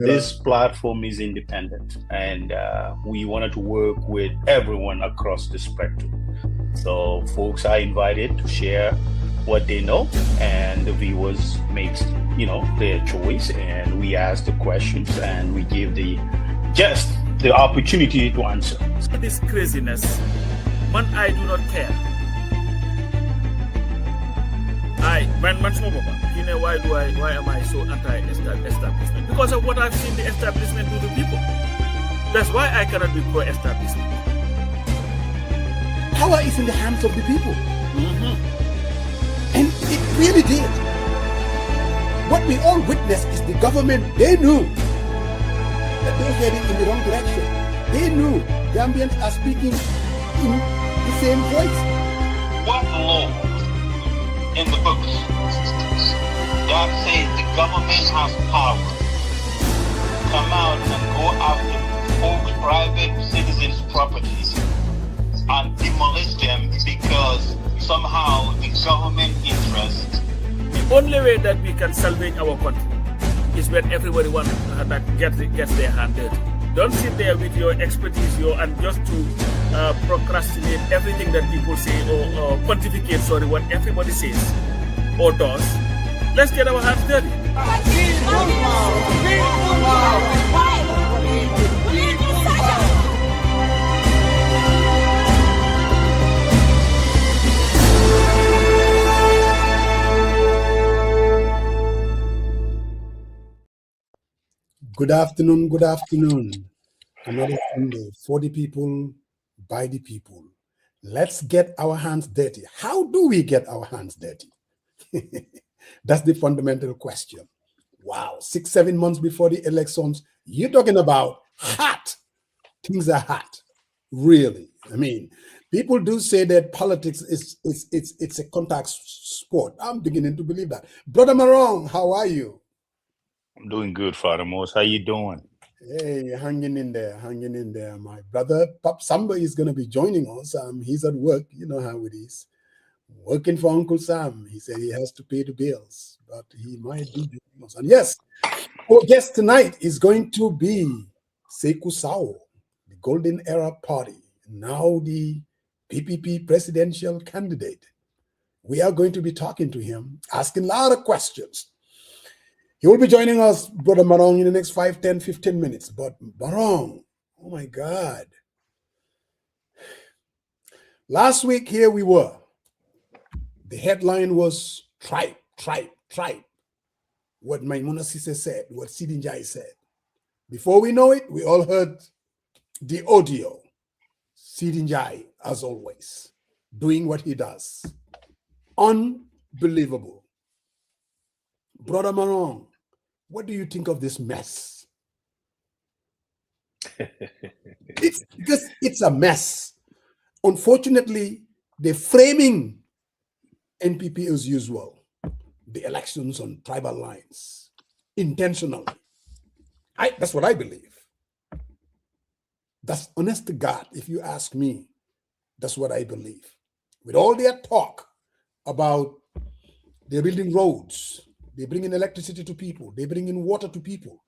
this platform is independent, and we wanted to work with everyone across the spectrum. So folks are invited to share what they know, and the viewers makes their choice, and we ask the questions and we give the just the opportunity to answer. This craziness, man, I do not care. Why am I so anti-establishment? Because of what I've seen the establishment do to people. That's why I cannot be pro-establishment. Power is in the hands of the people. And it really did. What we all witnessed is the government, they knew that they're heading in the wrong direction. They knew Gambians are speaking in the same voice. What law in the books that says the government has power to come out and go after folks' private citizens' properties and demolish them because somehow the government interest? The only way that we can salvage our country is when everybody that gets their hand dirty. Don't sit there with your expertise and just to procrastinate everything that people say or pontificate, what everybody says or does. Let's get our hands dirty. Good afternoon, good afternoon. Another Sunday for the people, by the people. Let's get our hands dirty. How do we get our hands dirty? That's the fundamental question. Wow, 6-7 months before the elections, you're talking about hot. Things are hot, really. I mean, people do say that politics it's a contact sport. I'm beginning to believe that. Brother Marong, how are you? I'm doing good, Father Mose. How you doing? Hey, hanging in there, my brother. Pop Samba is going to be joining us. He's at work. You know how it is. Working for Uncle Sam. He said he has to pay the bills, but he might be joining us. And yes, our guest tonight is going to be Saikou Sawo, the Golden Era Party, now the PPP presidential candidate. We are going to be talking to him, asking a lot of questions. He will be joining us, Brother Marong, in the next 5, 10, 15 minutes. But Marong, oh my God. Last week, here we were. The headline was tribe. What Maimuna Sise said, what Sidinjai said. Before we know it, we all heard the audio. Sidinjai, as always, doing what he does. Unbelievable. Brother Marong, what do you think of this mess? It's a mess. Unfortunately, they're framing NPP as usual, the elections on tribal lines, intentionally. That's what I believe. That's honest to God, if you ask me, that's what I believe. With all their talk about they're building roads, they bring in electricity to people, they bring in water to people.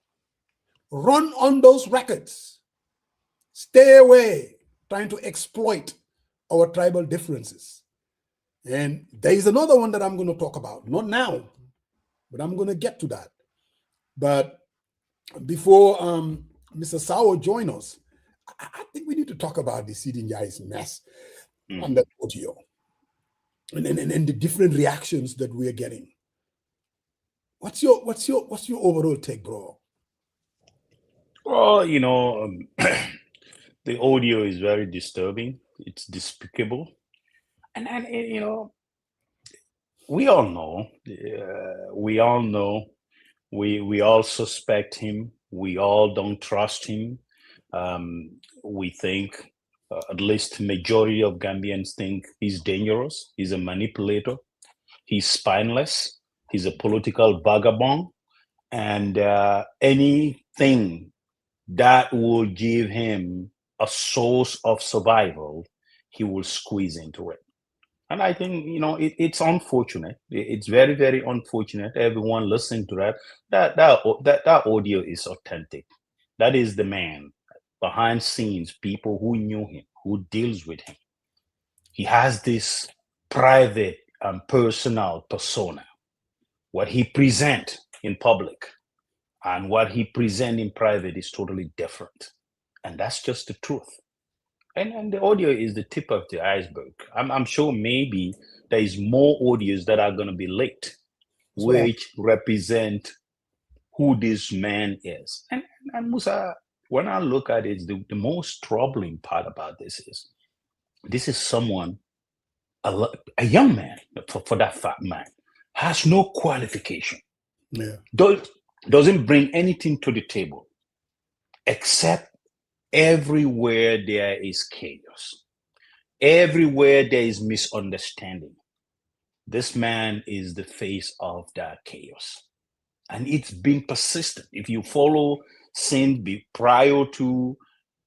Run on those records. Stay away trying to exploit our tribal differences. And there is another one that I'm going to talk about, not now, but I'm going to get to that. But before Mr. Sawo join us, I think we need to talk about the Sidinjai's mess on that audio and the different reactions that we are getting. What's your overall take, bro? Well, the audio is very disturbing. It's despicable. And we all know, we all suspect him. We all don't trust him. We think, at least majority of Gambians think he's dangerous. He's a manipulator. He's spineless. He's a political vagabond. And anything that will give him a source of survival, he will squeeze into it. And I think, it's unfortunate. It's very, very unfortunate. Everyone listening to that audio is authentic. That is the man behind scenes, people who knew him, who deals with him. He has this private and personal persona. What he present in public and what he present in private is totally different. And that's just the truth. And the audio is the tip of the iceberg. I'm sure maybe there is more audios that are going to be leaked, which represent who this man is. And Musa, when I look at it, the most troubling part about this is someone, a young man, for that fat man, has no qualification. Yeah. Doesn't bring anything to the table except everywhere there is chaos. Everywhere there is misunderstanding. This man is the face of that chaos. And it's been persistent. If you follow since prior to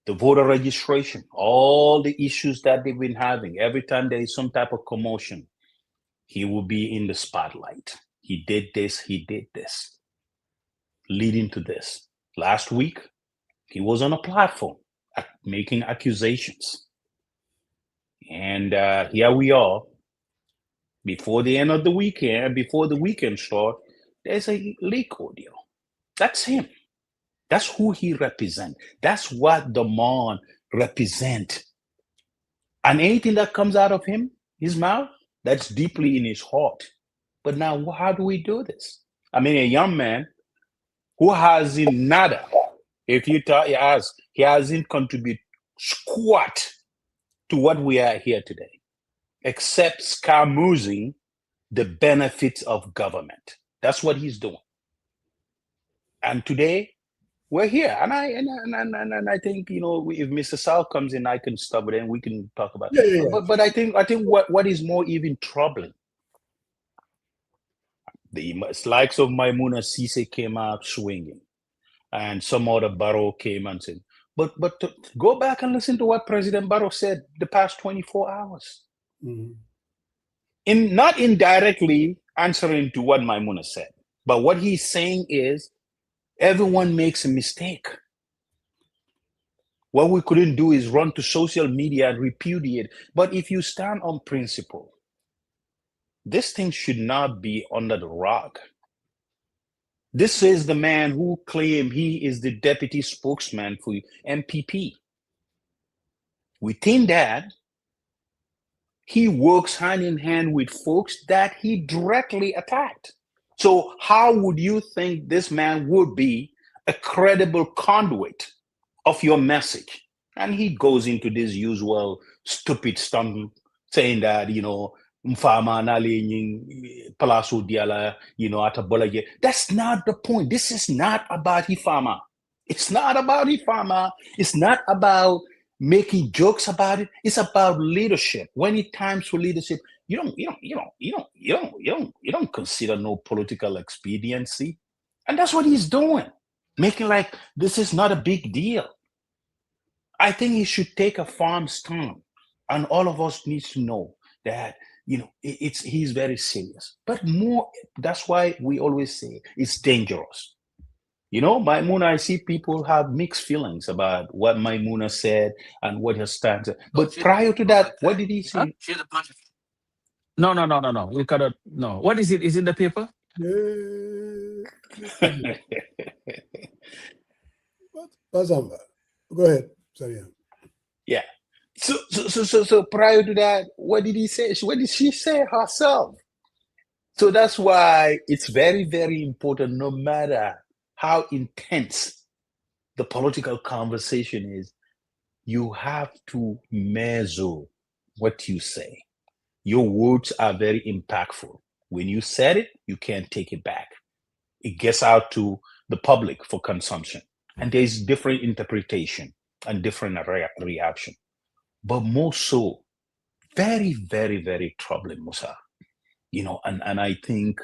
the voter registration, all the issues that they've been having, every time there is some type of commotion, he will be in the spotlight. He did this, leading to this. Last week, he was on a platform making accusations. And here we are. Before the end of the weekend, before the weekend starts, there's a leak audio. That's him. That's who he represents. That's what the man represents. And anything that comes out of his mouth, that's deeply in his heart. But now, how do we do this? I mean, a young man who hasn't nada. If you ask, he hasn't contributed squat to what we are here today, except scamoozing the benefits of government. That's what he's doing. And today, we're here. And I think, if Mr. Sal comes in, I can stop it and we can talk about it. Yeah. But I think what is more even troubling, the likes of Maimuna Sise came out swinging, and some other Barrow came and said, but to go back and listen to what President Barrow said the past 24 hours. Mm-hmm. Not indirectly answering to what Maimuna said, but what he's saying is everyone makes a mistake. What we couldn't do is run to social media and repudiate. But if you stand on principle, this thing should not be under the rug. This is the man who claimed he is the deputy spokesman for MPP. Within that, he works hand in hand with folks that he directly attacked. So how would you think this man would be a credible conduit of your message? And he goes into this usual stupid stunt saying that, Mfama nali Palaso Diala, Atabolage. That's not the point. This is not about Ifama. It's not about Ifama. It's not about making jokes about it. It's about leadership. When it's time for leadership, you don't consider no political expediency. And that's what he's doing, making like this is not a big deal. I think he should take a firm stand, and all of us needs to know that he's very serious. But more, that's why we always say it's dangerous. Maimuna, I see people have mixed feelings about what Maimuna said and what her stance. But prior to that, what did he say? She's a bunch of... No. You cannot. No. What is it? Is in the paper? Go ahead. Sorry. Yeah. So prior to that, what did he say? What did she say herself? So that's why it's very, very important, no matter how intense the political conversation is, you have to measure what you say. Your words are very impactful. When you said it, you can't take it back. It gets out to the public for consumption. And there's different interpretation and different reaction. But more so, very, very, very troubling, Musa. And I think,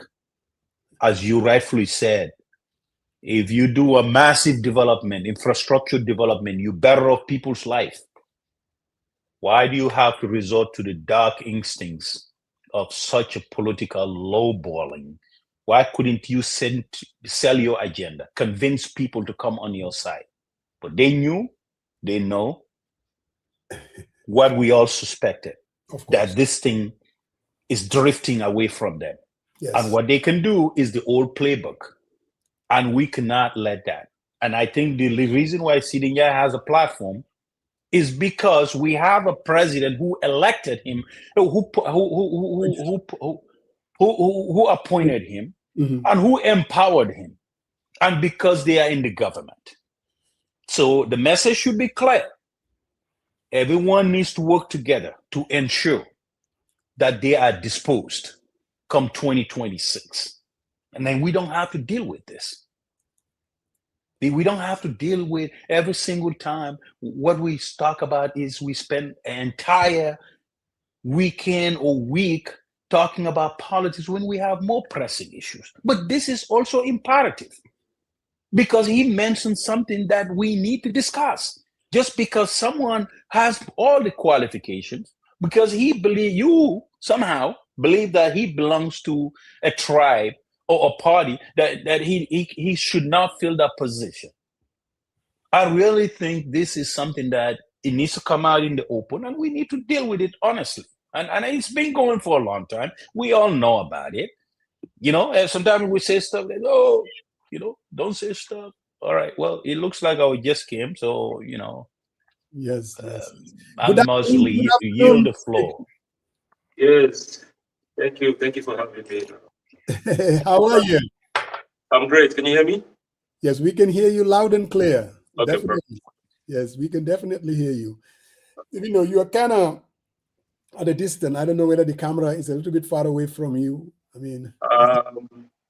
as you rightfully said, if you do a massive development, infrastructure development, you better off people's life. Why do you have to resort to the dark instincts of such a political lowballing, why couldn't you sell your agenda, convince people to come on your side? But they know what we all suspected, that this thing is drifting away from them. Yes. And what they can do is the old playbook. And we cannot let that. And I think the reason why Sidinya has a platform is because we have a president who elected him, who appointed him, and who empowered him, and because they are in the government. So the message should be clear. Everyone needs to work together to ensure that they are disposed come 2026. And then we don't have to deal with this. We don't have to deal with every single time. What we talk about is we spend an entire weekend or week talking about politics when we have more pressing issues. But this is also imperative because he mentioned something that we need to discuss. Just because someone has all the qualifications, because you somehow believe that he belongs to a tribe or a party, that he should not fill that position. I really think this is something that it needs to come out in the open, and we need to deal with it honestly. And it's been going for a long time. We all know about it. And sometimes we say stuff like, oh, don't say stuff. All right, well, it looks like I just came, so, Yes. I must yield the floor. Yes. Thank you for having me. How are you? I'm great. Can you hear me? Yes, we can hear you loud and clear. Okay, Definitely. perfect. Yes, we can definitely hear you. You are kind of at a distance. I don't know whether the camera is a little bit far away from you. I mean,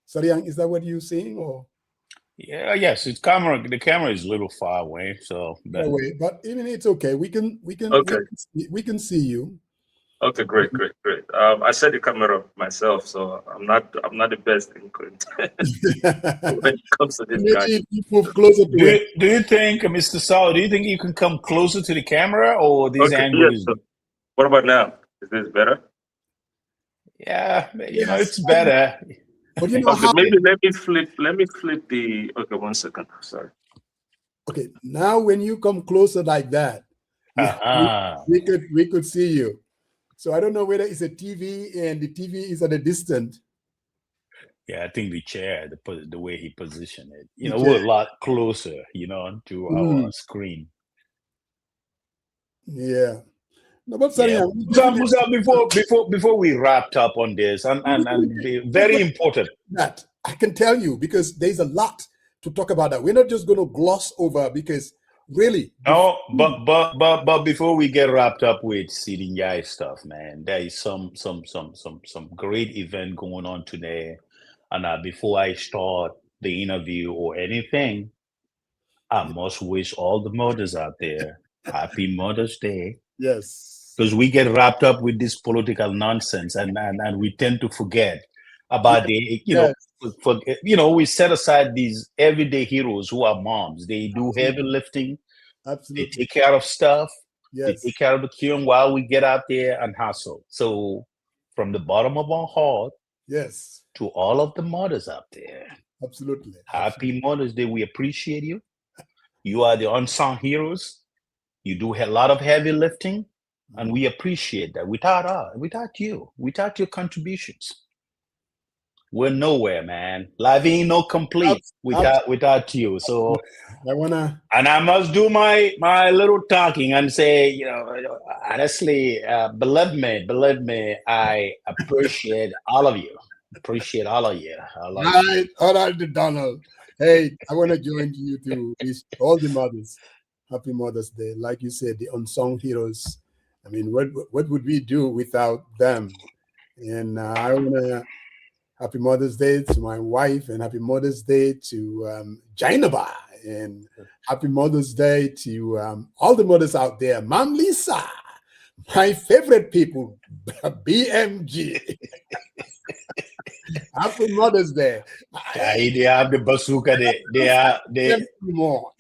Sariang, is that what you're seeing, or? Yeah, yes, the camera is a little far away, so but even it's okay. We can see you. Okay, great. I set the camera up myself, so I'm not the best in when it comes to this guy. Move closer to it. Do you think, Mr. Sawo, do you think you can come closer to the camera, or this angle is? So what about now? Is this better? Yeah, it's better. But maybe let me flip the. Okay, 1 second. Sorry. Okay, now when you come closer like that, we could see you. So I don't know whether it's a TV and the TV is at a distance. Yeah, I think the chair, the way he positioned it, we're a lot closer, to our screen. Yeah. No, but sorry, Musa, before we wrapped up on this, and very important. That I can tell you, because there's a lot to talk about that. We're not just going to gloss over, because really. No, but before we get wrapped up with Sidinya stuff, man, there is some great event going on today. And before I start the interview or anything, I must wish all the mothers out there happy Mother's Day. Yes. Because we get wrapped up with this political nonsense, and we tend to forget about we set aside these everyday heroes who are moms. They do heavy lifting. Absolutely. They take care of stuff. Yes. They take care of the children while we get out there and hustle. So from the bottom of our heart, yes, to all of the mothers out there, absolutely. Happy Mother's Day. We appreciate you. You are the unsung heroes. You do a lot of heavy lifting, and we appreciate that. Without your contributions, we're nowhere, man. Life ain't no complete without you. So I must do my little talking and say, honestly, believe me, I appreciate all of you. All right, Donald. Hey, I want to join you to wish all the mothers happy Mother's Day. Like you said, the unsung heroes. I mean, what would we do without them? And I want to happy Mother's Day to my wife, and happy Mother's Day to Jainaba, and happy Mother's Day to all the mothers out there. Mom Lisa, my favorite people, BMG. Happy Mother's Day. They have the bazooka. They are more.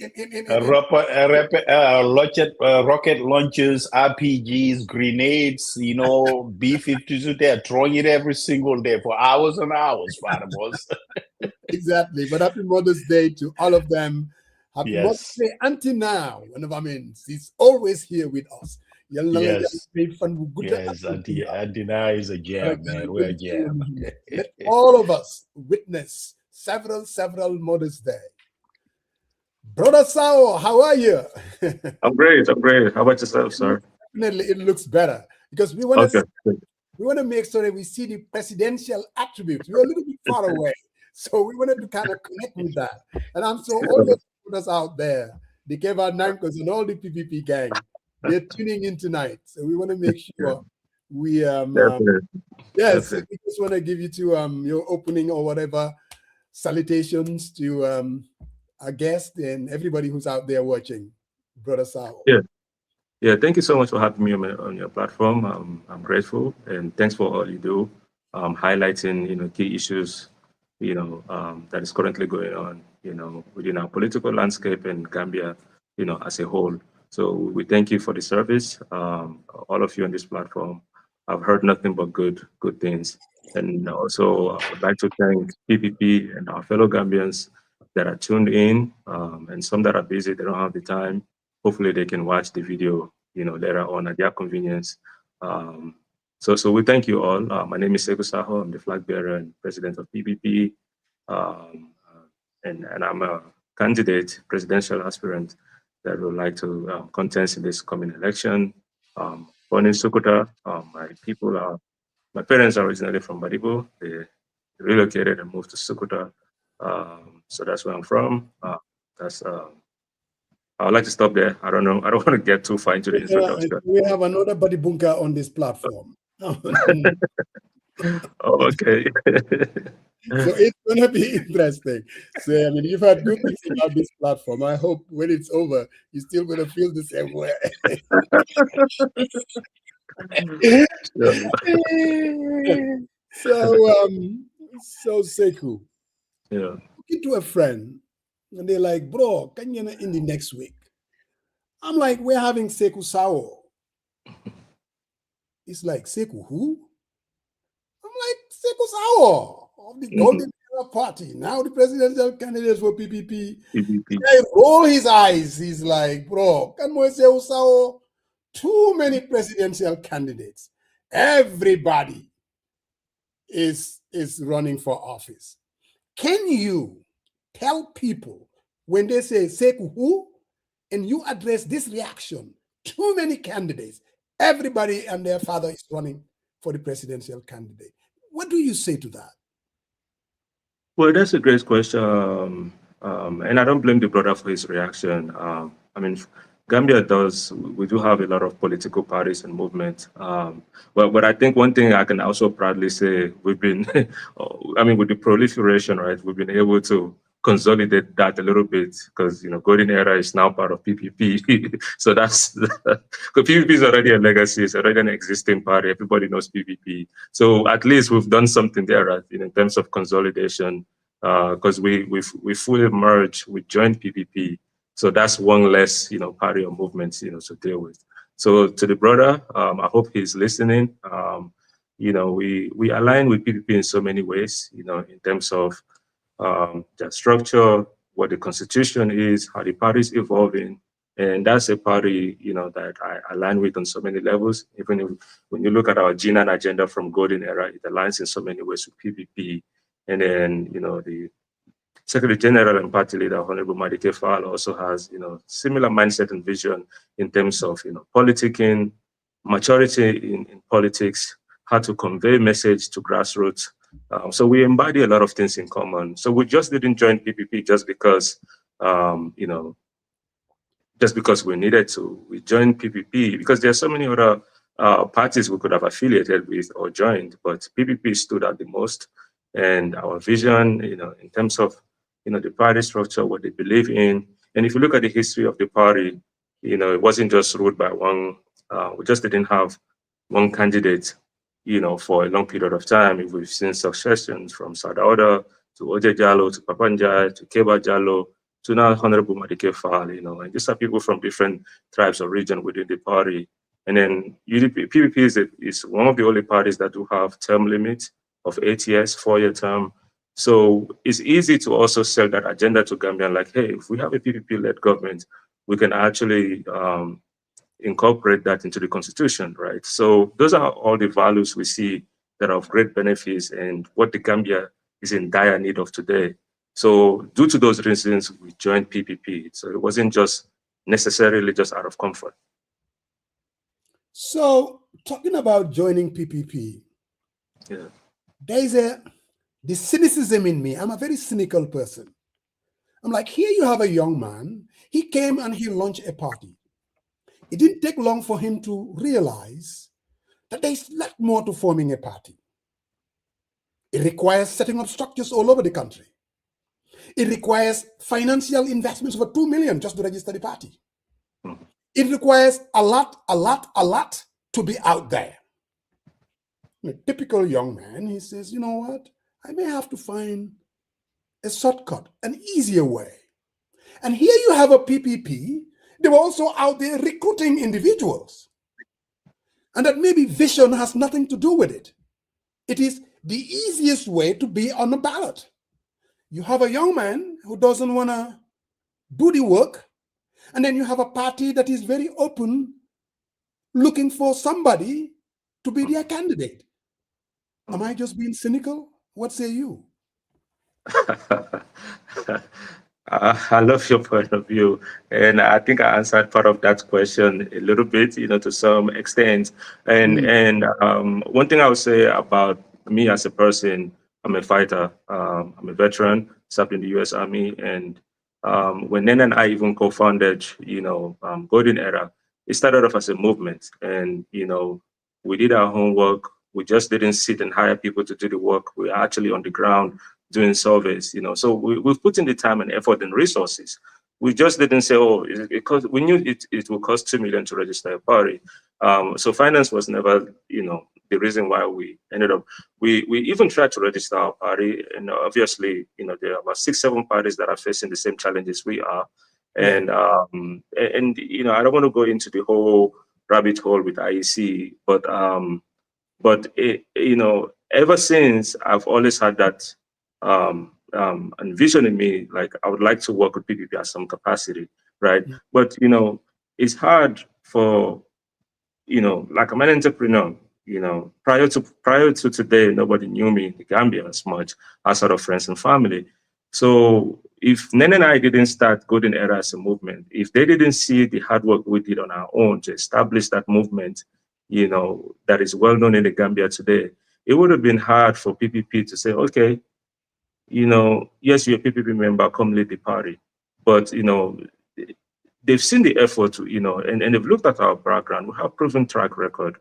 Rocket launchers, RPGs, grenades. You know, B-52s. They are throwing it every single day for hours and hours, Father Boss. Exactly. But happy Mother's Day to all of them. Happy Mother's Yes. Day, Auntie now. Whenever he's always here with us. Yes. Yes, Auntie now is a jam, man. We're a jam. Let all of us witness several Mother's Day. Brother Sawo, how are you? I'm great. I'm great. How about yourself, sir? Definitely, it looks better because we want to make sure that we see the presidential attributes. We're a little bit far away, so we wanted to kind of connect with that. And I'm so all those brothers out there, the Keva Nankos and all the PPP gang, they're tuning in tonight. So we want to make sure we yes, we just want to give you to your opening or whatever salutations to our guest and everybody who's out there watching, Brother Sawo. Yeah. Thank you so much for having me on your platform. I'm grateful, and thanks for all you do, highlighting key issues, that is currently going on, within our political landscape and Gambia, as a whole. So we thank you for the service. All of you on this platform, I've heard nothing but good things. And also, I would like to thank PPP and our fellow Gambians that are tuned in, and some that are busy, they don't have the time. Hopefully they can watch the video, later on at their convenience. So we thank you all. My name is Saikou Sawo. I'm the flag bearer and president of PPP. And I'm a presidential aspirant that would like to contest in this coming election. Born in Sokoto, my parents are originally from Badibo. They relocated and moved to Sokoto. So that's where I'm from. I would like to stop there. I don't know. I don't want to get too far into the introduction. We have another Badi Bunker on this platform. Oh, okay. So it's going to be interesting. So, you've had good things about this platform. I hope when it's over, you're still going to feel the same way. So Saikou. Yeah. Talking to a friend, and they're like, bro, can you in the next week? I'm like, we're having Saikou Sawo. It's like, Saikou who? I'm like, Saikou Sawo of the Golden Era Party. Now the presidential candidate for PPP. I roll his eyes. He's like, bro, can we say Sawo? Too many presidential candidates. Everybody is running for office. Can you tell people when they say Saikou who, and you address this reaction? Too many candidates. Everybody and their father is running for the presidential candidate. What do you say to that? Well, that's a great question. And I don't blame the brother for his reaction. Gambia we do have a lot of political parties and movements. But I think one thing I can also proudly say, we've been, with the proliferation, right, we've been able to consolidate that a little bit because, Golden Era is now part of PPP. So that's, PPP is already a legacy, it's already an existing party. Everybody knows PPP. So at least we've done something there, right, in terms of consolidation, because we fully merged, we joined PPP. So that's one less, party or movement, to deal with. So to the brother, I hope he's listening. We align with PPP in so many ways, in terms of their structure, what the constitution is, how the party is evolving. And that's a party, that I align with on so many levels. Even when you look at our G9 agenda from Golden Era, it aligns in so many ways with PPP. And then, the Secretary General and Party Leader, Honorable Madike Fall, also has, similar mindset and vision in terms of, politicking, maturity in politics, how to convey message to grassroots. So we embody a lot of things in common. So we just didn't join PPP just because, just because we needed to. We joined PPP because there are so many other parties we could have affiliated with or joined, but PPP stood out the most. And our vision, in terms of, the party structure, what they believe in. And if you look at the history of the party, it wasn't just ruled by one, we just didn't have one candidate for a long period of time. If we've seen successions from Sadauda to Oje Jallo to Papanja to Keba Jallo to now Honorable Madike Fall, and these are people from different tribes or regions within the party. And then UDP, PPP is one of the only parties that do have term limits of 8 years, 4-year term. So it's easy to also sell that agenda to Gambian, like, hey, if we have a PPP-led government, we can actually incorporate that into the constitution, right? So those are all the values we see that are of great benefits and what the Gambia is in dire need of today. So due to those reasons, we joined PPP. So it wasn't just necessarily just out of comfort. So talking about joining PPP, yeah, there's the cynicism in me. I'm a very cynical person. I'm like, here you have a young man. He came and he launched a party. It didn't take long for him to realize that there's a lot more to forming a party. It requires setting up structures all over the country. It requires financial investments of $2 million just to register the party. It requires a lot to be out there. A typical young man, he says, you know what? I may have to find a shortcut, an easier way. And here you have a PPP. They were also out there recruiting individuals. And that maybe vision has nothing to do with it. It is the easiest way to be on the ballot. You have a young man who doesn't want to do the work, and then you have a party that is very open, looking for somebody to be their candidate. Am I just being cynical? What say you? I love your point of view, and I think I answered part of that question a little bit, to some extent. And one thing I would say about me as a person, I'm a fighter. I'm a veteran, served in the U.S. Army, and when Nen and I even co-founded, Golden Era, it started off as a movement, and we did our homework. We just didn't sit and hire people to do the work. We're actually on the ground doing surveys, So we've put in the time and effort and resources. We just didn't say, oh, because we knew it will cost $2 million to register a party. So finance was never, the reason why we ended up. We even tried to register our party, and obviously, there are about 6-7 parties that are facing the same challenges we are. And I don't want to go into the whole rabbit hole with IEC, but ever since, I've always had that and vision in me, like I would like to work with PPP at some capacity, right? But it's hard for like I'm an entrepreneur. Prior to today, nobody knew me in Gambia as much outside of friends and family. So if Nen and I didn't start Golden Era as a movement, if they didn't see the hard work we did on our own to establish that movement, that is well known in the Gambia today, it would have been hard for PPP to say, okay, yes, you're a PPP member, come lead the party. But, they've seen the effort, and they've looked at our background. We have proven track record,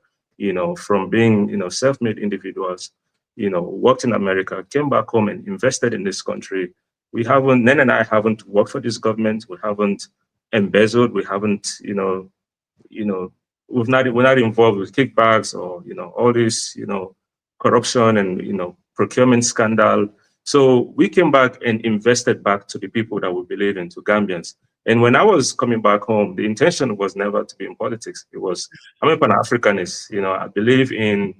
from being, self-made individuals, worked in America, came back home and invested in this country. Nen and I haven't worked for this government. We haven't embezzled. We haven't, we're not involved with kickbacks or, all this, corruption and, procurement scandal. So we came back and invested back to the people that we believe in, to Gambians. And when I was coming back home, the intention was never to be in politics. It was, I'm a Pan-Africanist. I believe in,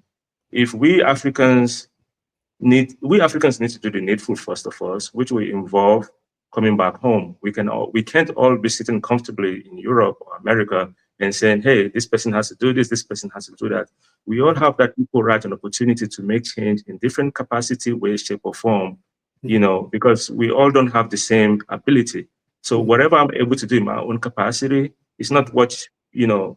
if we Africans need to do the needful first of all, which will involve coming back home. We can't all be sitting comfortably in Europe or America and saying, hey, this person has to do this person has to do that. We all have that equal right and opportunity to make change in different capacity, way, shape, or form, because we all don't have the same ability. So whatever I'm able to do in my own capacity, it's not what your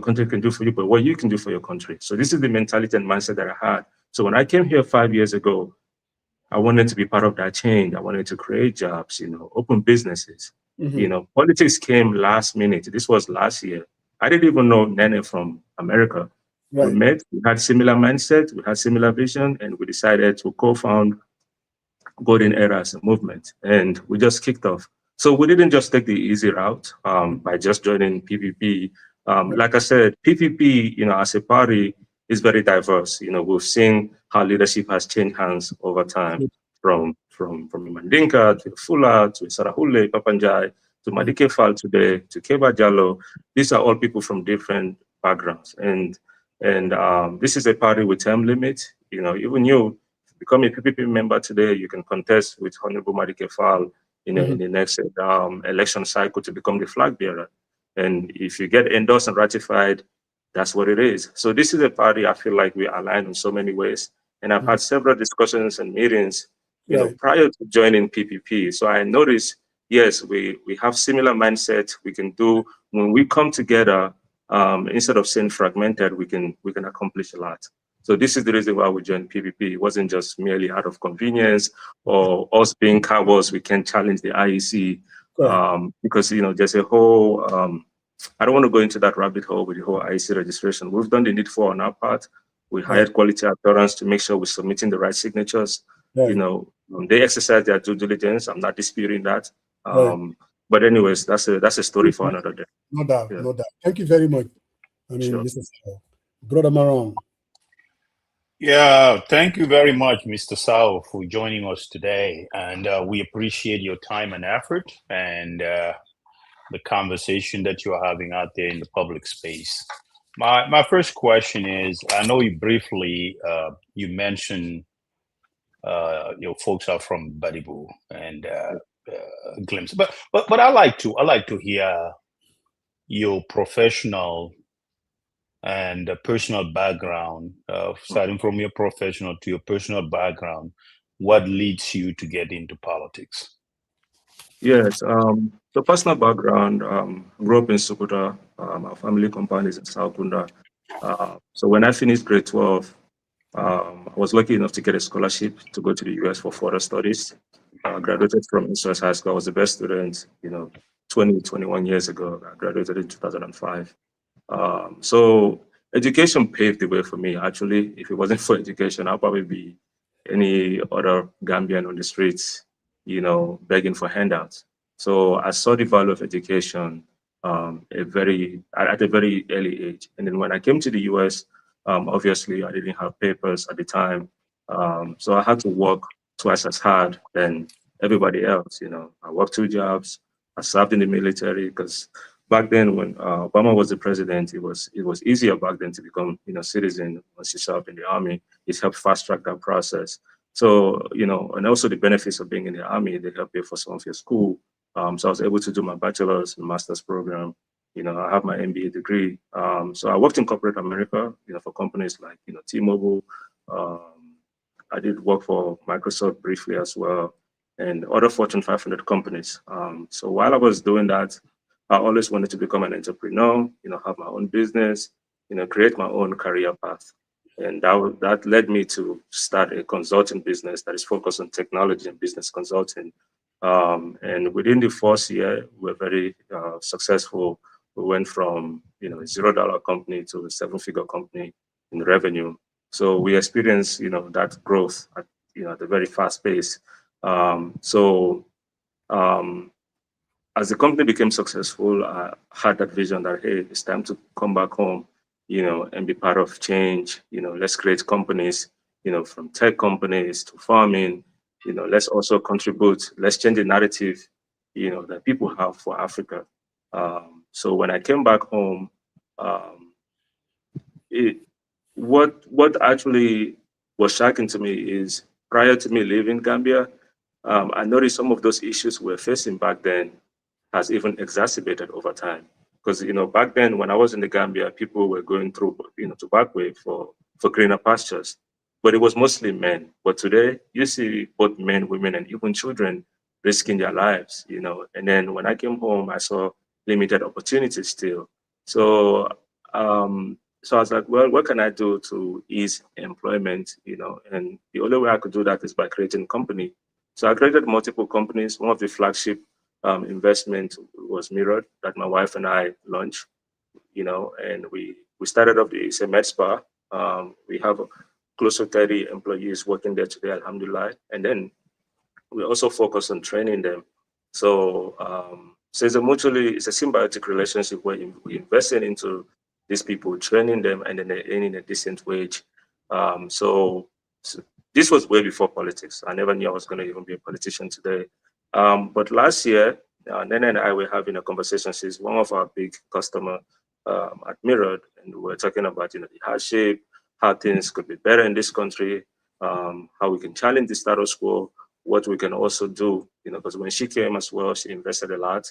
country can do for you, but what you can do for your country. So this is the mentality and mindset that I had. So when I came here 5 years ago, I wanted to be part of that change. I wanted to create jobs, open businesses. Politics came last minute. This was last year. I didn't even know Nene from America. Right. We met, we had similar mindset, we had similar vision, and we decided to co-found Golden Era as a movement, and we just kicked off. So we didn't just take the easy route by just joining PPP. Like I said, PPP, as a party, is very diverse. We've seen how leadership has changed hands over time, from Mandinka to Fula to Sarahule, Papanjai, to Madike Fall today, to Keba Jallo. These are all people from different backgrounds. And this is a party with term limit. Even you become a PPP member today, you can contest with Honorable Madike Fall in the next election cycle to become the flag bearer. And if you get endorsed and ratified, that's what it is. So this is a party I feel like we align in so many ways. And I've had several discussions and meetings, prior to joining PPP. So I noticed, yes, we have similar mindset. We can do, when we come together, instead of saying fragmented, we can accomplish a lot. So this is the reason why we joined PPP. It wasn't just merely out of convenience or us being cowards. We can challenge the IEC because there's a whole. I don't want to go into that rabbit hole with the whole IEC registration. We've done the needful on our part. We hired quality assurance to make sure we're submitting the right signatures. They exercise their due diligence. I'm not disputing that. But anyways, that's a story for another day. No doubt, no doubt. Thank you very much. Mr. Sawo. Brother Marong. Yeah, thank you very much, Mr. Sawo, for joining us today. And we appreciate your time and effort and the conversation that you're having out there in the public space. My first question is, I know you briefly, you mentioned your folks are from Badibu and Glimpse, but I like to hear your professional and personal background, starting from your professional to your personal background. What leads you to get into politics? Yes, so personal background, grew up in Sokoto. Our family compound is in South Kunda. So when I finished grade 12, I was lucky enough to get a scholarship to go to the US for further studies. Graduated from East High School. I was the best student, 21 years ago. I graduated in 2005. So education paved the way for me. Actually, if it wasn't for education, I'll probably be any other Gambian on the streets, begging for handouts. So I saw the value of education at a very early age. And then when I came to the US, obviously I didn't have papers at the time. So I had to work twice as hard than everybody else. I worked 2 jobs. I served in the military because back then when Obama was the president, it was easier back then to become, citizen once you served in the army. It helped fast track that process. So, and also the benefits of being in the army, they help pay for some of your school. So I was able to do my bachelor's and master's program. I have my MBA degree. So I worked in corporate America, for companies like, T-Mobile. I did work for Microsoft briefly as well, and other Fortune 500 companies. So while I was doing that, I always wanted to become an entrepreneur, have my own business, create my own career path. And that led me to start a consulting business that is focused on technology and business consulting. And within the first year, we're very successful. We went from a $0 company to a 7-figure company in revenue. So we experienced that growth at a very fast pace. As the company became successful, I had that vision that, hey, it's time to come back home, and be part of change. Let's create companies, from tech companies to farming. Let's also contribute. Let's change the narrative, that people have for Africa. So when I came back home, what actually was shocking to me is prior to me leaving Gambia, I noticed some of those issues we're facing back then has even exacerbated over time. Because back then when I was in the Gambia, people were going through tobacco for greener pastures, but it was mostly men. But today you see both men, women, and even children risking their lives. And then when I came home, I saw limited opportunities still. So so I was like, well, what can I do to ease employment? And the only way I could do that is by creating a company. So I created multiple companies. One of the flagship investment was Mirrored that my wife and I launched, and we started off it's a med spa. We have close to 30 employees working there today, alhamdulillah. And then we also focus on training them. So, so it's a symbiotic relationship where we invest into these people, training them, and then they're earning a decent wage. So this was way before politics. I never knew I was going to even be a politician today. But last year, Nene and I were having a conversation. She's one of our big customer at Mirrored, and we were talking about the hardship, how things could be better in this country, how we can challenge the status quo, what we can also do. Because when she came as well, she invested a lot,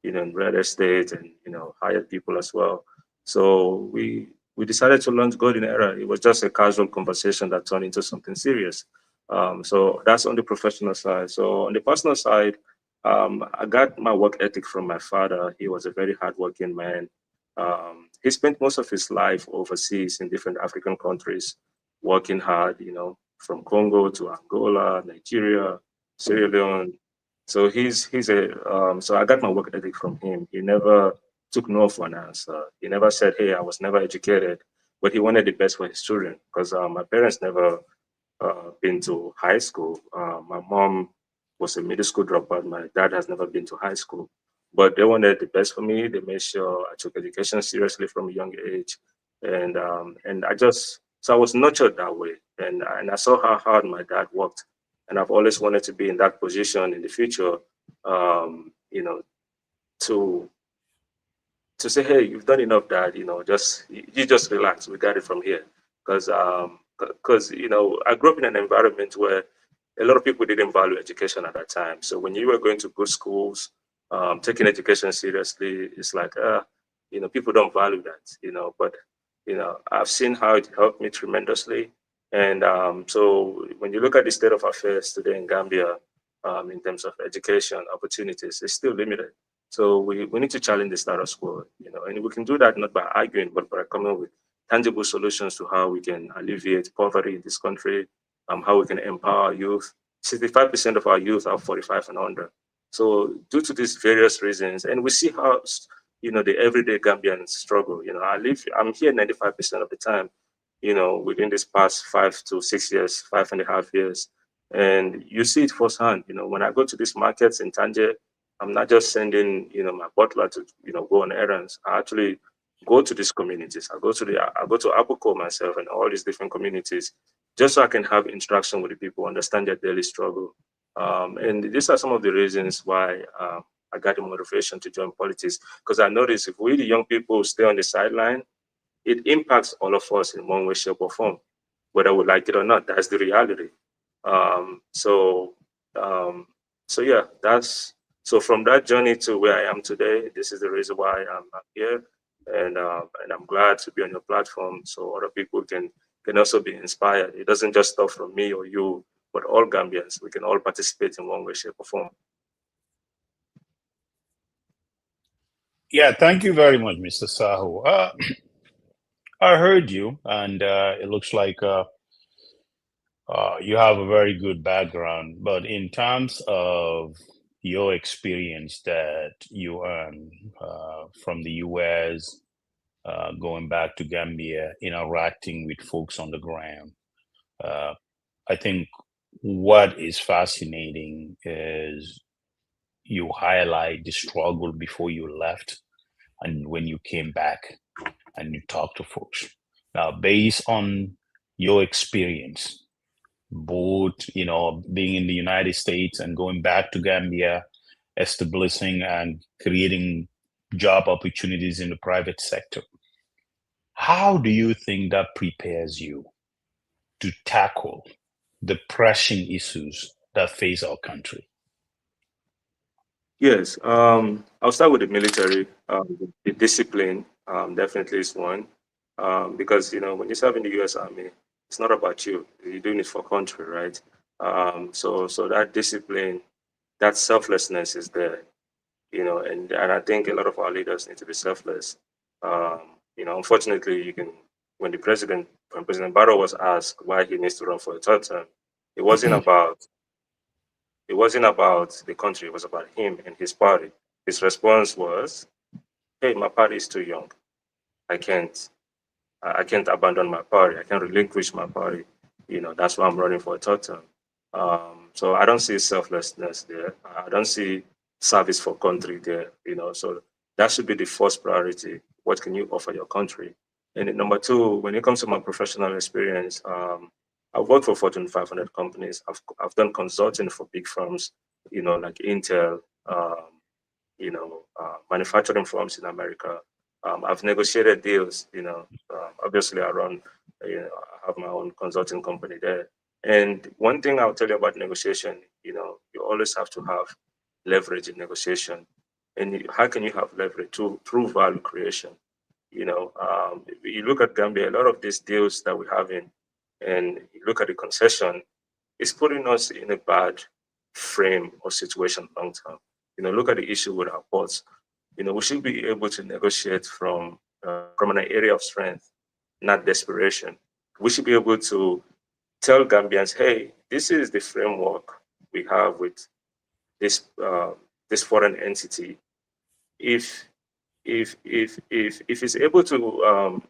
in real estate and hired people as well. So we decided to launch Golden Era. It was just a casual conversation that turned into something serious. So that's on the professional side. So on the personal side, I got my work ethic from my father. He was a very hardworking man. He spent most of his life overseas in different African countries, working hard, from Congo to Angola, Nigeria, Sierra Leone. So so I got my work ethic from him. He never took no for an answer. He never said, hey, I was never educated, but he wanted the best for his children because my parents never been to high school. My mom was a middle school dropout. My dad has never been to high school, but they wanted the best for me. They made sure I took education seriously from a young age. And so I was nurtured that way. And I saw how hard my dad worked. And I've always wanted to be in that position in the future, to say, hey, you've done enough, Dad. You just relax. We got it from here. Because I grew up in an environment where a lot of people didn't value education at that time. So when you were going to good schools, taking education seriously, it's like, people don't value that. But I've seen how it helped me tremendously. And so when you look at the state of affairs today in Gambia, in terms of education opportunities, it's still limited. So we need to challenge the status quo, and we can do that not by arguing, but by coming with tangible solutions to how we can alleviate poverty in this country, how we can empower youth. 65% of our youth are 45 and under. So due to these various reasons, and we see how, the everyday Gambians struggle. I'm here 95% of the time, within this past 5 to 6 years, 5.5 years. And you see it firsthand, when I go to these markets in Tangier, I'm not just sending, my butler to, go on errands. I actually go to these communities. I go to Abuko myself and all these different communities, just so I can have interaction with the people, understand their daily struggle. And these are some of the reasons why I got the motivation to join politics, because I noticed if we, the young people, stay on the sideline, it impacts all of us in one way, shape, or form, whether we like it or not. That's the reality. So yeah, so from that journey to where I am today, this is the reason why I'm here, and I'm glad to be on your platform, so other people can also be inspired. It doesn't just stop from me or you, but all Gambians. We can all participate in one way, shape, or form. Yeah, thank you very much, Mr. Saho. I heard you, and it looks like you have a very good background. But in terms of your experience that you earned from the US, going back to Gambia, interacting with folks on the ground, I think what is fascinating is you highlight the struggle before you left and when you came back and you talk to folks. Now, based on your experience, both, being in the United States and going back to Gambia, establishing and creating job opportunities in the private sector, how do you think that prepares you to tackle the pressing issues that face our country? Yes, I'll start with the military. The discipline definitely is one, because when you serve in the U.S. Army, it's not about you. You're doing it for country, right? So that discipline, that selflessness is there, and I think a lot of our leaders need to be selfless. Unfortunately, when President Barrow was asked why he needs to run for a third term, it wasn't about the country, it was about him and his party. His response was, hey, my party is too young. I can't abandon my party. I can't relinquish my party. That's why I'm running for a third term. So I don't see selflessness there. I don't see service for country there. So that should be the first priority. What can you offer your country? And then number two, when it comes to my professional experience, I've worked for Fortune 500 companies. I've done consulting for big firms, like Intel, manufacturing firms in America. I've negotiated deals, obviously I run, I have my own consulting company there. And one thing I'll tell you about negotiation, you always have to have leverage in negotiation. And how can you have leverage? Through value creation. You look at Gambia, a lot of these deals that we have in, and you look at the concession, it's putting us in a bad frame or situation long term. Look at the issue with our ports. We should be able to negotiate from an area of strength, not desperation. We should be able to tell Gambians, hey, this is the framework we have with this foreign entity. If it's able to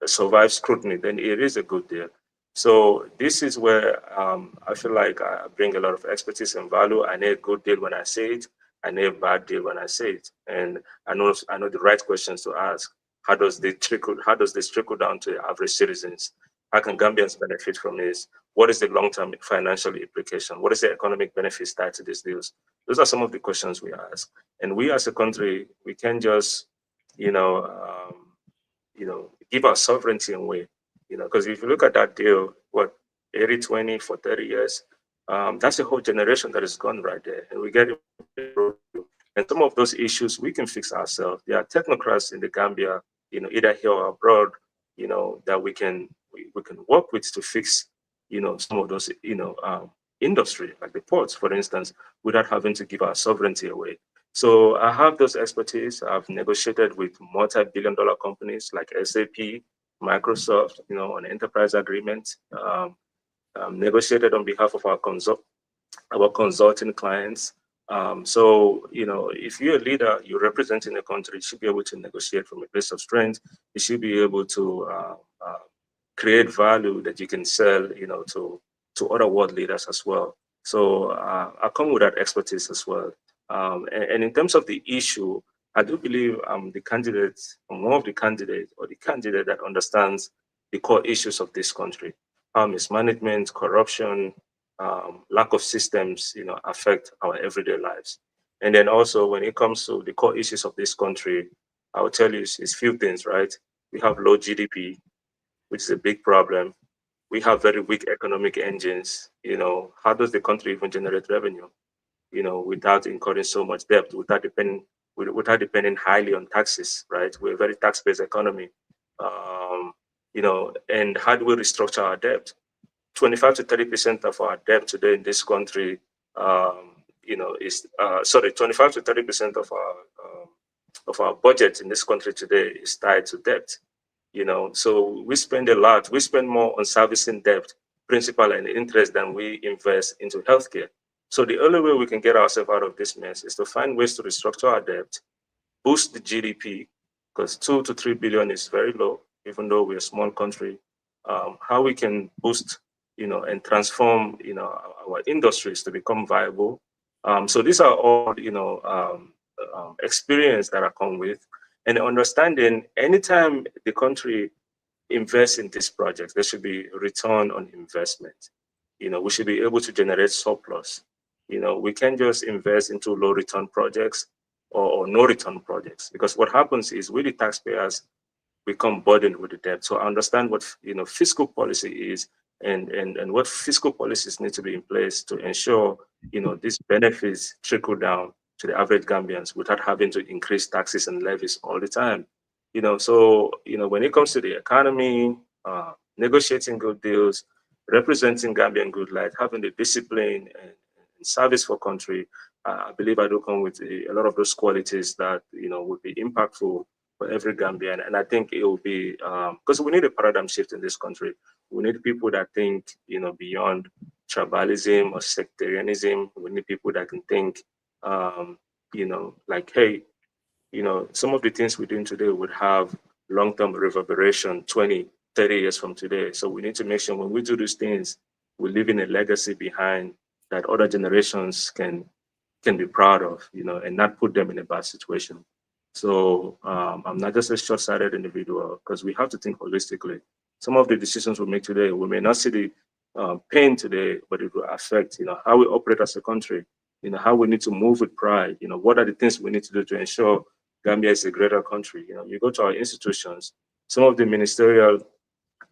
survive scrutiny, then it is a good deal. So this is where I feel like I bring a lot of expertise and value. I know a good deal when I say it. I know a bad deal when I say it, and I know the right questions to ask. How does this trickle down to the average citizens? How can Gambians benefit from this? What is the long-term financial implication? What is the economic benefits tied to these deals? Those are some of the questions we ask. And we as a country, we can just, give our sovereignty away. Because if you look at that deal, 80-20 for 30 years, that's a whole generation that is gone right there. And we get it. And some of those issues we can fix ourselves. There are technocrats in the Gambia, either here or abroad, that we can work with to fix, some of those, industry, like the ports, for instance, without having to give our sovereignty away. So I have those expertise. I've negotiated with multi-billion-dollar companies like SAP, Microsoft, on enterprise agreements. Negotiated on behalf of our consulting clients. So, if you're a leader, you're representing a country, you should be able to negotiate from a place of strength. You should be able to create value that you can sell, to other world leaders as well. So I come with that expertise as well. And in terms of the issue, I do believe I'm the candidate, one of the candidates, or the candidate that understands the core issues of this country. How mismanagement, corruption, lack of systems, affect our everyday lives. And then also when it comes to the core issues of this country, I will tell you it's few things, right? We have low GDP, which is a big problem. We have very weak economic engines. How does the country even generate revenue? Without incurring so much debt, without depending highly on taxes, right? We're a very tax-based economy. And how do we restructure our debt? 25 to 30% of our debt today in this country, 25 to 30% of our budget in this country today is tied to debt. So we spend a lot. We spend more on servicing debt, principal and interest, than we invest into healthcare. So the only way we can get ourselves out of this mess is to find ways to restructure our debt, boost the GDP, because 2 to 3 billion is very low, even though we're a small country. How we can boost, and transform, our industries to become viable. So these are all, experience that I come with, and understanding anytime the country invests in these projects, there should be return on investment. We should be able to generate surplus. We can't just invest into low return projects or no return projects, because what happens is we, the taxpayers, become burdened with the debt. So I understand what fiscal policy is, and what fiscal policies need to be in place to ensure these benefits trickle down to the average Gambians without having to increase taxes and levies all the time. So when it comes to the economy, negotiating good deals, representing Gambian good light, having the discipline and service for country, I believe I do come with a lot of those qualities that would be impactful for every Gambian. And I think it will be, because we need a paradigm shift in this country. We need people that think beyond tribalism or sectarianism. We need people that can think like, hey, some of the things we're doing today would have long-term reverberation 20, 30 years from today. So we need to make sure when we do these things, we're leaving a legacy behind that other generations can be proud of, and not put them in a bad situation. So I'm not just a short-sighted individual, because we have to think holistically. Some of the decisions we make today, we may not see the pain today, but it will affect, how we operate as a country, how we need to move with pride, what are the things we need to do to ensure Gambia is a greater country. You go to our institutions, some of the ministerial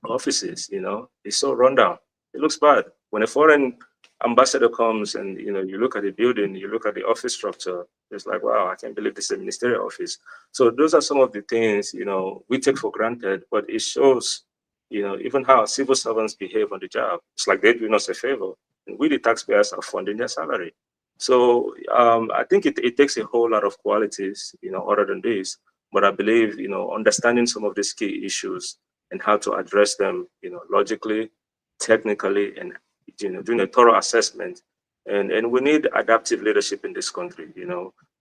offices, it's so rundown. It looks bad. When a foreign ambassador comes and, you look at the building, you look at the office structure, it's like, wow, I can't believe this is a ministerial office. So those are some of the things, we take for granted, but it shows, even how civil servants behave on the job. It's like they're doing us a favor, and we, the taxpayers, are funding their salary. So I think it takes a whole lot of qualities, other than this. But I believe, understanding some of these key issues and how to address them, logically, technically, and doing a thorough assessment. And we need adaptive leadership in this country,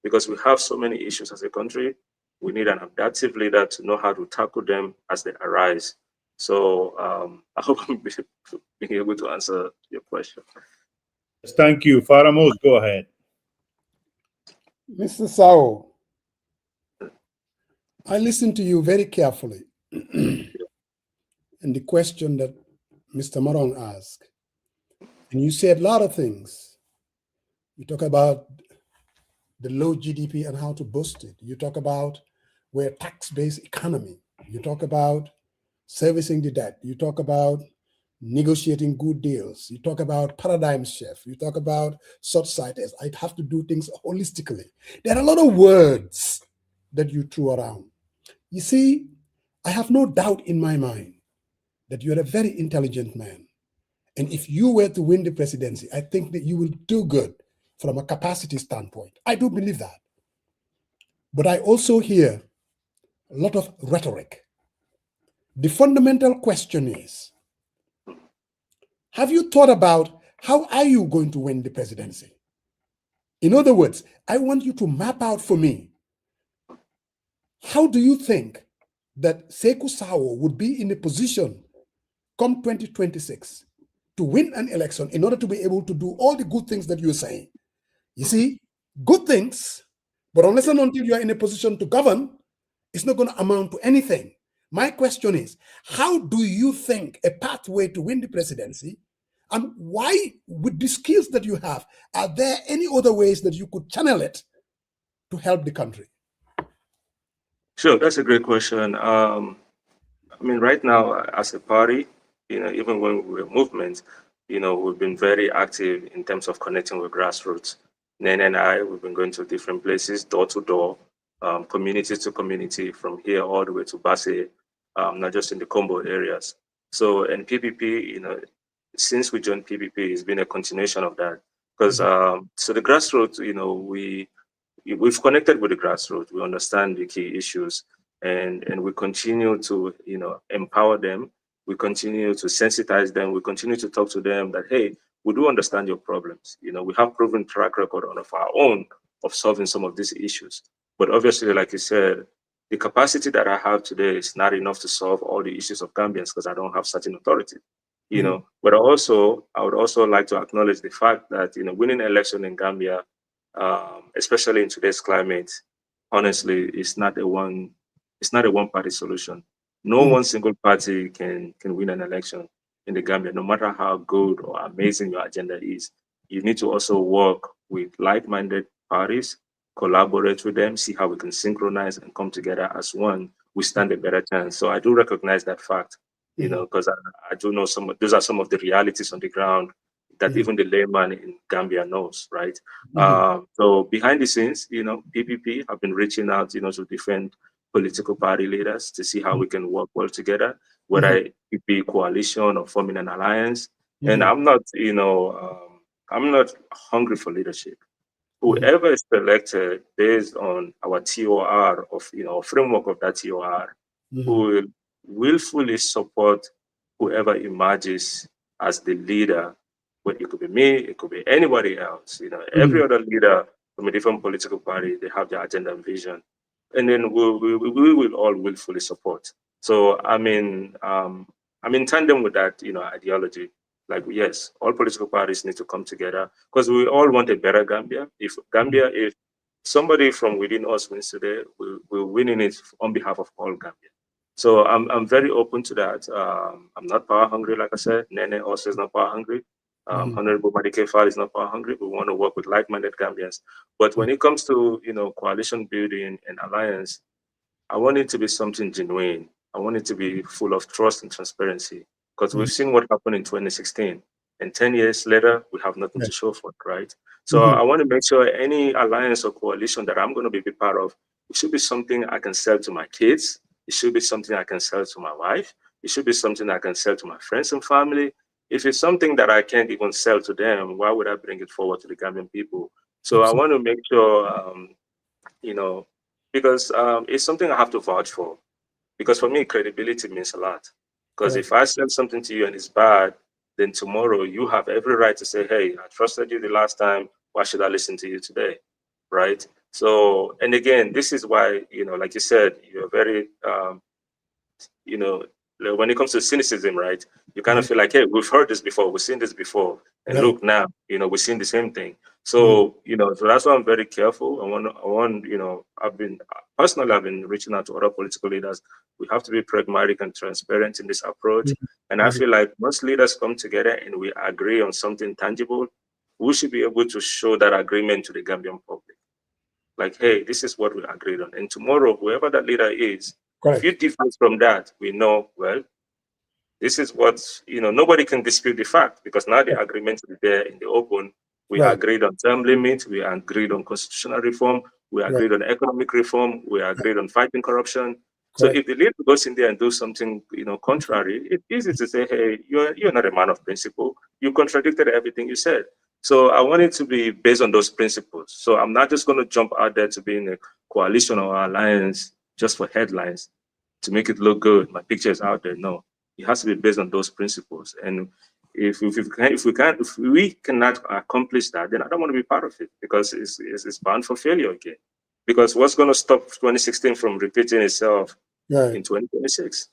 because we have so many issues as a country. We need an adaptive leader to know how to tackle them as they arise. So I hope I'm being able to answer your question. Thank you. Faramos, go ahead. Mr. Sawo, I listened to you very carefully. And the question that Mr. Marong asked, and you said a lot of things. You talk about the low GDP and how to boost it. You talk about we're a tax-based economy. You talk about servicing the debt. You talk about negotiating good deals. You talk about paradigm shift. You talk about short-sightedness. I have to do things holistically. There are a lot of words that you threw around. You see, I have no doubt in my mind that you're a very intelligent man. And if you were to win the presidency, I think that you will do good from a capacity standpoint. I do believe that. But I also hear a lot of rhetoric. The fundamental question is, have you thought about how are you going to win the presidency? In other words, I want you to map out for me, how do you think that Saikou Sawo would be in a position come 2026 to win an election in order to be able to do all the good things that you're saying? You see, good things, but unless and until you are in a position to govern, it's not going to amount to anything. My question is, how do you think a pathway to win the presidency, and why, with the skills that you have, are there any other ways that you could channel it to help the country? Sure, that's a great question. Right now, as a party, even when we're a movement, we've been very active in terms of connecting with grassroots. Nene and I, we've been going to different places, door to door, community to community, from here all the way to Basse, not just in the Combo areas. So, and PPP, since we joined PPP, it's been a continuation of that. Because, so the grassroots, we've connected with the grassroots, we understand the key issues, and we continue to, empower them. We continue to sensitize them. We continue to talk to them that, hey, we do understand your problems. We have proven track record of our own of solving some of these issues. But obviously, like you said, the capacity that I have today is not enough to solve all the issues of Gambians because I don't have certain authority. But I would also like to acknowledge the fact that, winning an election in Gambia, especially in today's climate, honestly, it's not a one-party solution. No one single party can win an election in the Gambia, no matter how good or amazing your agenda is. You need to also work with like-minded parties, collaborate with them, see how we can synchronize and come together as one. We stand a better chance. So I do recognize that fact, because I do know those are some of the realities on the ground that even the layman in Gambia knows, right? So behind the scenes, PPP have been reaching out, to different political party leaders to see how we can work well together, whether it be coalition or forming an alliance. And I'm not, I'm not hungry for leadership. Whoever is selected based on our TOR of, framework of that TOR, who will willfully support whoever emerges as the leader. Well, it could be me, it could be anybody else. Every other leader from a different political party, they have their agenda and vision, and then we will all willfully support. So I'm in tandem with that, ideology. Like, yes, all political parties need to come together because we all want a better Gambia. If somebody from within us wins today, we're winning it on behalf of all Gambians. So I'm very open to that. I'm not power hungry, like I said. Nene also is not power hungry. Honorable Madike Fall is not power hungry. We want to work with like-minded Gambians. But when it comes to coalition building and alliance, I want it to be something genuine. I want it to be full of trust and transparency. Because we've seen what happened in 2016. And 10 years later, we have nothing to show for it, right? So I want to make sure any alliance or coalition that I'm going to be part of, it should be something I can sell to my kids. It should be something I can sell to my wife. It should be something I can sell to my friends and family. If it's something that I can't even sell to them, why would I bring it forward to the Gambian people? So I want to make sure, because it's something I have to vouch for. Because for me, credibility means a lot. Because if I sell something to you and it's bad, then tomorrow you have every right to say, hey, I trusted you the last time. Why should I listen to you today? Right? So, and again, this is why, like you said, you're very, when it comes to cynicism, right? You kind of feel like, hey, we've heard this before, we've seen this before. And look now, we're seeing the same thing. So, so that's why I'm very careful. I've been reaching out to other political leaders. We have to be pragmatic and transparent in this approach. And I feel like once leaders come together and we agree on something tangible, we should be able to show that agreement to the Gambian public. Like, hey, this is what we agreed on. And tomorrow, whoever that leader is, if you differ from that, we know, well, this is what, nobody can dispute the fact because now the agreement is there in the open. We agreed on term limits, we agreed on constitutional reform, we agreed on economic reform, we agreed on fighting corruption. So if the leader goes in there and do something, contrary, it's easy to say, hey, you're not a man of principle. You contradicted everything you said. So I want it to be based on those principles. So I'm not just going to jump out there to be in a coalition or alliance just for headlines to make it look good. My picture is out there. No, it has to be based on those principles. And if we cannot accomplish that, then I don't want to be part of it because it's bound for failure again. Because what's going to stop 2016 from repeating itself in 2026?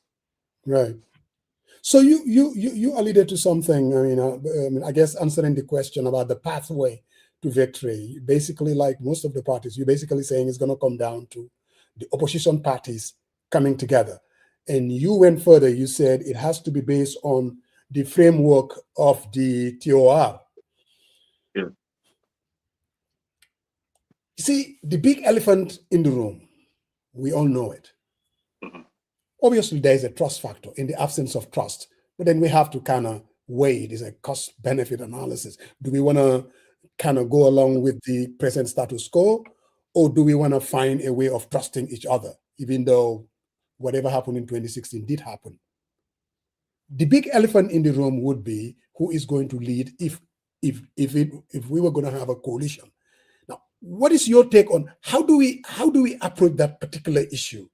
Right. So you alluded to something. I mean, I guess answering the question about the pathway to victory. Basically, like most of the parties, you're basically saying it's going to come down to the opposition parties coming together. And you went further. You said it has to be based on the framework of the TOR. Yeah. You see, the big elephant in the room, we all know it. Obviously, there is a trust factor in the absence of trust, but then we have to kind of weigh it. It's a cost-benefit analysis. Do we want to kind of go along with the present status quo, or do we want to find a way of trusting each other, even though whatever happened in 2016 did happen? The big elephant in the room would be who is going to lead if we were going to have a coalition. Now, what is your take on how do we approach that particular issue?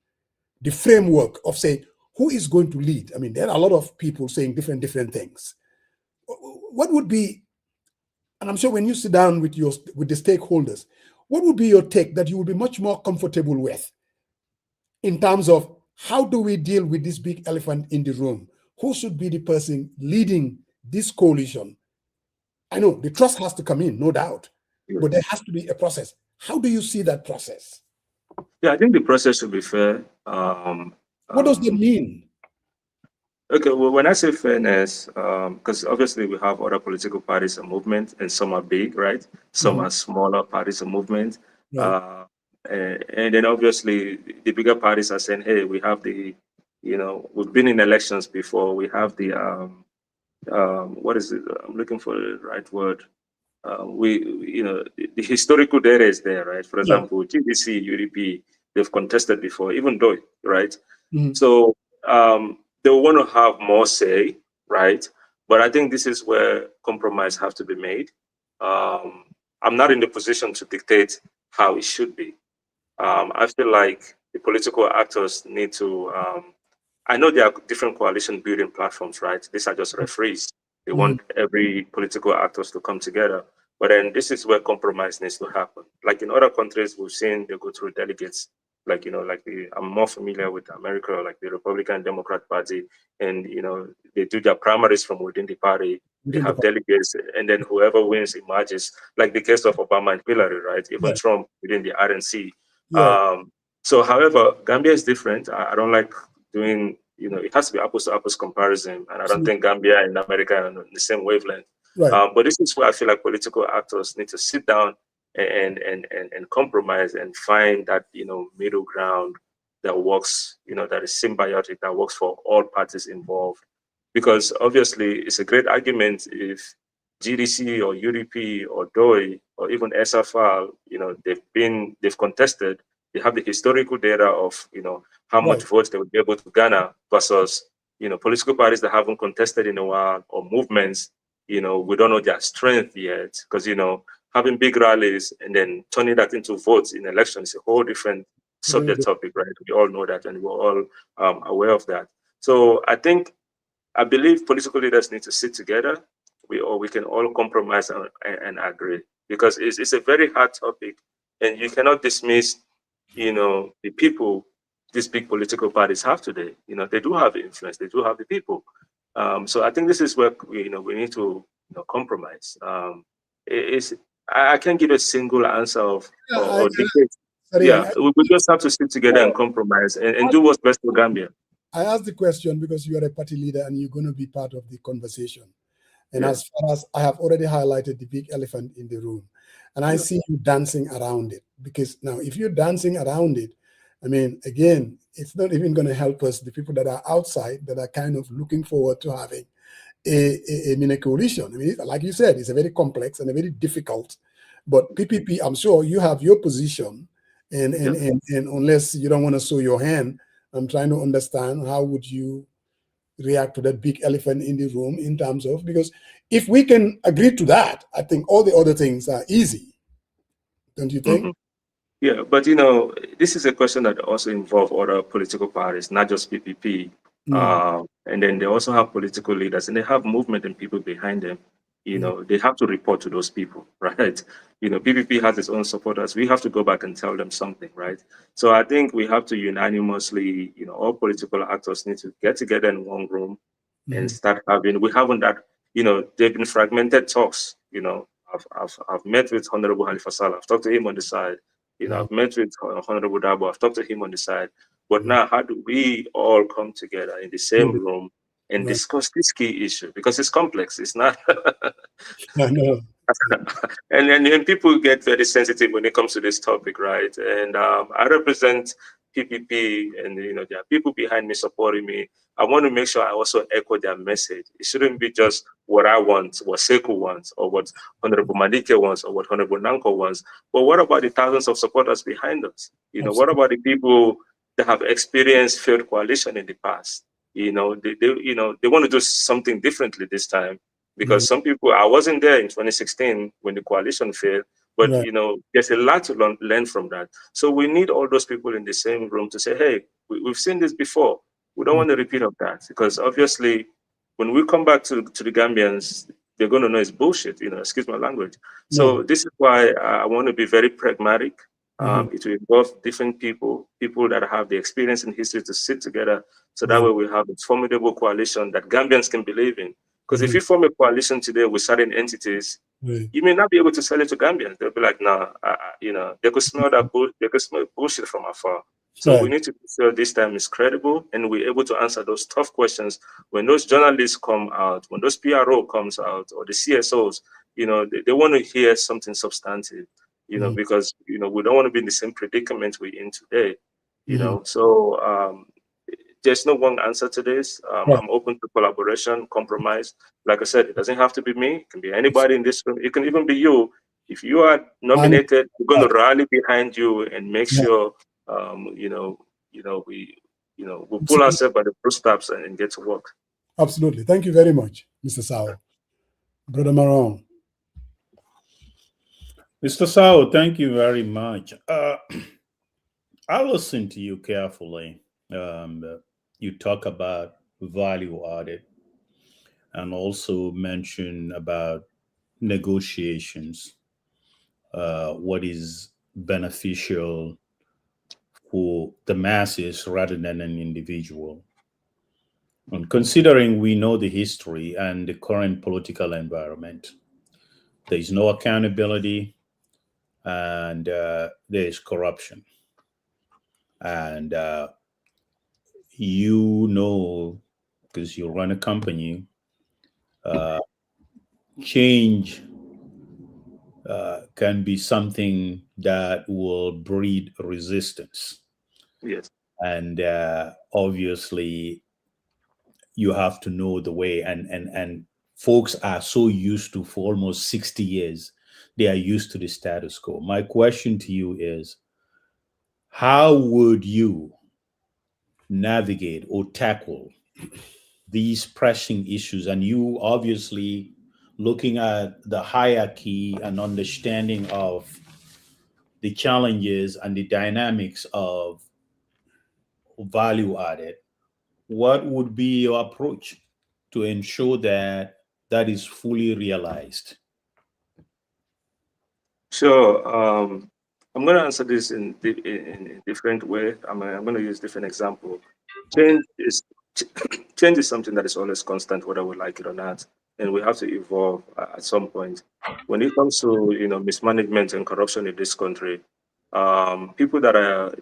The framework of saying who is going to lead. I mean, there are a lot of people saying different things. What would be, and I'm sure when you sit down with the stakeholders, what would be your take that you would be much more comfortable with in terms of how do we deal with this big elephant in the room? Who should be the person leading this coalition? I know the trust has to come in, no doubt, but there has to be a process. How do you see that process? Yeah, I think the process should be fair. What does that mean? Okay, well, when I say fairness, because obviously we have other political parties and movements, and some are big, right? Some are smaller parties and movements. Right. And then obviously the bigger parties are saying, hey, we have the, we've been in elections before. We have the, what is it? I'm looking for the right word. The historical data is there, right? For example, GDC, UDP, they've contested before, even though, right? So they want to have more say, right? But I think this is where compromise have to be made. I'm not in the position to dictate how it should be. I feel like the political actors need to, I know there are different coalition building platforms, right? These are just referees. They want every political actors to come together. But then this is where compromise needs to happen. Like in other countries, we've seen they go through delegates. Like, I'm more familiar with America, like the Republican Democrat Party, and, they do their primaries from within the party, they have delegates, and then whoever wins emerges, like the case of Obama and Hillary, right? Even Trump within the RNC. So, however, Gambia is different. I don't like doing, it has to be apples to apples comparison, and I don't think Gambia and America are on the same wavelength. But this is where I feel like political actors need to sit down and compromise and find that middle ground that works, that is symbiotic, that works for all parties involved. Because obviously, it's a great argument if GDC or UDP or DOI or even SFR, they've contested. They have the historical data of how much votes they would be able to garner versus political parties that haven't contested in a while, or movements. We don't know their strength yet, because having big rallies and then turning that into votes in elections is a whole different subject topic, right? We all know that, and we're all aware of that. So I believe political leaders need to sit together. We can all compromise and agree, because it's a very hard topic, and you cannot dismiss the people these big political parties have today. They do have influence, they do have the people. So I think this is where we need to compromise. I can't give a single answer of or dictate. We just have to sit together and compromise and do what's best for Gambia. I asked the question because you are a party leader and you're going to be part of the conversation. And as far as I have already highlighted the big elephant in the room, and I see you dancing around it, because now if you're dancing around it, I mean, again, it's not even going to help us, the people that are outside, that are kind of looking forward to having a mini coalition. I mean, like you said, it's a very complex and a very difficult, but PPP, I'm sure you have your position, and unless you don't want to show your hand, I'm trying to understand how would you react to that big elephant in the room, in terms of, because if we can agree to that, I think all the other things are easy. Don't you think? Yeah, but this is a question that also involves other political parties, not just PPP. And then they also have political leaders, and they have movement and people behind them. They have to report to those people, right? PPP has its own supporters. We have to go back and tell them something, right? So I think we have to unanimously, all political actors need to get together in one room and start having. We haven't that. They've been fragmented talks. I've met with Honorable Halifa Saleh. I've talked to him on the side. I've met with Honorable Dabo. I've talked to him on the side. But now, how do we all come together in the same room and discuss this key issue? Because it's complex. It's not. I know. and people get very sensitive when it comes to this topic, right? And I represent PPP, and there are people behind me supporting me. I want to make sure I also echo their message. It shouldn't be just what I want, what Saikou wants, or what Honorable Madike wants, or what Honorable Nanko wants. But what about the thousands of supporters behind us? What about the people that have experienced failed coalition in the past? They want to do something differently this time, because some people, I wasn't there in 2016 when the coalition failed, but there's a lot to learn from that. So we need all those people in the same room to say, hey, we've seen this before. We don't want to repeat of that, because obviously when we come back to the Gambians, they're going to know it's bullshit, excuse my language. So this is why I want to be very pragmatic. It will involve different people that have the experience and history to sit together, so that way we have a formidable coalition that Gambians can believe in. Because if you form a coalition today with certain entities, you may not be able to sell it to Gambians. They'll be like, nah, they could smell that they could smell bullshit from afar. So we need to be sure this time is credible, and we're able to answer those tough questions when those journalists come out, when those PRO comes out, or the CSOs. They want to hear something substantive. Because we don't want to be in the same predicament we're in today. So there's no one answer to this. I'm open to collaboration, compromise. Like I said, it doesn't have to be me. It can be anybody in this room. It can even be you. If you are nominated, we're going to rally behind you and make sure, we pull ourselves by the footsteps and get to work. Absolutely. Thank you very much, Mr. Sawo. Brother Maron. Mr. Sawo, thank you very much. I listened to you carefully. You talk about value added, and also mention about negotiations, what is beneficial for the masses rather than an individual. And considering we know the history and the current political environment, there is no accountability, and there is corruption. And you know, because you run a company, change can be something that will breed resistance. Yes. And obviously, you have to know the way. And folks are so used to, for almost 60 years, they are used to the status quo. My question to you is, how would you navigate or tackle these pressing issues? And you obviously looking at the hierarchy and understanding of the challenges and the dynamics of value added, what would be your approach to ensure that that is fully realized? Sure. I'm going to answer this in a different way. I'm going to use different example. Change is change is something that is always constant, whether we like it or not, and we have to evolve at some point. When it comes to mismanagement and corruption in this country, people that are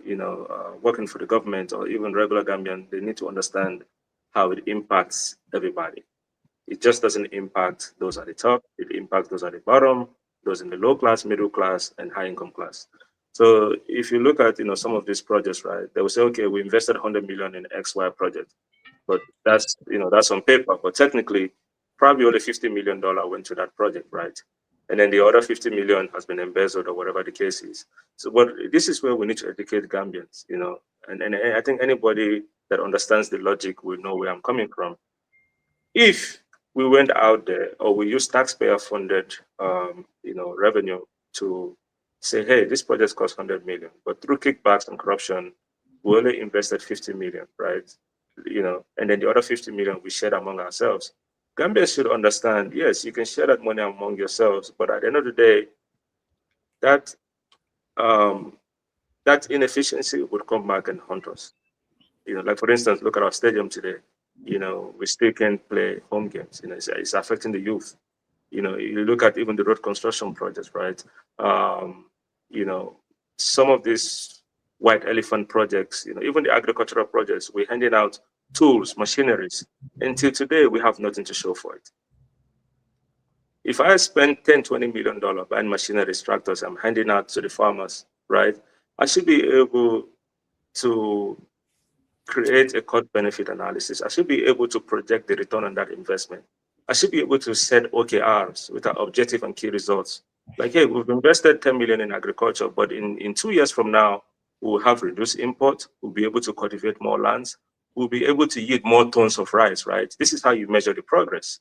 working for the government or even regular Gambian, they need to understand how it impacts everybody. It just doesn't impact those at the top. It impacts those at the bottom, those in the low class, middle class, and high income class. So if you look at some of these projects, right, they will say, okay, we invested 100 million in XY project, but that's that's on paper. But technically, probably only $50 million went to that project, right? And then the other 50 million has been embezzled or whatever the case is. So, but this is where we need to educate Gambians, and I think anybody that understands the logic will know where I'm coming from. If we went out there or we use taxpayer funded revenue to say, hey, this project cost 100 million, but through kickbacks and corruption, we only invested 50 million, right? And then the other 50 million we shared among ourselves. Gambia should understand, yes, you can share that money among yourselves, but at the end of the day, that that inefficiency would come back and haunt us. Like for instance, look at our stadium today. We still can't play home games. It's affecting the youth. You look at even the road construction projects, right? Some of these white elephant projects, even the agricultural projects, we're handing out tools, machineries. Until today, we have nothing to show for it. If I spend $10-20 million buying machineries, tractors, I'm handing out to the farmers, right? I should be able to create a cost benefit analysis. I should be able to project the return on that investment. I should be able to set OKRs with our objective and key results. Like, hey, we've invested 10 million in agriculture, but in 2 years from now, we'll have reduced import. We'll be able to cultivate more lands. We'll be able to yield more tons of rice, right? This is how you measure the progress.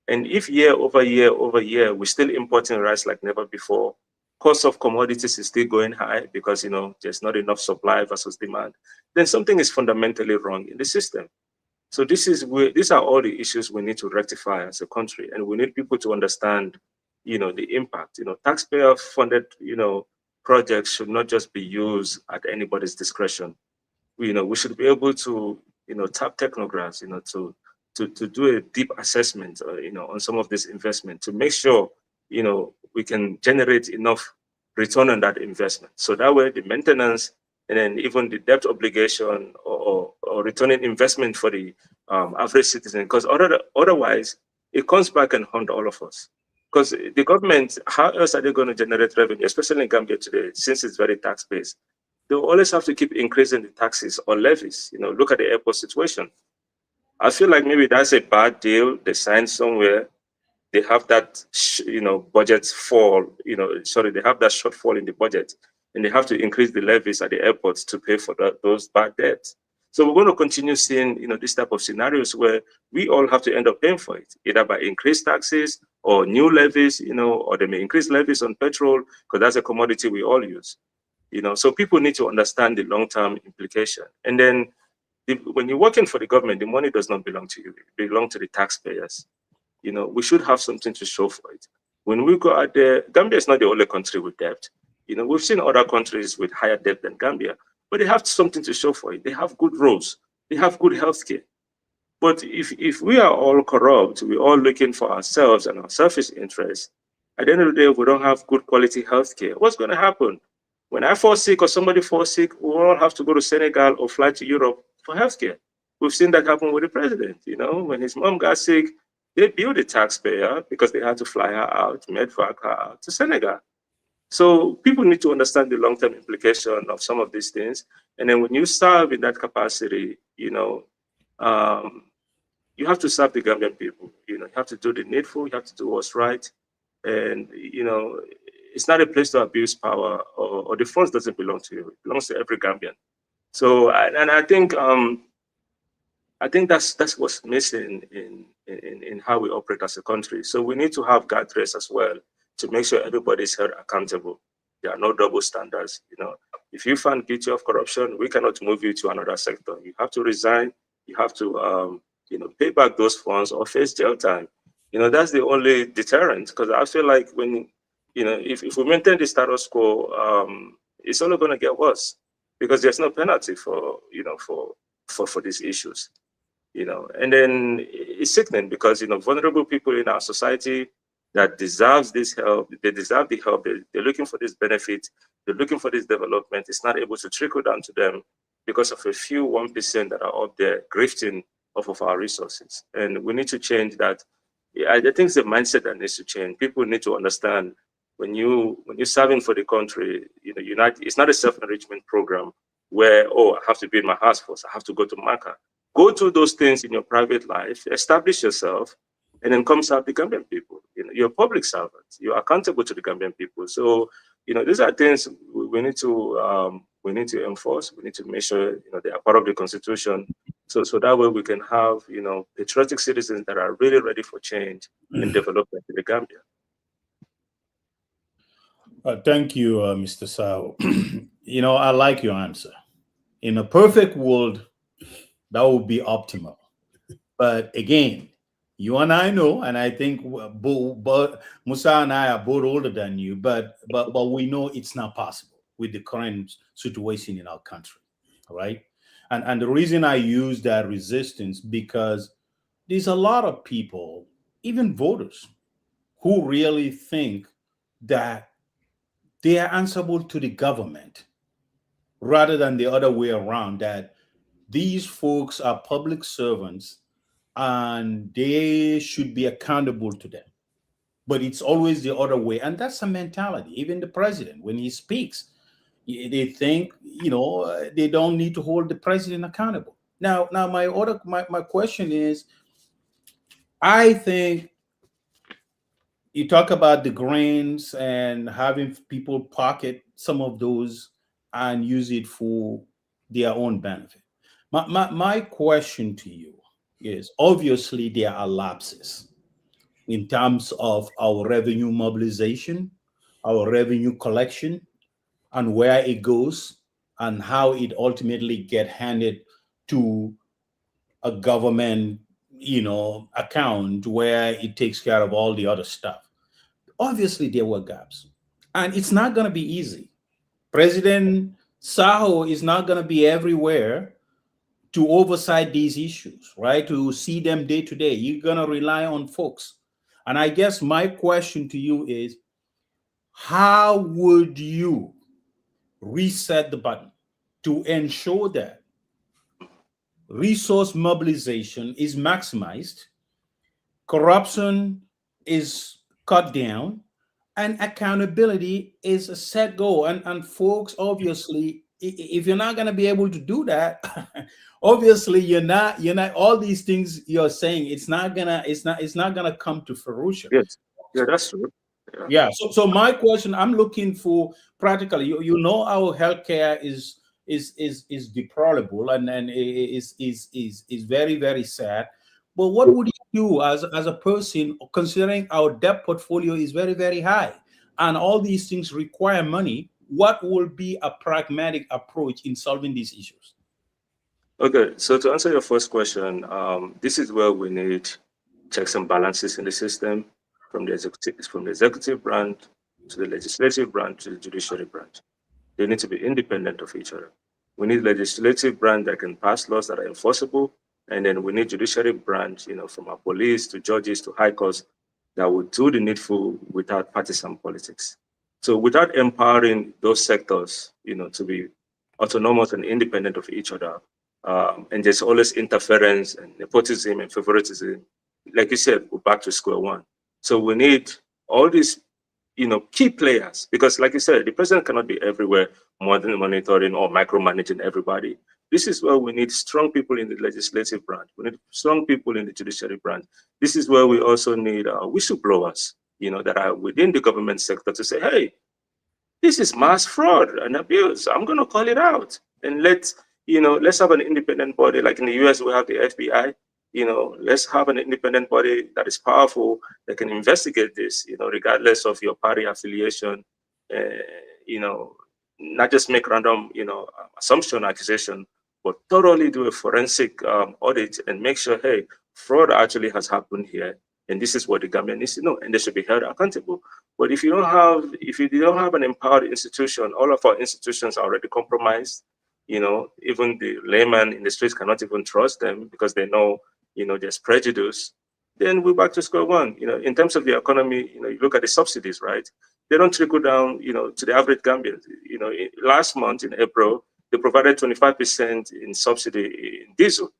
And if year over year over year, we're still importing rice like never before, cost of commodities is still going high because there's not enough supply versus demand, then something is fundamentally wrong in the system. So these are all the issues we need to rectify as a country, and we need people to understand, the impact. Taxpayer-funded, projects should not just be used at anybody's discretion. We should be able to, tap technocrats, to do a deep assessment, on some of this investment to make sure, we can generate enough return on that investment. So that way, the maintenance and then even the debt obligation or returning investment for the average citizen, because otherwise it comes back and haunt all of us. Because the government, how else are they going to generate revenue, especially in Gambia today, since it's very tax-based? They always have to keep increasing the taxes or levies. Look at the airport situation. I feel like maybe that's a bad deal they signed somewhere. They have that, budget fall, they have that shortfall in the budget, and they have to increase the levies at the airports to pay for those bad debts. So we're going to continue seeing, this type of scenarios where we all have to end up paying for it, either by increased taxes or new levies, or they may increase levies on petrol because that's a commodity we all use, So people need to understand the long-term implication. And then when you're working for the government, the money does not belong to you; it belongs to the taxpayers. We should have something to show for it. When we go out there, Gambia is not the only country with debt. We've seen other countries with higher debt than Gambia, but they have something to show for it. They have good roads. They have good healthcare. But if we are all corrupt, we're all looking for ourselves and our selfish interests, at the end of the day, if we don't have good quality healthcare, what's going to happen? When I fall sick or somebody falls sick, we all have to go to Senegal or fly to Europe for healthcare. We've seen that happen with the president. You know, when his mom got sick, they billed the taxpayer because they had to fly her out, medvac her out to Senegal. So people need to understand the long-term implication of some of these things. And then when you serve in that capacity, you know, you have to serve the Gambian people. You know, you have to do the needful, you have to do what's right. And, you know, it's not a place to abuse power, or the funds doesn't belong to you. It belongs to every Gambian. So, and I think that's what's missing in how we operate as a country. So we need to have guardrails as well to make sure everybody is held accountable. There are no double standards. You know, if you find guilty of corruption, we cannot move you to another sector. You have to resign. You have to, you know, pay back those funds or face jail time. You know, that's the only deterrent. Because I feel like when, you know, if we maintain the status quo, it's only going to get worse because there's no penalty for, you know, for these issues. You know, and then it's sickening because, you know, vulnerable people in our society that deserves this help, they deserve the help, they're looking for this benefit, they're looking for this development, it's not able to trickle down to them because of a few 1% that are up there grifting off of our resources. And we need to change that. I think it's a mindset that needs to change. People need to understand when you're serving for the country, you know, it's not a self-enrichment program where, oh, I have to build my house first, I have to go to Mecca. Go through those things in your private life, establish yourself, and then come serve the Gambian people. You know, you're a public servant. You're accountable to the Gambian people. So, you know, these are things we need to enforce. We need to make sure, you know, they are part of the Constitution. So that way we can have, you know, patriotic citizens that are really ready for change and development in the Gambia. Thank you, Mr. Sawo. You know, I like your answer. In a perfect world, that would be optimal. But again, you and I know, and I think both Musa and I are both older than you, but we know it's not possible with the current situation in our country, all right? And the reason I use that resistance because there's a lot of people, even voters, who really think that they are answerable to the government rather than the other way around, that these folks are public servants and they should be accountable to them. But it's always the other way. And that's a mentality. Even the president, when he speaks, they think, you know, they don't need to hold the president accountable. Now my question is, I think you talk about the grains and having people pocket some of those and use it for their own benefit. My question to you is, obviously there are lapses in terms of our revenue mobilization, our revenue collection, and where it goes and how it ultimately get handed to a government, you know, account where it takes care of all the other stuff. Obviously there were gaps, and it's not going to be easy. President Sawo is not going to be everywhere to oversight these issues, right? To see them day to day. You're going to rely on folks. And I guess my question to you is, how would you reset the button to ensure that resource mobilization is maximized, corruption is cut down, and accountability is a set goal? And folks, obviously, if you're not going to be able to do that, obviously you're not all these things you're saying, it's not gonna come to fruition. Yes, yeah, that's true. Yeah. So my question, I'm looking for practically, you know, our healthcare is deplorable and is very, very sad. But what would you do as a person, considering our debt portfolio is very, very high and all these things require money? What will be a pragmatic approach in solving these issues? Okay, so to answer your first question, this is where we need checks and balances in the system, from the executive branch to the legislative branch to the judiciary branch. They need to be independent of each other. We need legislative branch that can pass laws that are enforceable, And then we need judiciary branch, from our police to judges to high courts that will do the needful without partisan politics. So without empowering those sectors, to be autonomous and independent of each other, and there's always interference and nepotism and favoritism, like you said, we're back to square one. So we need all these, key players, because like you said, the president cannot be everywhere monitoring or micromanaging everybody. This is where we need strong people in the legislative branch. We need strong people in the judiciary branch. This is where we also need whistleblowers, that are within the government sector to say, hey, this is mass fraud and abuse. I'm going to call it out. And let's have an independent body. Like in the US, we have the FBI. Let's have an independent body that is powerful, that can investigate this, regardless of your party affiliation, not just make random, assumption, accusation, but thoroughly do a forensic audit and make sure, hey, fraud actually has happened here. And this is what the government needs to know, and they should be held accountable. But if you don't have an empowered institution, all of our institutions are already compromised. Even the layman in the streets cannot even trust them because they know, there's prejudice. Then we're back to square one. In terms of the economy, you look at the subsidies, right? They don't trickle down, to the average Gambian. Last month in April, they provided 25% in subsidy in diesel.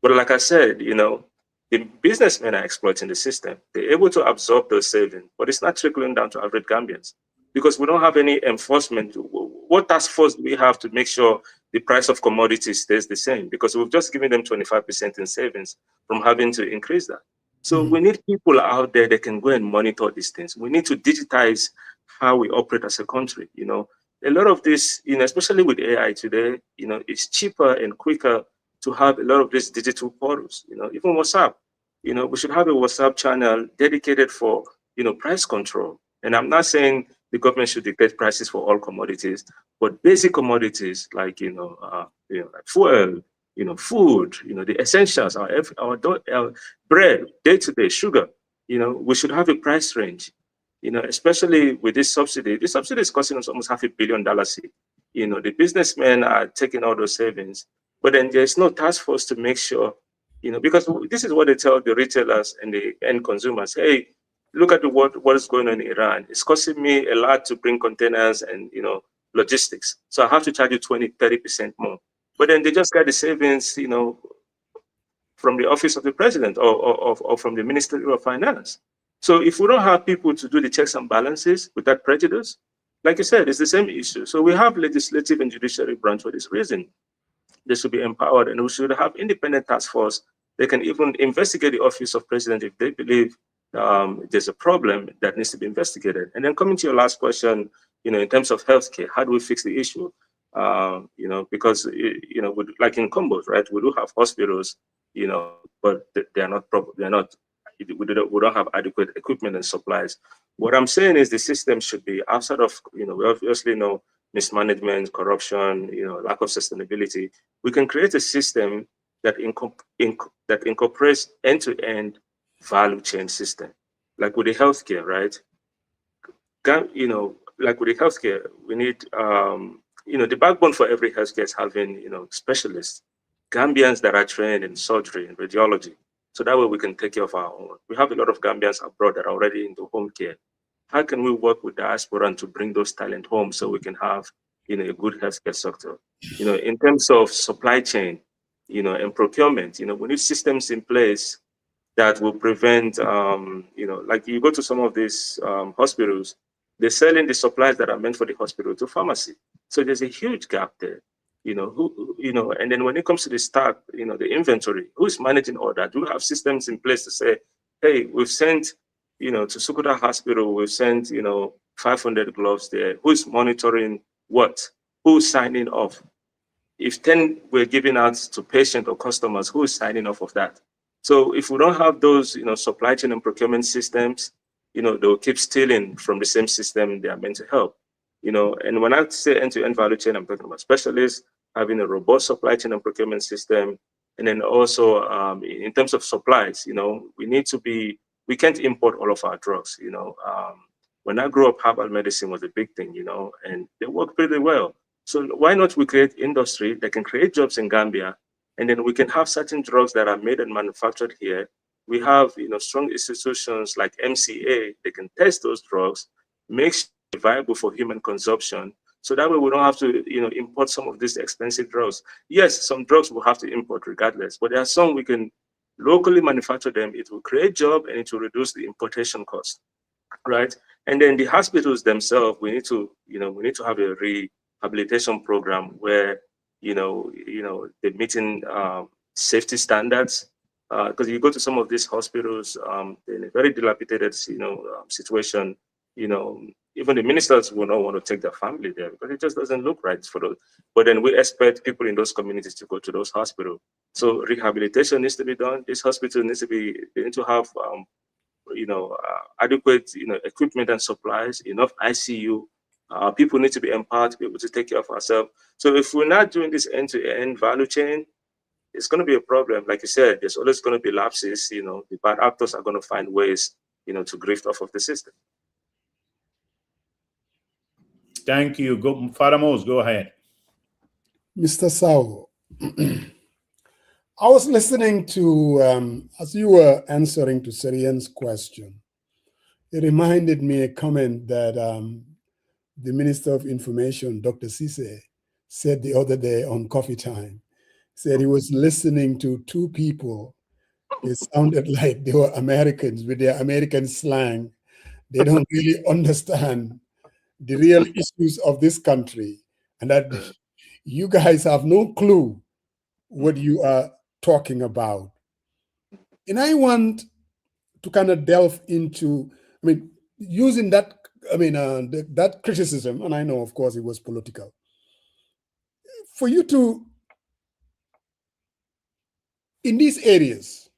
But like I said, the businessmen are exploiting the system. They're able to absorb those savings, but it's not trickling down to average Gambians because we don't have any enforcement. What task force do we have to make sure the price of commodities stays the same? Because we've just given them 25% in savings from having to increase that. So we need people out there that can go and monitor these things. We need to digitize how we operate as a country. A lot of this, especially with AI today, it's cheaper and quicker to have a lot of these digital portals, even WhatsApp. We should have a WhatsApp channel dedicated for, price control. And I'm not saying the government should dictate prices for all commodities, but basic commodities like, like fuel, food, the essentials, our bread, day-to-day, sugar, we should have a price range, especially with this subsidy. This subsidy is costing us almost $500 million. The businessmen are taking all those savings, but then there's no task force to make sure, because this is what they tell the retailers and the end consumers. Hey, look at what is going on in Iran. It's costing me a lot to bring containers and, logistics. So I have to charge you 20-30% more. But then they just got the savings, from the office of the president or from the Ministry of Finance. So if we don't have people to do the checks and balances without prejudice, like you said, it's the same issue. So we have legislative and judiciary branch for this reason. They should be empowered, and we should have independent task force. They can even investigate the office of president if they believe there's a problem that needs to be investigated. And then coming to your last question, in terms of healthcare, how do we fix the issue? Because like in combos, right? We do have hospitals, but they are not. We don't have adequate equipment and supplies. What I'm saying is the system should be outside of, we obviously know mismanagement, corruption, lack of sustainability. We can create a system that incorporates end-to-end value chain system, like with the healthcare, right? Like with the healthcare, we need, the backbone for every healthcare is having, specialists, Gambians that are trained in surgery and radiology. So that way we can take care of our own. We have a lot of Gambians abroad that are already into home care. How can we work with diaspora to bring those talent home so we can have, a good healthcare sector? In terms of supply chain, and procurement, we need systems in place that will prevent, like you go to some of these hospitals, they're selling the supplies that are meant for the hospital to pharmacy. So there's a huge gap there, and then when it comes to the stock, the inventory, who's managing all that? Do we have systems in place to say, hey, we've sent, to Sukuta Hospital, we've sent, 500 gloves there. Who's monitoring what? Who's signing off? If 10 were given out to patient or customers, who's signing off of that? So if we don't have those, supply chain and procurement systems, they'll keep stealing from the same system they are meant to help. And when I say end-to-end value chain, I'm talking about specialists, having a robust supply chain and procurement system. And then also in terms of supplies, we can't import all of our drugs, When I grew up, herbal medicine was a big thing, and they work pretty well. So why not we create industry that can create jobs in Gambia And then we can have certain drugs that are made and manufactured here. We have, strong institutions like MCA. They can test those drugs, make sure they're viable for human consumption. So that way we don't have to, import some of these expensive drugs. Yes, some drugs we'll have to import regardless, but there are some we can locally manufacture them. It will create job and it will reduce the importation cost, right? And then the hospitals themselves, we need to have a rehabilitation program where, they're meeting safety standards. Because you go to some of these hospitals, in a very dilapidated, situation, even the ministers will not want to take their family there because it just doesn't look right for those. But then we expect people in those communities to go to those hospitals. So rehabilitation needs to be done. This hospital needs to be, they need to have, adequate, equipment and supplies, enough ICU. People need to be empowered to be able to take care of ourselves. So if we're not doing this end-to-end value chain, it's going to be a problem. Like you said, there's always going to be lapses. The bad actors are going to find ways, to grift off of the system. Thank you. Father Mose, go ahead. Mr. Sawo, I was listening to, as you were answering to Syrian's question, it reminded me a comment that the Minister of Information, Dr. Sise, said the other day on Coffee Time. Said he was listening to two people. It sounded like they were Americans with their American slang. They don't really understand the real issues of this country, and that you guys have no clue what you are talking about. And I want to kind of delve into, using that, that criticism, and I know, of course, it was political, for you to, in these areas,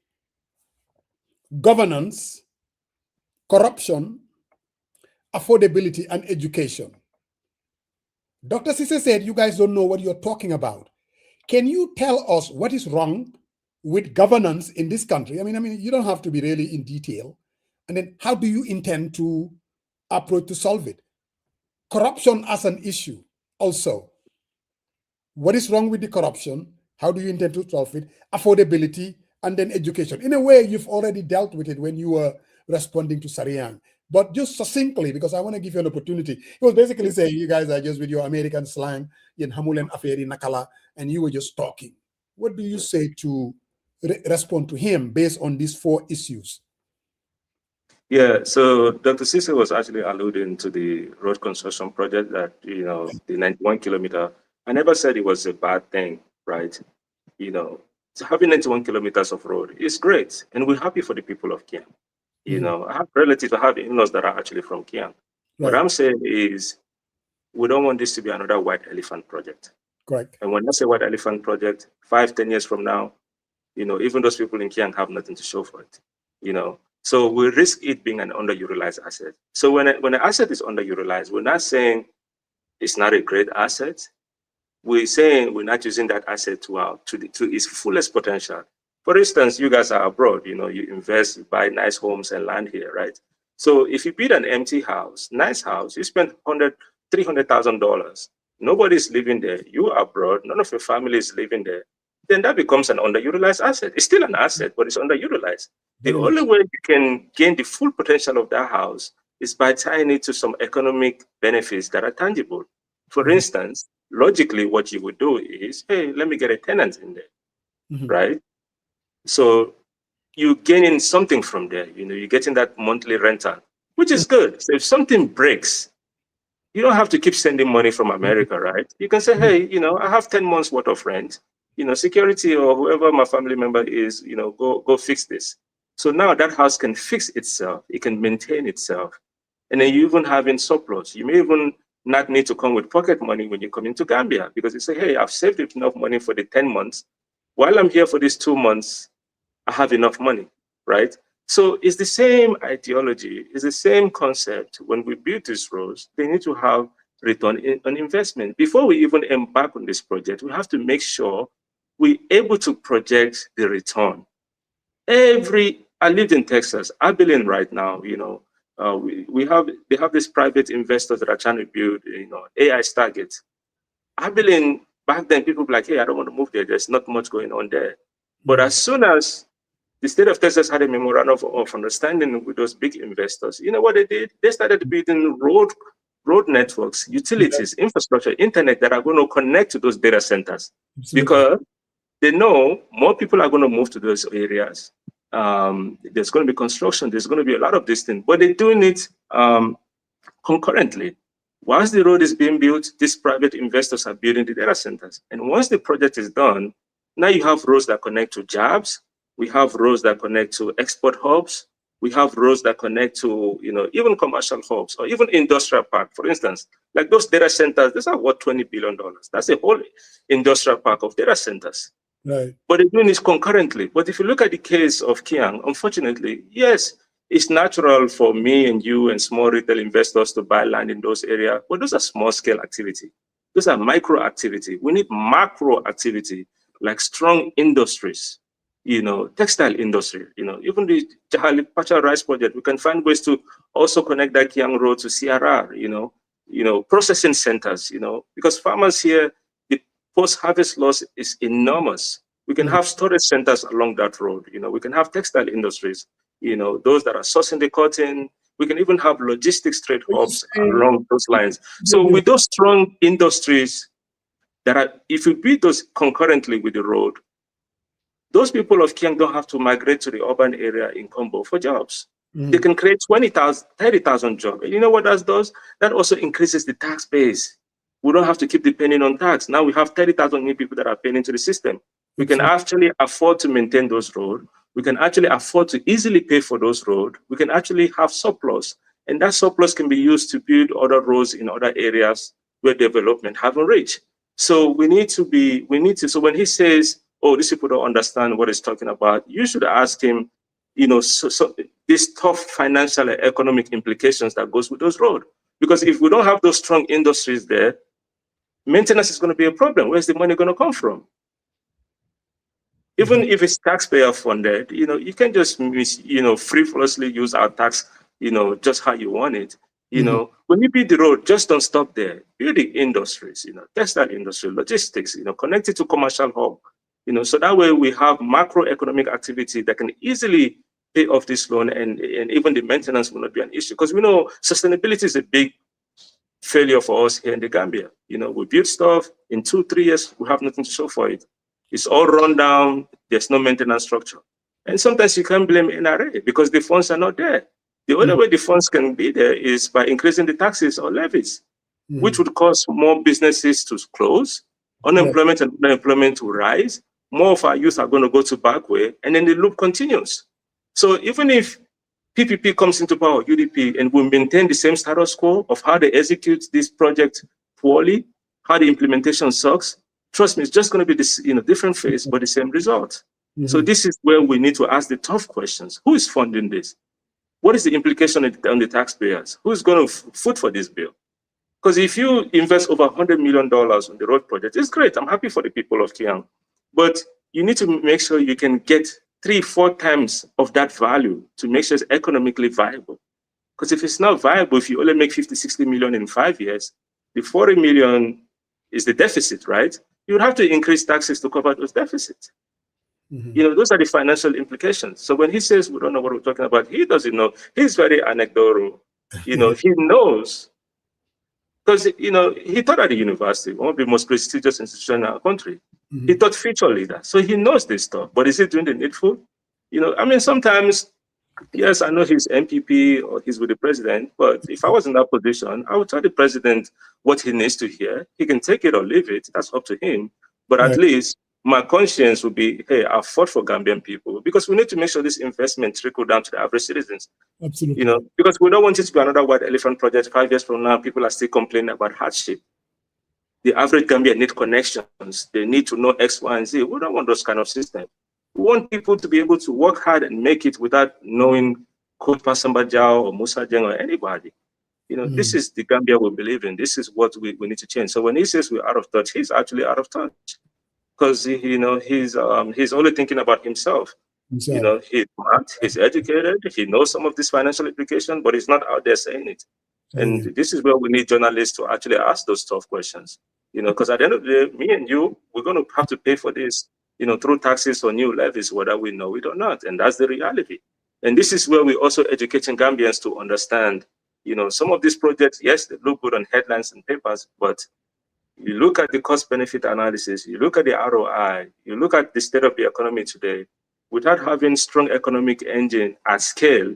governance, corruption, affordability, and education. Dr. Sise said you guys don't know what you're talking about. Can you tell us what is wrong with governance in this country? You don't have to be really in detail. And then how do you intend to approach to solve it? Corruption as an issue also. What is wrong with the corruption? How do you intend to solve it? Affordability, and then education. In a way, you've already dealt with it when you were responding to Sariang. But just succinctly, because I want to give you an opportunity. He was basically saying, you guys are just with your American slang, in Hamulen Aferi Nakala, and you were just talking. What do you say to respond to him based on these four issues? Yeah, so Dr. Sise was actually alluding to the road construction project that, the 91 kilometer. I never said it was a bad thing, right? So having 91 kilometers of road is great. And we're happy for the people of Kiang. I have relatives, I have in-laws that are actually from Kiang. Right. What I'm saying is, we don't want this to be another white elephant project. Correct. And when I say white elephant project, 5-10 years from now, even those people in Kiang have nothing to show for it. So we risk it being an underutilized asset. So when an asset is underutilized, we're not saying it's not a great asset. We're saying we're not using that asset to its fullest potential. For instance, you guys are abroad, you invest, you buy nice homes and land here, right? So if you build an empty house, nice house, you spend $300,000. Nobody's living there. You are abroad, none of your family is living there. Then that becomes an underutilized asset. It's still an asset, but it's underutilized. The only way you can gain the full potential of that house is by tying it to some economic benefits that are tangible. For instance, logically, what you would do is, hey, let me get a tenant in there, right? So you're gaining something from there. You're getting that monthly rental, which is good. So if something breaks, you don't have to keep sending money from America, right? You can say, hey, I have 10 months worth of rent. Security or whoever my family member is, go fix this. So now that house can fix itself. It can maintain itself. And then you even have in surplus. You may even not need to come with pocket money when you come into Gambia because you say, hey, I've saved enough money for the 10 months. While I'm here for these 2 months, I have enough money, right? So it's the same ideology, it's the same concept. When we build these roads, they need to have return on investment. Before we even embark on this project, we have to make sure we're able to project the return. I lived in Texas, Abilene right now, they have these private investors that are trying to build, AI Stargate. Abilene back then people were like, hey, I don't want to move there. There's not much going on there. But as soon as the state of Texas had a memorandum of understanding with those big investors, you know what they did? They started building road networks, utilities, infrastructure, internet that are going to connect to those data centers. Absolutely. Because they know more people are going to move to those areas. There's going to be construction. There's going to be a lot of this thing, but they're doing it concurrently. Once the road is being built, these private investors are building the data centers. And once the project is done, now you have roads that connect to jobs. We have roads that connect to export hubs. We have roads that connect to, you know, even commercial hubs or even industrial park. For instance, like those data centers, these are worth $20 billion. That's a whole industrial park of data centers. Right. But they're doing this concurrently. But if you look at the case of Kiang, unfortunately, yes, it's natural for me and you and small retail investors to buy land in those areas, but those are small scale activity. Those are micro activity. We need macro activity, like strong industries, you know, textile industry, you know, even the Jahali Pacha Rice Project, we can find ways to also connect that Kiang Road to CRR, you know, processing centers, you know, because farmers here, the post-harvest loss is enormous. We can have storage centers along that road, you know, we can have textile industries, you know, those that are sourcing the cotton. We can even have logistics trade hubs along those lines. So with those strong industries that are, if you build those concurrently with the road, those people of Kiang don't have to migrate to the urban area in Combo for jobs. They can create 20,000, 30,000 jobs. And you know what that does? That also increases the tax base. We don't have to keep depending on tax. Now we have 30,000 new people that are paying into the system. We can actually afford to maintain those roads. We can actually afford to easily pay for those roads. We can actually have surplus. And that surplus can be used to build other roads in other areas where development haven't reached. So we need to, so when he says, oh, these people don't understand what he's talking about, you should ask him, you know, so these tough financial and economic implications that goes with those roads. Because if we don't have those strong industries there, maintenance is going to be a problem. Where's the money going to come from? Even if it's taxpayer funded, you know, you can't just, frivolously use our tax, you know, just how you want it. You know, when you build the road, just don't stop there. Build the industries, you know, textile industry, logistics, you know, connect it to commercial hub, you know, so that way we have macroeconomic activity that can easily pay off this loan, and even the maintenance will not be an issue. Because we know sustainability is a big failure for us here in the Gambia. You know, we build stuff, in 2-3 years, we have nothing to show for it. It's all run down, there's no maintenance structure. And sometimes you can't blame NRA because the funds are not there. The only way the funds can be there is by increasing the taxes or levies, which would cause more businesses to close, unemployment and unemployment to rise, more of our youth are going to go to back way, and then the loop continues. So even if PPP comes into power, UDP, and we maintain the same status quo of how they execute this project poorly, how the implementation sucks, trust me, it's just going to be this, you know, different phase, but the same result. So this is where we need to ask the tough questions. Who is funding this? What is the implication on the taxpayers? Who's going to foot for this bill? Because if you invest over $100 million on the road project, it's great. I'm happy for the people of Kiang. But you need to make sure you can get 3-4 times of that value to make sure it's economically viable. Because if it's not viable, if you only make 50-60 million in 5 years, the 40 million is the deficit, right? You would have to increase taxes to cover those deficits. You know, those are the financial implications. So when he says we don't know what we're talking about, he doesn't know. He's very anecdotal. You know, he knows. Because, you know, he taught at the university, one of the most prestigious institutions in our country. He taught future leaders. So he knows this stuff. But is he doing the needful? You know, I mean, sometimes, yes, I know he's MPP or he's with the president, but if I was in that position, I would tell the president what he needs to hear. He can take it or leave it. That's up to him. But at least my conscience would be, hey, I fought for Gambian people, because we need to make sure this investment trickle down to the average citizens. Absolutely. You know, because we don't want it to be another white elephant project. 5 years from now, people are still complaining about hardship. The average Gambian need connections. They need to know X, Y, and Z. We don't want those kind of systems. We want people to be able to work hard and make it without knowing Coach Pasamba Jao or Musa Jeng or anybody. You know, this is the Gambia we believe in. This is what we need to change. So when he says we're out of touch, he's actually out of touch. Because, you know, he's only thinking about himself. You know, he's smart, he's educated, he knows some of this financial implication, but he's not out there saying it. And this is where we need journalists to actually ask those tough questions. because at the end of the day, me and you, we're going to have to pay for this, through taxes or new levies, whether we know it or not. And that's the reality. And this is where we're also educating Gambians to understand, some of these projects, yes, they look good on headlines and papers, but you look at the cost benefit analysis, you look at the ROI, you look at the state of the economy today, without having strong economic engine at scale,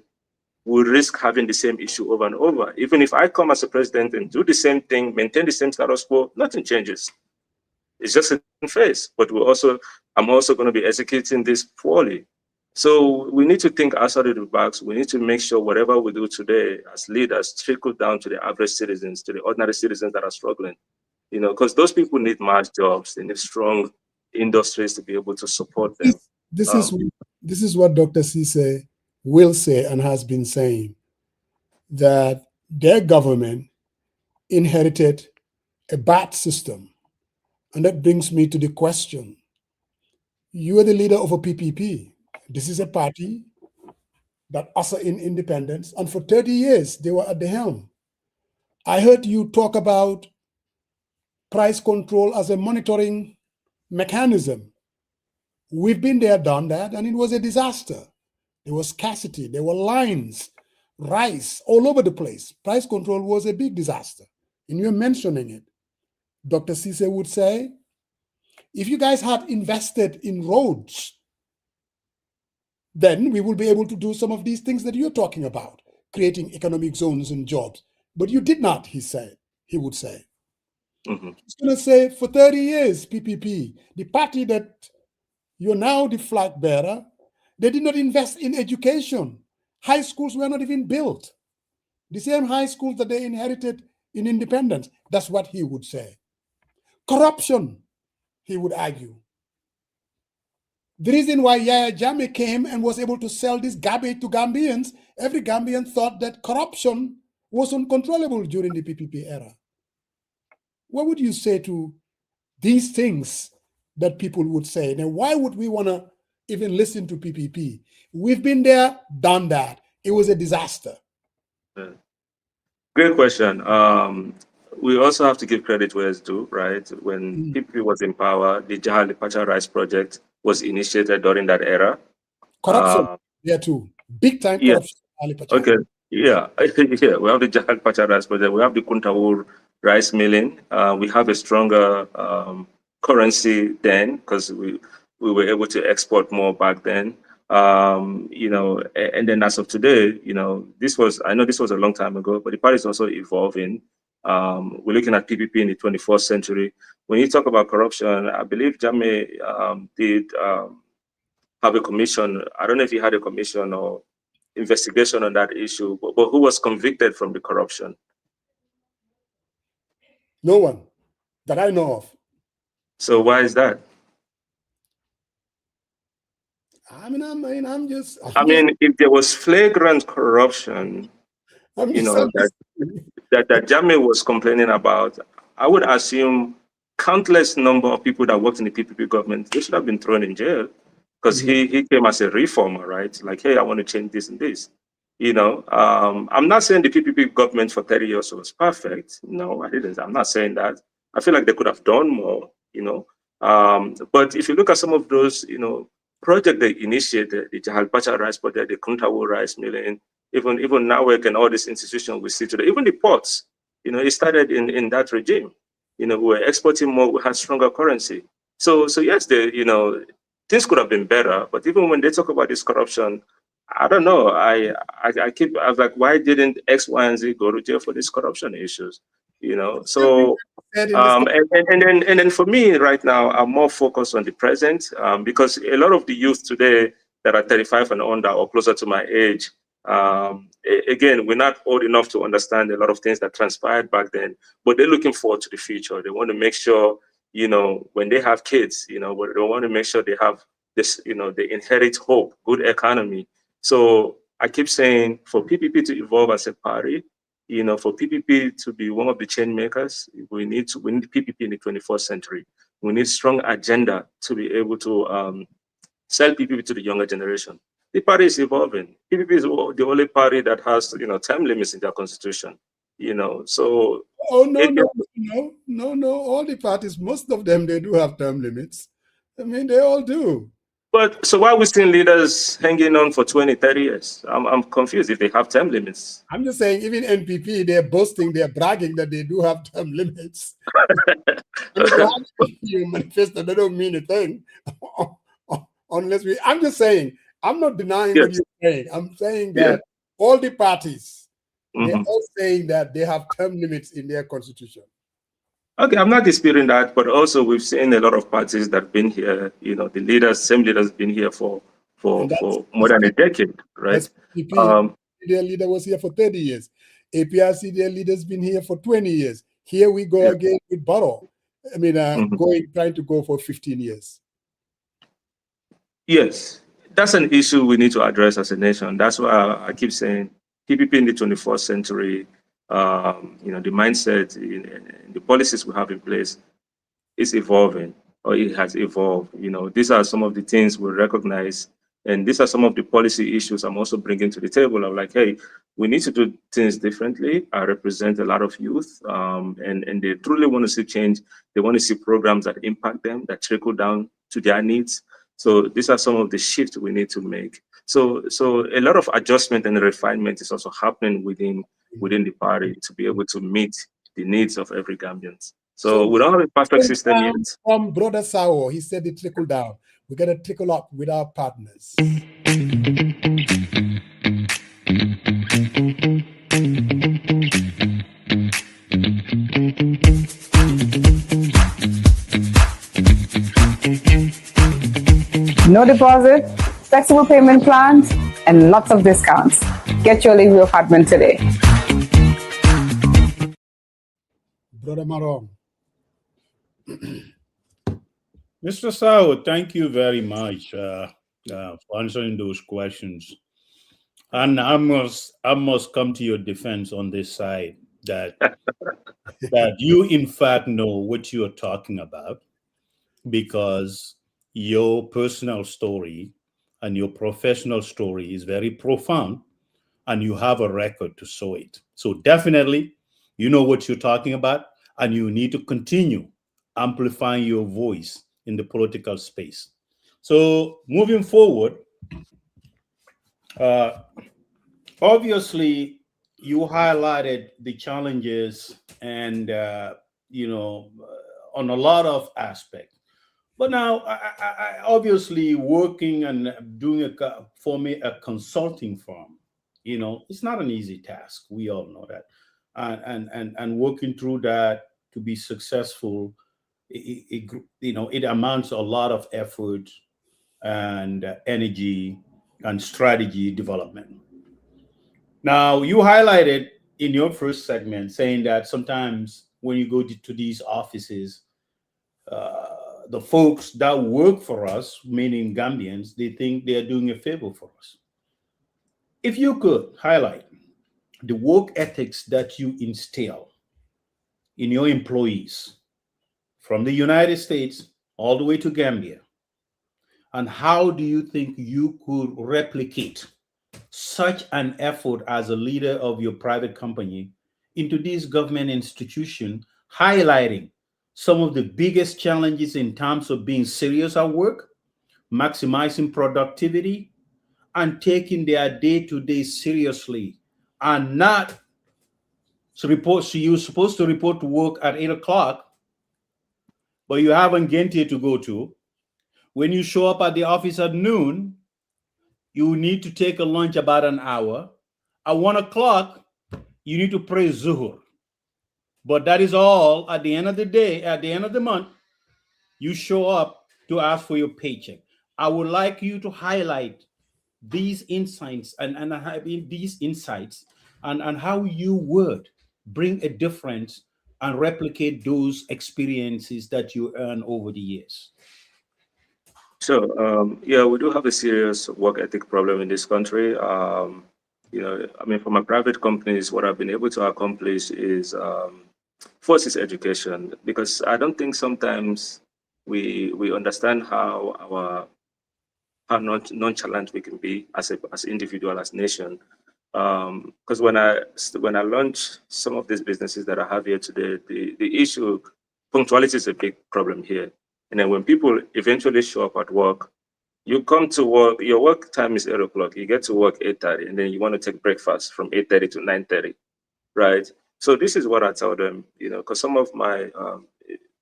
we risk having the same issue over and over. Even if I come as a president and do the same thing, maintain the same status quo, nothing changes. It's just a phase, but I'm also going to be executing this poorly. So we need to think outside of the box. We need to make sure whatever we do today as leaders trickle down to the average citizens, to the ordinary citizens that are struggling. Because those people need mass jobs. They need strong industries to be able to support them. This is what Dr. Cisse will say and has been saying, that their government inherited a bad system. And that brings me to the question. You are the leader of a PPP. This is a party that usher in independence. And for 30 years, they were at the helm. I heard you talk about price control as a monitoring mechanism. We've been there, done that, and it was a disaster. There was scarcity, there were lines, rice all over the place. Price control was a big disaster. And you're mentioning it. Dr. Cisse would say, if you guys had invested in roads, then we will be able to do some of these things that you're talking about, creating economic zones and jobs. But you did not, he would say. Mm-hmm. He's going to say, for 30 years, PPP, the party that you're now the flag bearer, they did not invest in education. High schools were not even built. The same high schools that they inherited in independence. That's what he would say. Corruption, he would argue. The reason why Yaya Jammeh came and was able to sell this garbage to Gambians, every Gambian thought that corruption was uncontrollable during the PPP era. What would you say to these things that people would say? Now, why would we want to even listen to PPP? We've been there, done that. It was a disaster. Great question. We also have to give credit where it's due, right? When PPP was in power, the Jahal Pacha Rice project was initiated during that era. Corruption, there too. Big time corruption. Okay, yeah. Yeah, we have the Jahal Pacha Rice project. We have the Kuntawur rice milling. We have a stronger currency then because we were able to export more back then. And then as of today, I know this was a long time ago, but the party is also evolving. We're looking at PPP in the 21st century. When you talk about corruption, I believe Jammeh did have a commission. I don't know if he had a commission or investigation on that issue, but who was convicted from the corruption? No one that I know of. So why is that? If there was flagrant corruption, that Jammeh was complaining about, I would assume countless number of people that worked in the PPP government, they should have been thrown in jail because he came as a reformer, right? Like, hey, I want to change this and this. I'm not saying the PPP government for 30 years was perfect. No, I didn't. I'm not saying that. I feel like they could have done more, But if you look at some of those, project they initiated, the Jahal Pacha rice project, the Kuntawu rice milling, even now work and all these institutions we see today, even the ports, it started in that regime. We were exporting more, we had stronger currency. So yes, things could have been better, but even when they talk about this corruption, I don't know. I was like, why didn't X, Y, and Z go to jail for these corruption issues? So and then for me right now, I'm more focused on the present because a lot of the youth today that are 35 and under or closer to my age, again, we're not old enough to understand a lot of things that transpired back then, but they're looking forward to the future. They want to make sure, when they have kids, they want to make sure they have this, they inherit hope, good economy. So I keep saying for PPP to evolve as a party, for PPP to be one of the change makers, we need PPP in the 21st century. We need strong agenda to be able to sell PPP to the younger generation. The party is evolving. PPP is the only party that has, term limits in their constitution. So Oh, no, It- no, no, no, no. All the parties, most of them, they do have term limits. I mean, they all do. But so why are we seeing leaders hanging on for 20, 30 years? I'm confused if they have term limits. I'm just saying, even NPP, they're boasting, they're bragging that they do have term limits. And if you have your manifesto, they don't mean a thing. Unless I'm just saying, I'm not denying what Yes. you're saying. I'm saying Yeah. that all the parties, they're Mhm. all saying that they have term limits in their constitution. Okay, I'm not disputing that, but also we've seen a lot of parties that have been here, the leaders, same leaders been here for And more than a decade, right? that's PPP. Um, Their leader was here for 30 years. APRC, their leader's been here for 20 years. Here we go Yeah. again with Barrow. I mean, trying to go for 15 years. Yes, that's an issue we need to address as a nation. That's why I keep saying PPP in the 21st century, the mindset, in the policies we have in place is evolving, or it has evolved. These are some of the things we recognize, and these are some of the policy issues I'm also bringing to the table. I'm like, hey, we need to do things differently. I represent a lot of youth, and they truly want to see change. They want to see programs that impact them, that trickle down to their needs. So these are some of the shifts we need to make. So a lot of adjustment and refinement is also happening within the party to be able to meet the needs of every Gambian. So we don't have a perfect system yet. From Brother Sawo, he said it trickle down. We got to trickle up with our partners. No deposit, flexible payment plans, and lots of discounts. Get your Leave Your apartment today. Brother Marong. Mr. Sawo, thank you very much for answering those questions. And I must come to your defense on this side that you in fact know what you are talking about, because your personal story and your professional story is very profound, and you have a record to show it. So definitely, you know what you're talking about, and you need to continue amplifying your voice in the political space. So moving forward, obviously, you highlighted the challenges and on a lot of aspects. But now, I obviously working and forming a consulting firm, it's not an easy task. We all know that, and working through that to be successful, it amounts a lot of effort and energy and strategy development. Now, you highlighted in your first segment saying that sometimes when you go to these offices, the folks that work for us, meaning Gambians, they think they are doing a favor for us. If you could highlight the work ethics that you instill in your employees from the United States all the way to Gambia, and how do you think you could replicate such an effort as a leader of your private company into this government institution, highlighting some of the biggest challenges in terms of being serious at work, maximizing productivity, and taking their day-to-day seriously, and not report. So you're supposed to report to work at 8 o'clock, but you have a Gente to go to. When you show up at the office at noon, you need to take a lunch about an hour. At 1 o'clock, you need to pray Zuhur. But that is all. At the end of the day, at the end of the month, you show up to ask for your paycheck. I would like you to highlight these insights and how you would bring a difference and replicate those experiences that you earn over the years. So, we do have a serious work ethic problem in this country. For my private companies, what I've been able to accomplish is first is education, because I don't think sometimes we understand how nonchalant we can be as individual, as nation, Because when I launch some of these businesses that I have here today, the issue, punctuality is a big problem here. And then when people eventually show up at work, you come to work, your work time is 8 o'clock. You get to work 8:30, and then you want to take breakfast from 8:30 to 9:30, right? So this is what I tell them, because some of my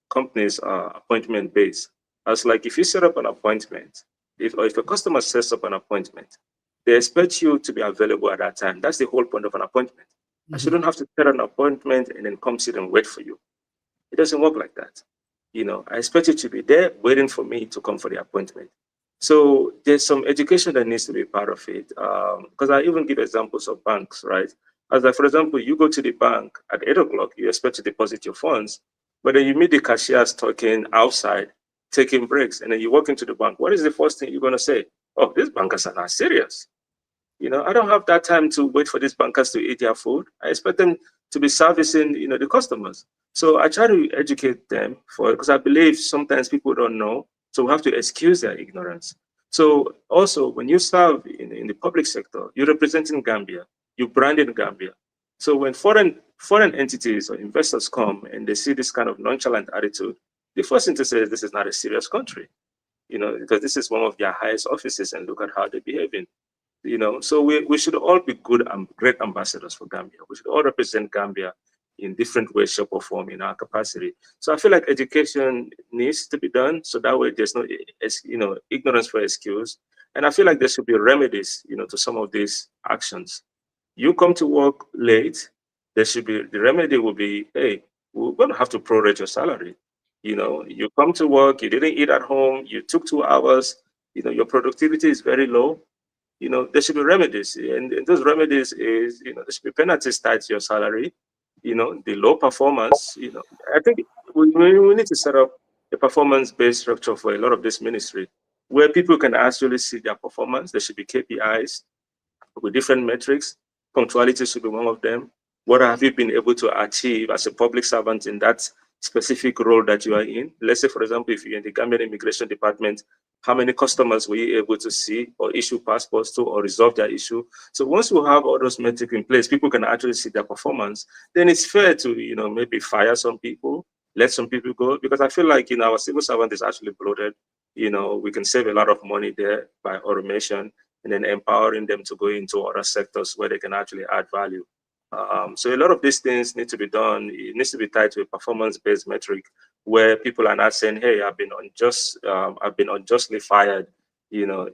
companies are appointment based. I was like, if you set up an appointment, if a customer sets up an appointment, they expect you to be available at that time. That's the whole point of an appointment. I shouldn't have to set an appointment and then come sit and wait for you. It doesn't work like that. I expect you to be there waiting for me to come for the appointment. So there's some education that needs to be part of it. Because I even give examples of banks, right? As like, for example, you go to the bank at 8 o'clock, you expect to deposit your funds, but then you meet the cashiers talking outside, taking breaks, and then you walk into the bank. What is the first thing you're going to say? Oh, these bankers are not serious. I don't have that time to wait for these bankers to eat their food. I expect them to be servicing, the customers. So I try to educate them because I believe sometimes people don't know. So we have to excuse their ignorance. So also when you serve in the public sector, you're representing Gambia, you branded Gambia. So when foreign entities or investors come and they see this kind of nonchalant attitude, the first thing to say is this is not a serious country, because this is one of their highest offices and look at how they're behaving. So we should all be good and great ambassadors for Gambia. We should all represent Gambia in different ways, shape, or form in our capacity. So I feel like education needs to be done, so that way there's no, ignorance for excuse. And I feel like there should be remedies, to some of these actions. You come to work late, the remedy will be, hey, we're going to have to prorate your salary. You come to work, you didn't eat at home, you took 2 hours, your productivity is very low. There should be remedies, and those remedies is, there should be penalties tied to your salary. The low performance. I think we need to set up a performance-based structure for a lot of this ministry, where people can actually see their performance. There should be KPIs with different metrics. Punctuality should be one of them. What have you been able to achieve as a public servant in that specific role that you are in? Let's say, for example, if you're in the Gambian Immigration Department, how many customers were you able to see or issue passports to or resolve their issue? So once we have all those metrics in place, people can actually see their performance. Then it's fair to, maybe fire some people, let some people go, because I feel like, our civil servant is actually bloated. We can save a lot of money there by automation and then empowering them to go into other sectors where they can actually add value. So a lot of these things need to be done. It needs to be tied to a performance-based metric where people are not saying, "Hey, I've been unjustly fired." The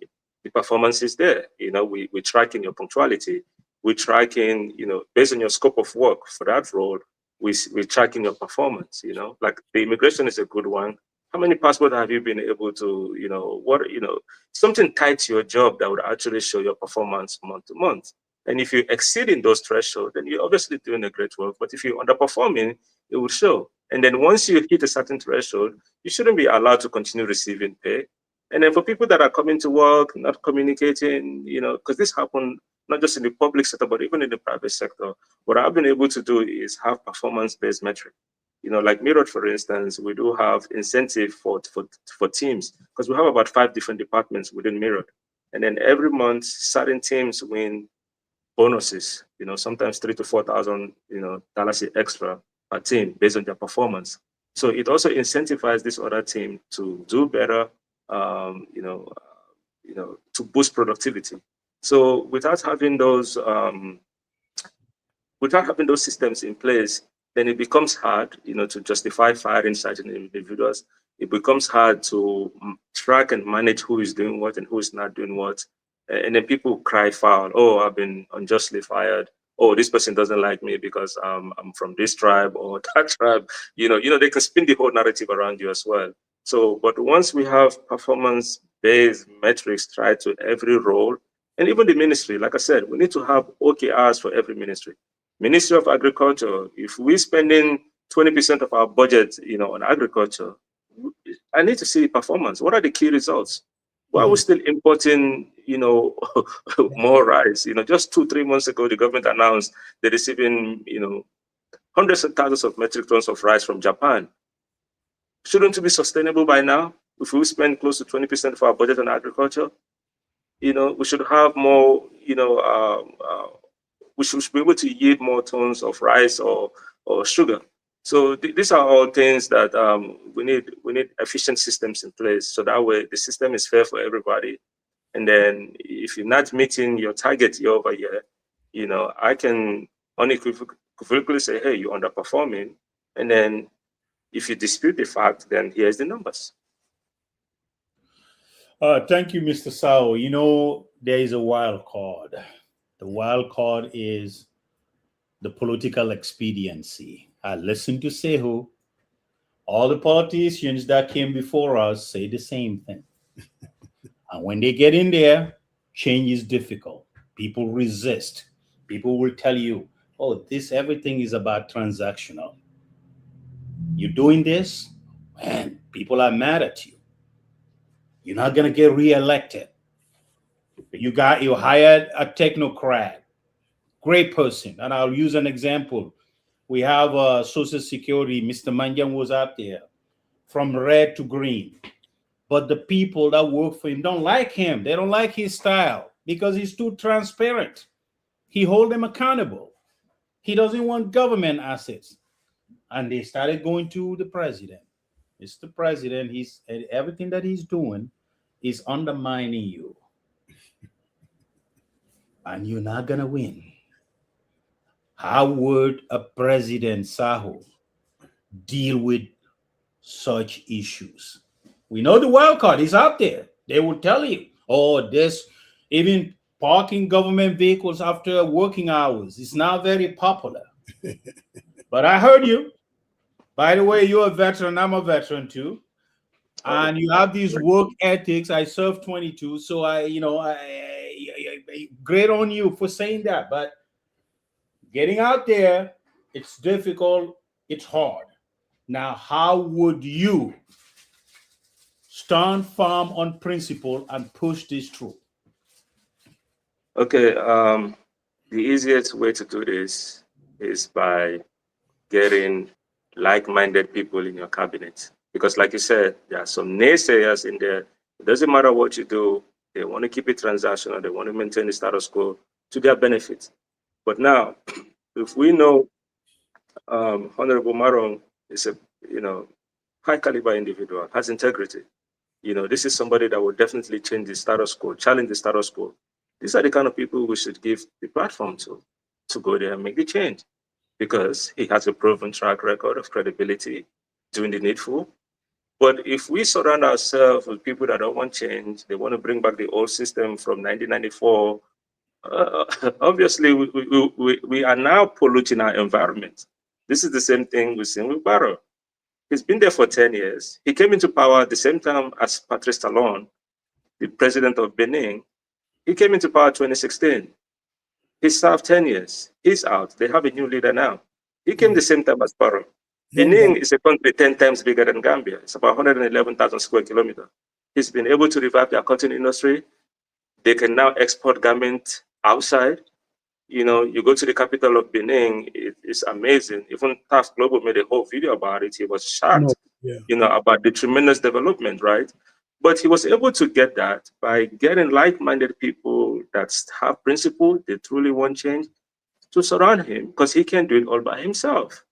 performance is there. We're tracking your punctuality. We're tracking, based on your scope of work for that role. We're tracking your performance. Like the immigration is a good one. How many passports have you been able to, something tied to your job that would actually show your performance month to month. And if you're exceeding those thresholds, then you're obviously doing a great work. But if you're underperforming, it will show. And then once you hit a certain threshold, you shouldn't be allowed to continue receiving pay. And then for people that are coming to work, not communicating, because this happened not just in the public sector, but even in the private sector, what I've been able to do is have performance-based metric. Like Mirror, for instance, we do have incentive for teams, because we have about 5 different departments within Mirror. And then every month, certain teams win bonuses, sometimes $3,000 to $4,000, dollars extra per team based on their performance. So it also incentivizes this other team to do better, to boost productivity. So without having those systems in place, then it becomes hard, to justify firing certain individuals. It becomes hard to track and manage who is doing what and who is not doing what. And then people cry foul. Oh, I've been unjustly fired. Oh, this person doesn't like me because I'm from this tribe or that tribe. They can spin the whole narrative around you as well. So, but once we have performance-based metrics tied to every role, and even the ministry, like I said, we need to have OKRs for every ministry. Ministry of Agriculture, if we're spending 20% of our budget, on agriculture, I need to see performance. What are the key results? Why are we still importing, more rice? Just 2-3 months ago, the government announced they're receiving, hundreds of thousands of metric tons of rice from Japan. Shouldn't it be sustainable by now? If we spend close to 20% of our budget on agriculture, we should have more, we should be able to yield more tons of rice or sugar. So these are all things that we need efficient systems in place, so that way the system is fair for everybody. And then if you're not meeting your target year over year, I can unequivocally say, hey, you're underperforming. And then if you dispute the fact, then here's the numbers. Thank you, Mr. Sawo. There is a wild card. The wild card is the political expediency. I listened to Saikou. All the politicians that came before us say the same thing. And when they get in there, change is difficult. People resist. People will tell you, oh, everything is about transactional. You're doing this, man, people are mad at you. You're not going to get reelected. You hired a technocrat, great person. And I'll use an example. We have Social Security. Mr. Manjan was out there from red to green. But the people that work for him don't like him. They don't like his style because he's too transparent. He holds them accountable. He doesn't want government assets. And they started going to the president. It's the president. Everything that he's doing is undermining you. And you're not going to win. How would a President Sawo deal with such issues? We know the wild card is out there. They will tell you, even parking government vehicles after working hours is now very popular. But I heard you. By the way, you're a veteran. I'm a veteran too. And you have these work ethics. I served 22. So I great on you for saying that. But getting out there, it's difficult. It's hard. Now, how would you stand firm on principle and push this through? Okay, the easiest way to do this is by getting like-minded people in your cabinet. Because like you said, there are some naysayers in there. It doesn't matter what you do. They want to keep it transactional. They want to maintain the status quo to their benefit. But now, if we know Honorable Marong is a high caliber individual, has integrity, this is somebody that will definitely change the status quo, challenge the status quo. These are the kind of people we should give the platform to go there and make the change, because he has a proven track record of credibility, doing the needful. But if we surround ourselves with people that don't want change, they want to bring back the old system from 1994, obviously we are now polluting our environment. This is the same thing we've seen with Barrow. He's been there for 10 years. He came into power at the same time as Patrice Talon, the president of Benin. He came into power 2016. He served 10 years. He's out. They have a new leader now. He came the same time as Barrow. Benin is a country 10 times bigger than Gambia. It's about 111,000 square kilometers. He's been able to revive their cotton industry. They can now export garments outside. You go to the capital of Benin, it's amazing. Even Taft Global made a whole video about it. He was shocked, about the tremendous development, right? But he was able to get that by getting like-minded people that have principle, they truly want change, to surround him, because he can't do it all by himself.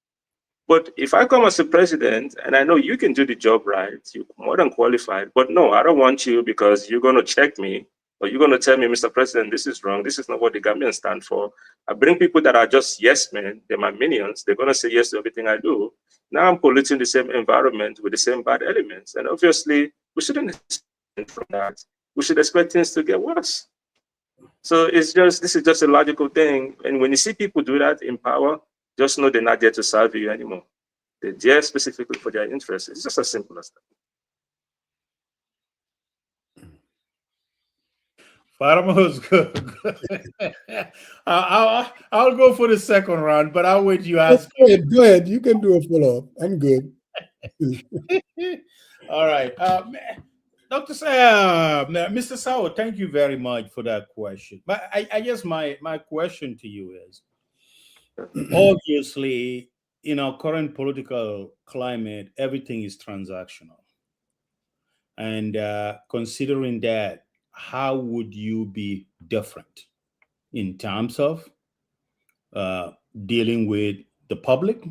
But if I come as a president and I know you can do the job right, you're more than qualified, but no, I don't want you because you're going to check me, or you're going to tell me, Mr. President, this is wrong. This is not what the Gambians stand for. I bring people that are just yes men. They're my minions. They're going to say yes to everything I do. Now I'm polluting the same environment with the same bad elements. And obviously, we shouldn't expect from that. We should expect things to get worse. So this is just a logical thing. And when you see people do that in power, just know they're not there to serve you anymore. They're there specifically for their interests. It's just as simple as that. Fatima was good. I'll go for the second round, but I'll wait you ask. Go ahead. You can do a follow-up. I'm good. All right. Dr. Mr. Sawo, thank you very much for that question. But I guess my question to you is, obviously, in our current political climate, everything is transactional. And considering that, how would you be different in terms of dealing with the public,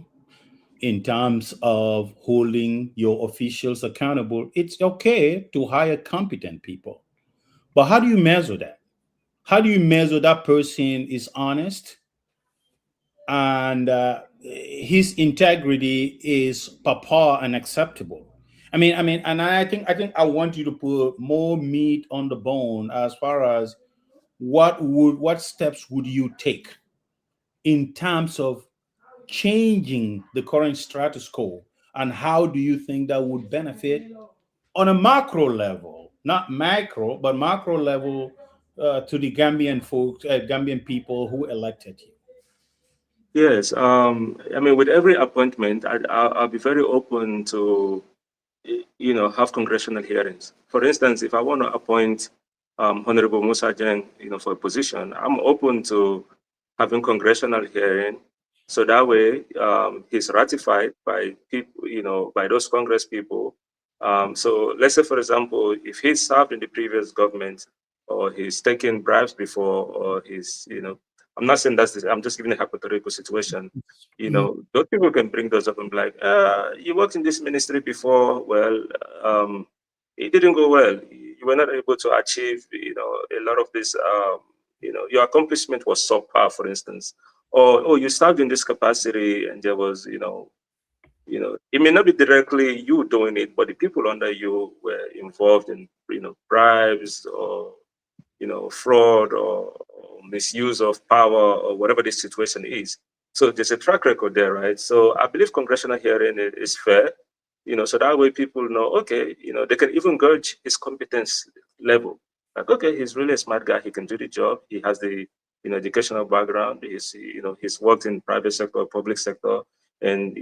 in terms of holding your officials accountable, it's okay to hire competent people. But how do you measure that? How do you measure that person is honest and his integrity is papa and acceptable? And I think I want you to put more meat on the bone as far as what steps would you take in terms of changing the current status quo, and how do you think that would benefit on a macro level, not macro, but macro level, to the Gambian folks, Gambian people who elected you? Yes, I mean, with every appointment, I'll be very open to, have congressional hearings. For instance, if I want to appoint Honorable Musa Jeng, for a position, I'm open to having congressional hearing, so that way he's ratified by people, by those Congress people. So let's say, for example, if he's served in the previous government, or he's taken bribes before, or he's, I'm not saying that's I'm just giving a hypothetical situation. Those people can bring those up and be like, you worked in this ministry before. Well, it didn't go well. You were not able to achieve, a lot of this, your accomplishment was subpar, for instance. Or, oh, you served in this capacity and there was, it may not be directly you doing it, but the people under you were involved in, bribes or, fraud or misuse of power or whatever the situation is. So there's a track record there, right? So I believe congressional hearing is fair, so that way people know, okay, they can even gauge his competence level. Like, okay, he's really a smart guy. He can do the job. He has the, educational background. He's worked in private sector, public sector, and,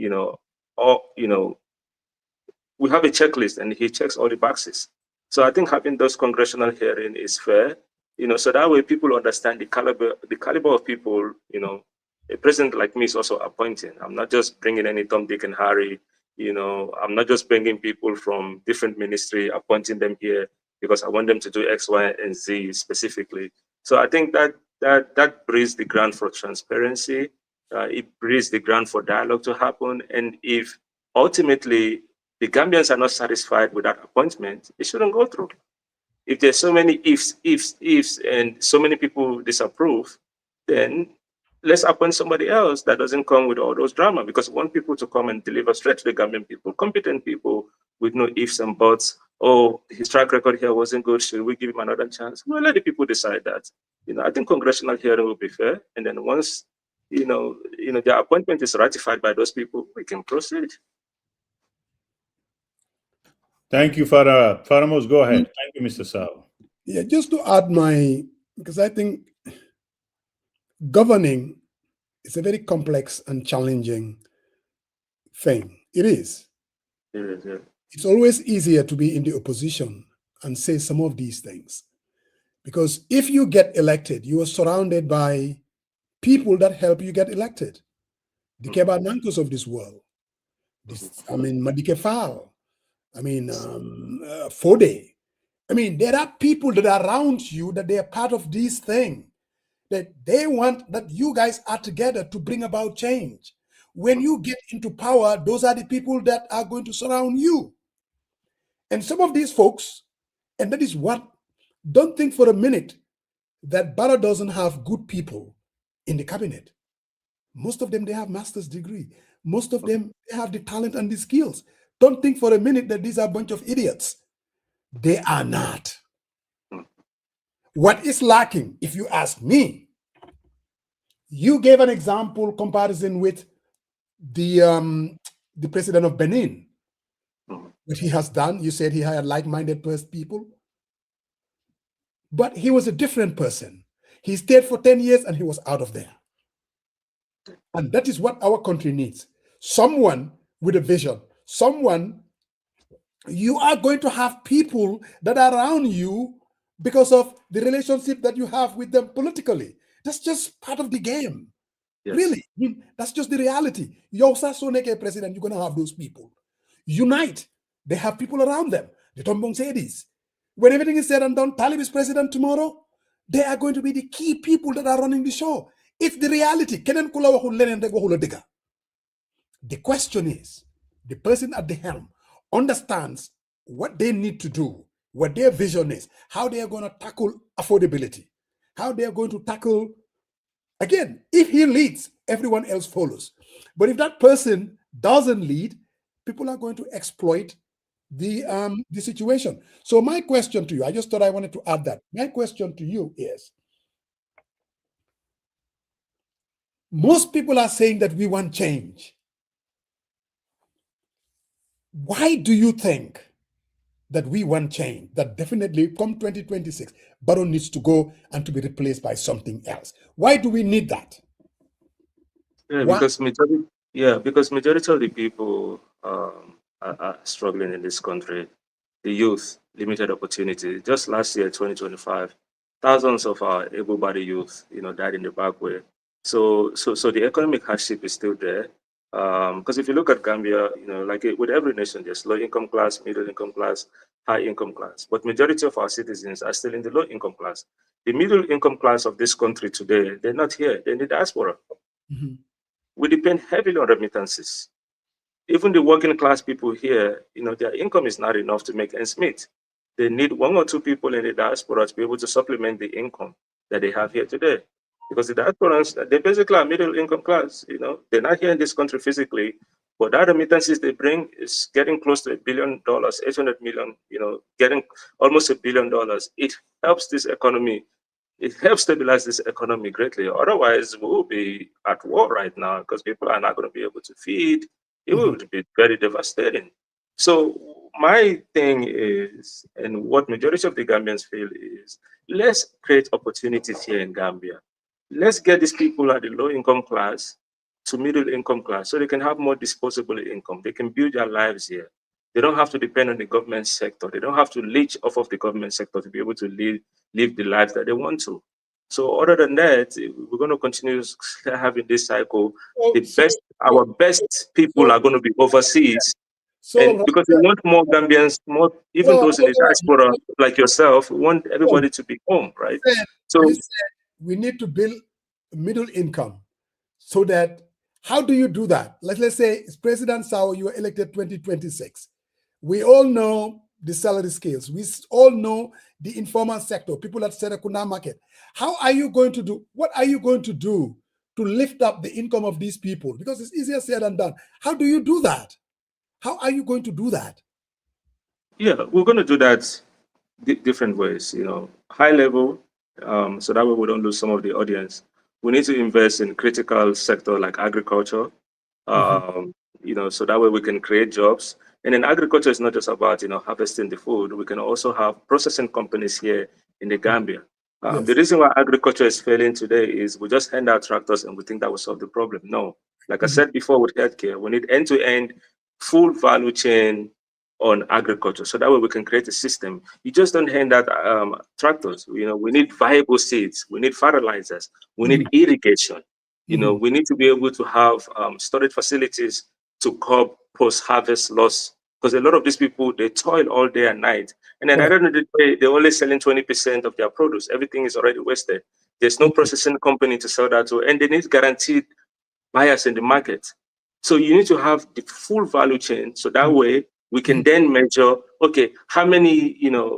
we have a checklist and he checks all the boxes. So I think having those congressional hearing is fair, so that way people understand the caliber of people, a president like me is also appointing. I'm not just bringing any Tom, Dick, and Harry. I'm not just bringing people from different ministry, appointing them here because I want them to do X, Y, and Z specifically. So I think that breeds the ground for transparency. It breeds the ground for dialogue to happen. And if ultimately the Gambians are not satisfied with that appointment, it shouldn't go through. If there's so many ifs, and so many people disapprove, then let's appoint somebody else that doesn't come with all those drama, because we want people to come and deliver straight to the Gambian people, competent people with no ifs and buts. Oh, his track record here wasn't good. Should we give him another chance? Well, let the people decide that. I think congressional hearing will be fair. And then once, the appointment is ratified by those people, we can proceed. Thank you, Father. Father Mos, go ahead. Thank you, Mr. Sawo. Yeah, just to add because I think governing is a very complex and challenging thing. It is. It is, yeah. It's always easier to be in the opposition and say some of these things. Because if you get elected, you are surrounded by people that help you get elected. The Keba Nankos of this world. Madike Fall. Fode. There are people that are around you that they are part of this thing, that they want that you guys are together to bring about change. When you get into power, those are the people that are going to surround you. And some of these folks, and that is what, don't think for a minute that Barra doesn't have good people in the cabinet. Most of them, they have master's degree. Most of them, they have the talent and the skills. Don't think for a minute that these are a bunch of idiots. They are not. What is lacking, if you ask me, you gave an example comparison with the president of Benin. What he has done, you said he hired like-minded people. But he was a different person. He stayed for 10 years and he was out of there. And that is what our country needs. Someone with a vision. Someone, you are going to have people that are around you because of the relationship that you have with them politically. That's just part of the game. Yes. Really, that's just the reality. You're president, you're going to have those people. Unite. They have people around them. The Tombong say this. When everything is said and done, Talib is president tomorrow, they are going to be the key people that are running the show. It's the reality. Keneen ku la waxul leneen rek waxul la dëgga. The question is, the person at the helm understands what they need to do, what their vision is, how they are going to tackle affordability, how they are going to tackle, again, if he leads, everyone else follows. But if that person doesn't lead, people are going to exploit the situation. So my question to you, I just thought I wanted to add that. My question to you is, most people are saying that we want change. Why do you think that we want change? That definitely come 2026, Barrow needs to go and to be replaced by something else. Why do we need that? Yeah, because majority of the people are struggling in this country. The youth, limited opportunity. Just last year, 2025, thousands of our able-bodied youth, died in the back way. So the economic hardship is still there. Because if you look at Gambia, like with every nation, there's low-income class, middle-income class, high-income class. But majority of our citizens are still in the low-income class. The middle-income class of this country today, they're not here. They're in the diaspora. Mm-hmm. We depend heavily on remittances. Even the working class people here, their income is not enough to make ends meet. They need one or two people in the diaspora to be able to supplement the income that they have here today. Because the diasporans, they basically are middle income class, they're not here in this country physically, but that remittances they bring is getting close to $1 billion, 800 million, getting almost $1 billion. It helps this economy. It helps stabilize this economy greatly. Otherwise, we'll be at war right now because people are not going to be able to feed. It would be very devastating. So my thing is, and what majority of the Gambians feel is, let's create opportunities here in Gambia. Let's get these people at the low income class to middle income class so they can have more disposable income. They can build their lives here. They don't have to depend on the government sector. They don't have to leech off of the government sector to be able to live the lives that they want to. So other than that, we're going to continue having this cycle. Our best people are going to be overseas. Because we want more Gambians, even those in the diaspora like yourself, we want everybody to be home, right? So we need to build middle income so that, how do you do that? Let's say President Sawo, you were elected 2026. We all know the salary scales. We all know the informal sector, people at Serekunda market. How are you going to do? What are you going to do to lift up the income of these people? Because it's easier said than done. How do you do that? How are you going to do that? Yeah, we're going to do that different ways, high level, so that way we don't lose some of the audience. We need to invest in critical sector like agriculture, so that way we can create jobs. And then agriculture is not just about, harvesting the food. We can also have processing companies here in the Gambia. The reason why agriculture is failing today is we just hand out tractors and we think that will solve the problem. No, like I said before with healthcare, we need end-to-end full value chain on agriculture. So that way we can create a system. You just don't hand out tractors. We need viable seeds. We need fertilizers. We need irrigation. We need to be able to have storage facilities to curb post-harvest loss. Because a lot of these people, they toil all day and night. And then at the end of the day, they're only selling 20% of their produce. Everything is already wasted. There's no processing company to sell that to. And they need guaranteed buyers in the market. So you need to have the full value chain. So that way we can then measure, okay, how many,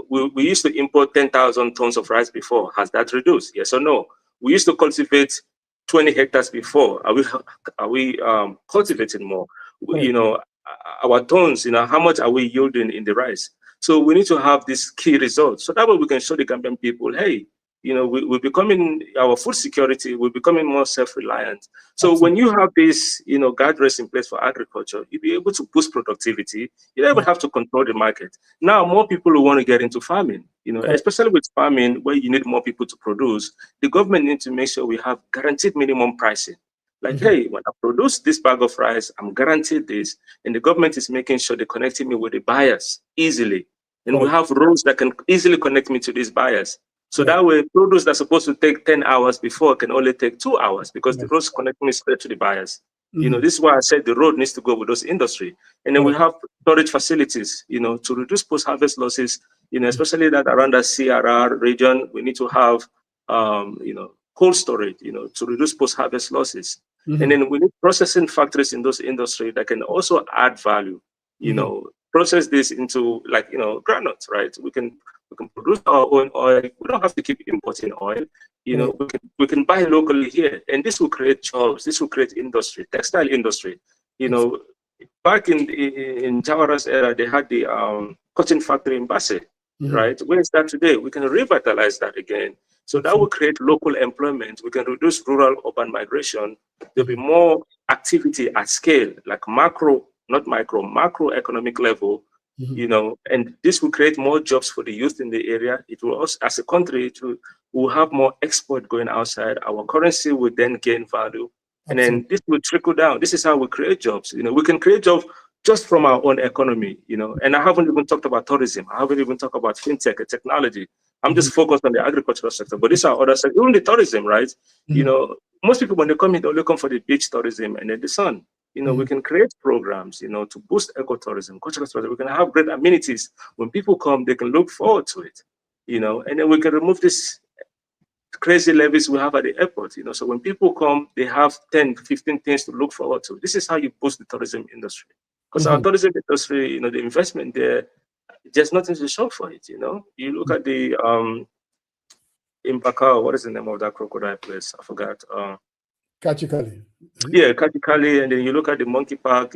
we used to import 10,000 tons of rice before. Has that reduced? Yes or no? We used to cultivate 20 hectares before. Are we cultivating more? Our tons, how much are we yielding in the rice? So we need to have these key results. So that way we can show the Gambian people, hey, we're becoming, our food security, we're becoming more self-reliant. So when you have this, guardrails in place for agriculture, you'll be able to boost productivity. You don't even have to control the market. Now, more people will want to get into farming, especially with farming where you need more people to produce. The government needs to make sure we have guaranteed minimum pricing. Like, hey, when I produce this bag of rice, I'm guaranteed this. And the government is making sure they're connecting me with the buyers easily. And we have roads that can easily connect me to these buyers. So that way, produce that's supposed to take 10 hours before can only take 2 hours because the roads connect me straight to the buyers. This is why I said the road needs to go with those industry. And then we have storage facilities, to reduce post-harvest losses, especially that around the CRR region, we need to have, cold storage, to reduce post-harvest losses. And then we need processing factories in those industries that can also add value, process this into granules, right? We can produce our own oil. We don't have to keep importing oil. We can buy locally here, and this will create jobs. This will create industry, textile industry. Back in Jawara's era, they had the cotton factory in Basse, right? Where is that today? We can revitalize that again. So that will create local employment. We can reduce rural-urban migration. There'll be more activity at scale, like macro, not micro, macro economic level, and this will create more jobs for the youth in the area. It will also, as a country, we'll have more export going outside. Our currency will then gain value. And then this will trickle down. This is how we create jobs. We can create jobs just from our own economy, and I haven't even talked about tourism. I haven't even talked about fintech and technology. I'm just focused on the agricultural sector, but these are other sectors, even the tourism, right? Most people, when they come here, they only come for the beach tourism and then the sun. We can create programs, to boost ecotourism, cultural tourism. We can have great amenities. When people come, they can look forward to it, and then we can remove this crazy levies we have at the airport, so when people come, they have 10, 15 things to look forward to. This is how you boost the tourism industry. Because our tourism industry, the investment there, there's nothing to show for it, You look at the, in Bakau, what is the name of that crocodile place? I forgot. Kachikali. Yeah, Kachikali, and then you look at the monkey park,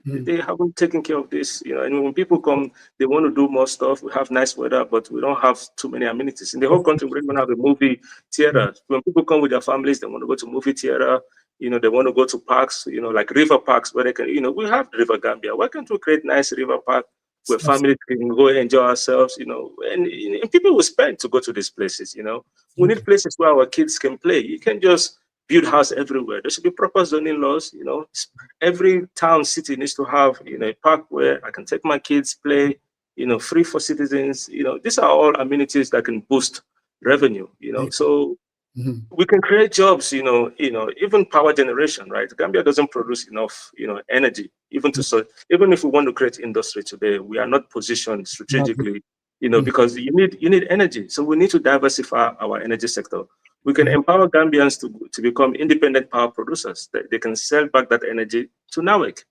they haven't taken care of this, and when people come, they want to do more stuff. We have nice weather, but we don't have too many amenities. In the whole country, we don't have a movie theater. When people come with their families, they want to go to movie theater, they want to go to parks, like river parks where they can, we have River Gambia. Why can't we create nice river park where families can go enjoy ourselves, and people will spend to go to these places, We need places where our kids can play. You can't just build house everywhere. There should be proper zoning laws. Every town, city needs to have a park where I can take my kids play. Free for citizens. These are all amenities that can boost revenue. So we can create jobs. Even power generation. Right? Gambia doesn't produce enough. Energy. Even if we want to create industry today, we are not positioned strategically. Because you need energy. So we need to diversify our energy sector. We can empower Gambians to become independent power producers. They can sell back that energy to NAWEC,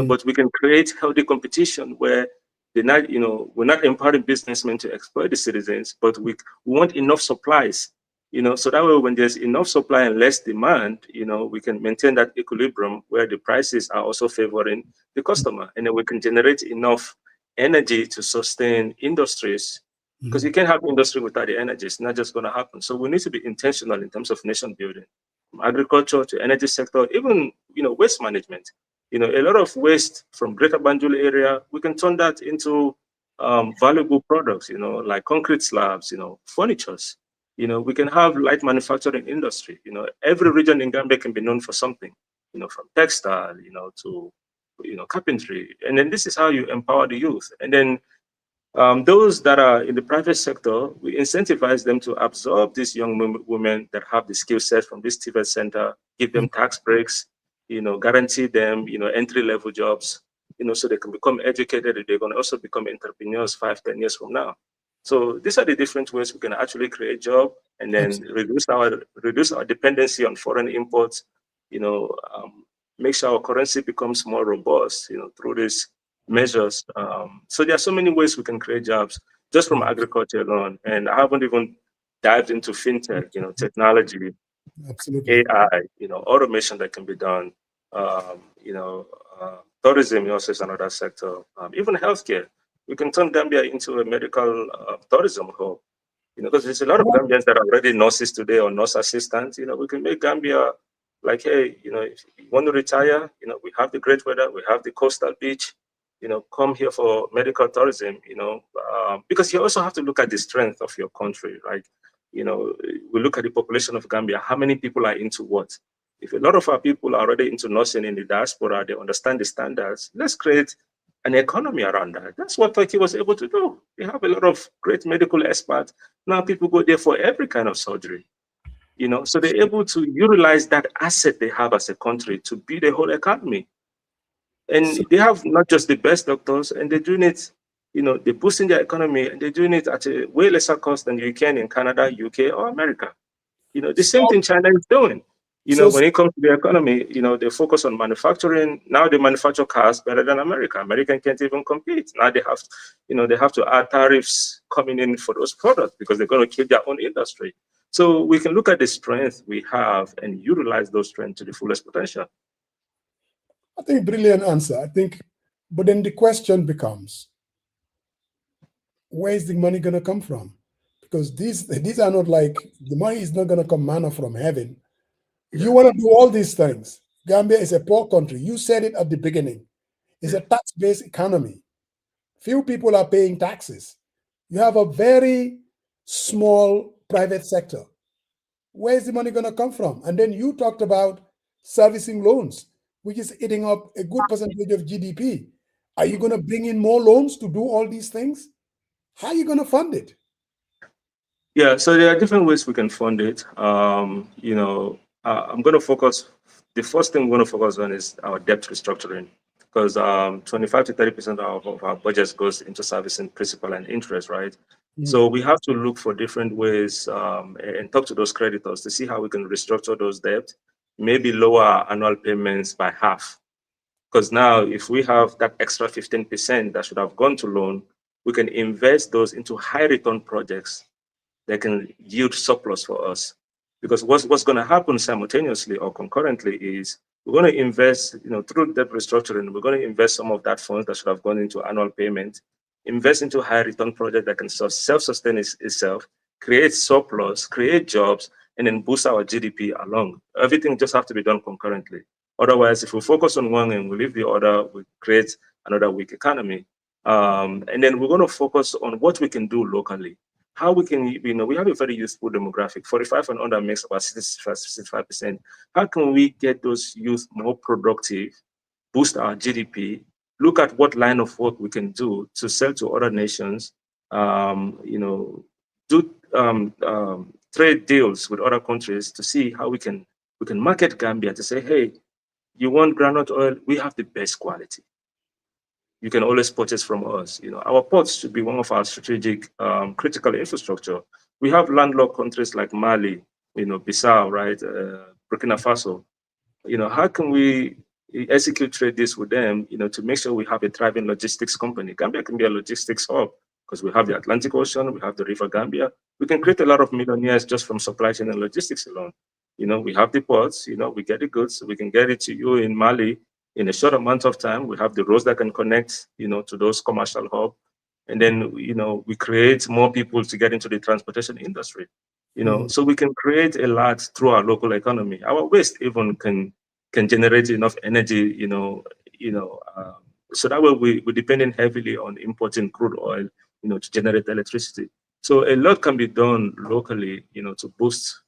but we can create healthy competition where we're not empowering businessmen to exploit the citizens, but we want enough supplies, so that way when there's enough supply and less demand, we can maintain that equilibrium where the prices are also favoring the customer, and then we can generate enough energy to sustain industries. Because you can't have industry without the energy. It's not just going to happen. So we need to be intentional in terms of nation building, from agriculture to energy sector, even waste management. A lot of waste from Greater Banjul area, we can turn that into valuable products. Like concrete slabs, furnitures. We can have light manufacturing industry. Every region in Gambia can be known for something. From textile, to carpentry, and then this is how you empower the youth, and then. Those that are in the private sector, we incentivize them to absorb these young women that have the skill set from this TVET center, give them tax breaks, guarantee them, entry-level jobs, so they can become educated. They're going to also become entrepreneurs 5-10 years from now. So these are the different ways we can actually create jobs and then reduce our dependency on foreign imports. Make sure our currency becomes more robust, through this measures. So there are so many ways we can create jobs just from agriculture alone. And I haven't even dived into fintech, technology, AI, automation that can be done. Tourism also is another sector. Even healthcare. We can turn Gambia into a medical tourism hub. Because there's a lot of Gambians that are already nurses today or nurse assistants. We can make Gambia like, hey, if you want to retire, we have the great weather, we have the coastal beach. Come here for medical tourism, because you also have to look at the strength of your country, right? We look at the population of Gambia, how many people are into what? If a lot of our people are already into nursing in the diaspora, they understand the standards, let's create an economy around that. That's what Turkey was able to do. They have a lot of great medical experts. Now people go there for every kind of surgery, so they're able to utilize that asset they have as a country to build a whole economy. And they have not just the best doctors, and they're doing it, they're boosting their economy, and they're doing it at a way lesser cost than you can in Canada, UK, or America. The same thing China is doing. When it comes to the economy, they focus on manufacturing. Now they manufacture cars better than America. American can't even compete. Now they have to add tariffs coming in for those products because they're going to kill their own industry. So we can look at the strength we have and utilize those strengths to the fullest potential. I think brilliant answer. I think, but then the question becomes, where is the money going to come from? Because these are not like, the money is not going to come manna from heaven. You want to do all these things. Gambia is a poor country. You said it at the beginning. It's a tax-based economy. Few people are paying taxes. You have a very small private sector. Where is the money going to come from? And then you talked about servicing loans, which is eating up a good percentage of GDP. Are you going to bring in more loans to do all these things? How are you going to fund it? Yeah, so there are different ways we can fund it. I'm going to focus, the first thing we're going to focus on is our debt restructuring, because 25 to 30% of our budget goes into servicing principal and interest, right? So we have to look for different ways and talk to those creditors to see how we can restructure those debts, maybe lower our annual payments by half. Because now if we have that extra 15% that should have gone to loan, we can invest those into high return projects that can yield surplus for us. Because what's going to happen simultaneously or concurrently is we're going to invest, through debt restructuring, we're going to invest some of that funds that should have gone into annual payment, invest into high return project that can self-sustain itself, create surplus, create jobs, and then boost our GDP along. Everything just have to be done concurrently. Otherwise, if we focus on one and we leave the other, we create another weak economy. And then we're going to focus on what we can do locally. How we can, we have a very youthful demographic. 45 and under makes about 65%. How can we get those youth more productive, boost our GDP, look at what line of work we can do to sell to other nations, do trade deals with other countries to see how we can market Gambia to say, hey, you want groundnut oil? We have the best quality. You can always purchase from us. Our ports should be one of our strategic critical infrastructure. We have landlocked countries like Mali, Bissau, right, Burkina Faso. How can we execute trade deals with them, to make sure we have a thriving logistics company? Gambia can be a logistics hub because we have the Atlantic Ocean, we have the River Gambia. We can create a lot of millionaires just from supply chain and logistics alone. We have the ports, we get the goods, so we can get it to you in Mali in a short amount of time. We have the roads that can connect, to those commercial hubs. And then, we create more people to get into the transportation industry, so we can create a lot through our local economy. Our waste even can generate enough energy, so that way we're depending heavily on importing crude oil, to generate electricity. So a lot can be done locally, to boost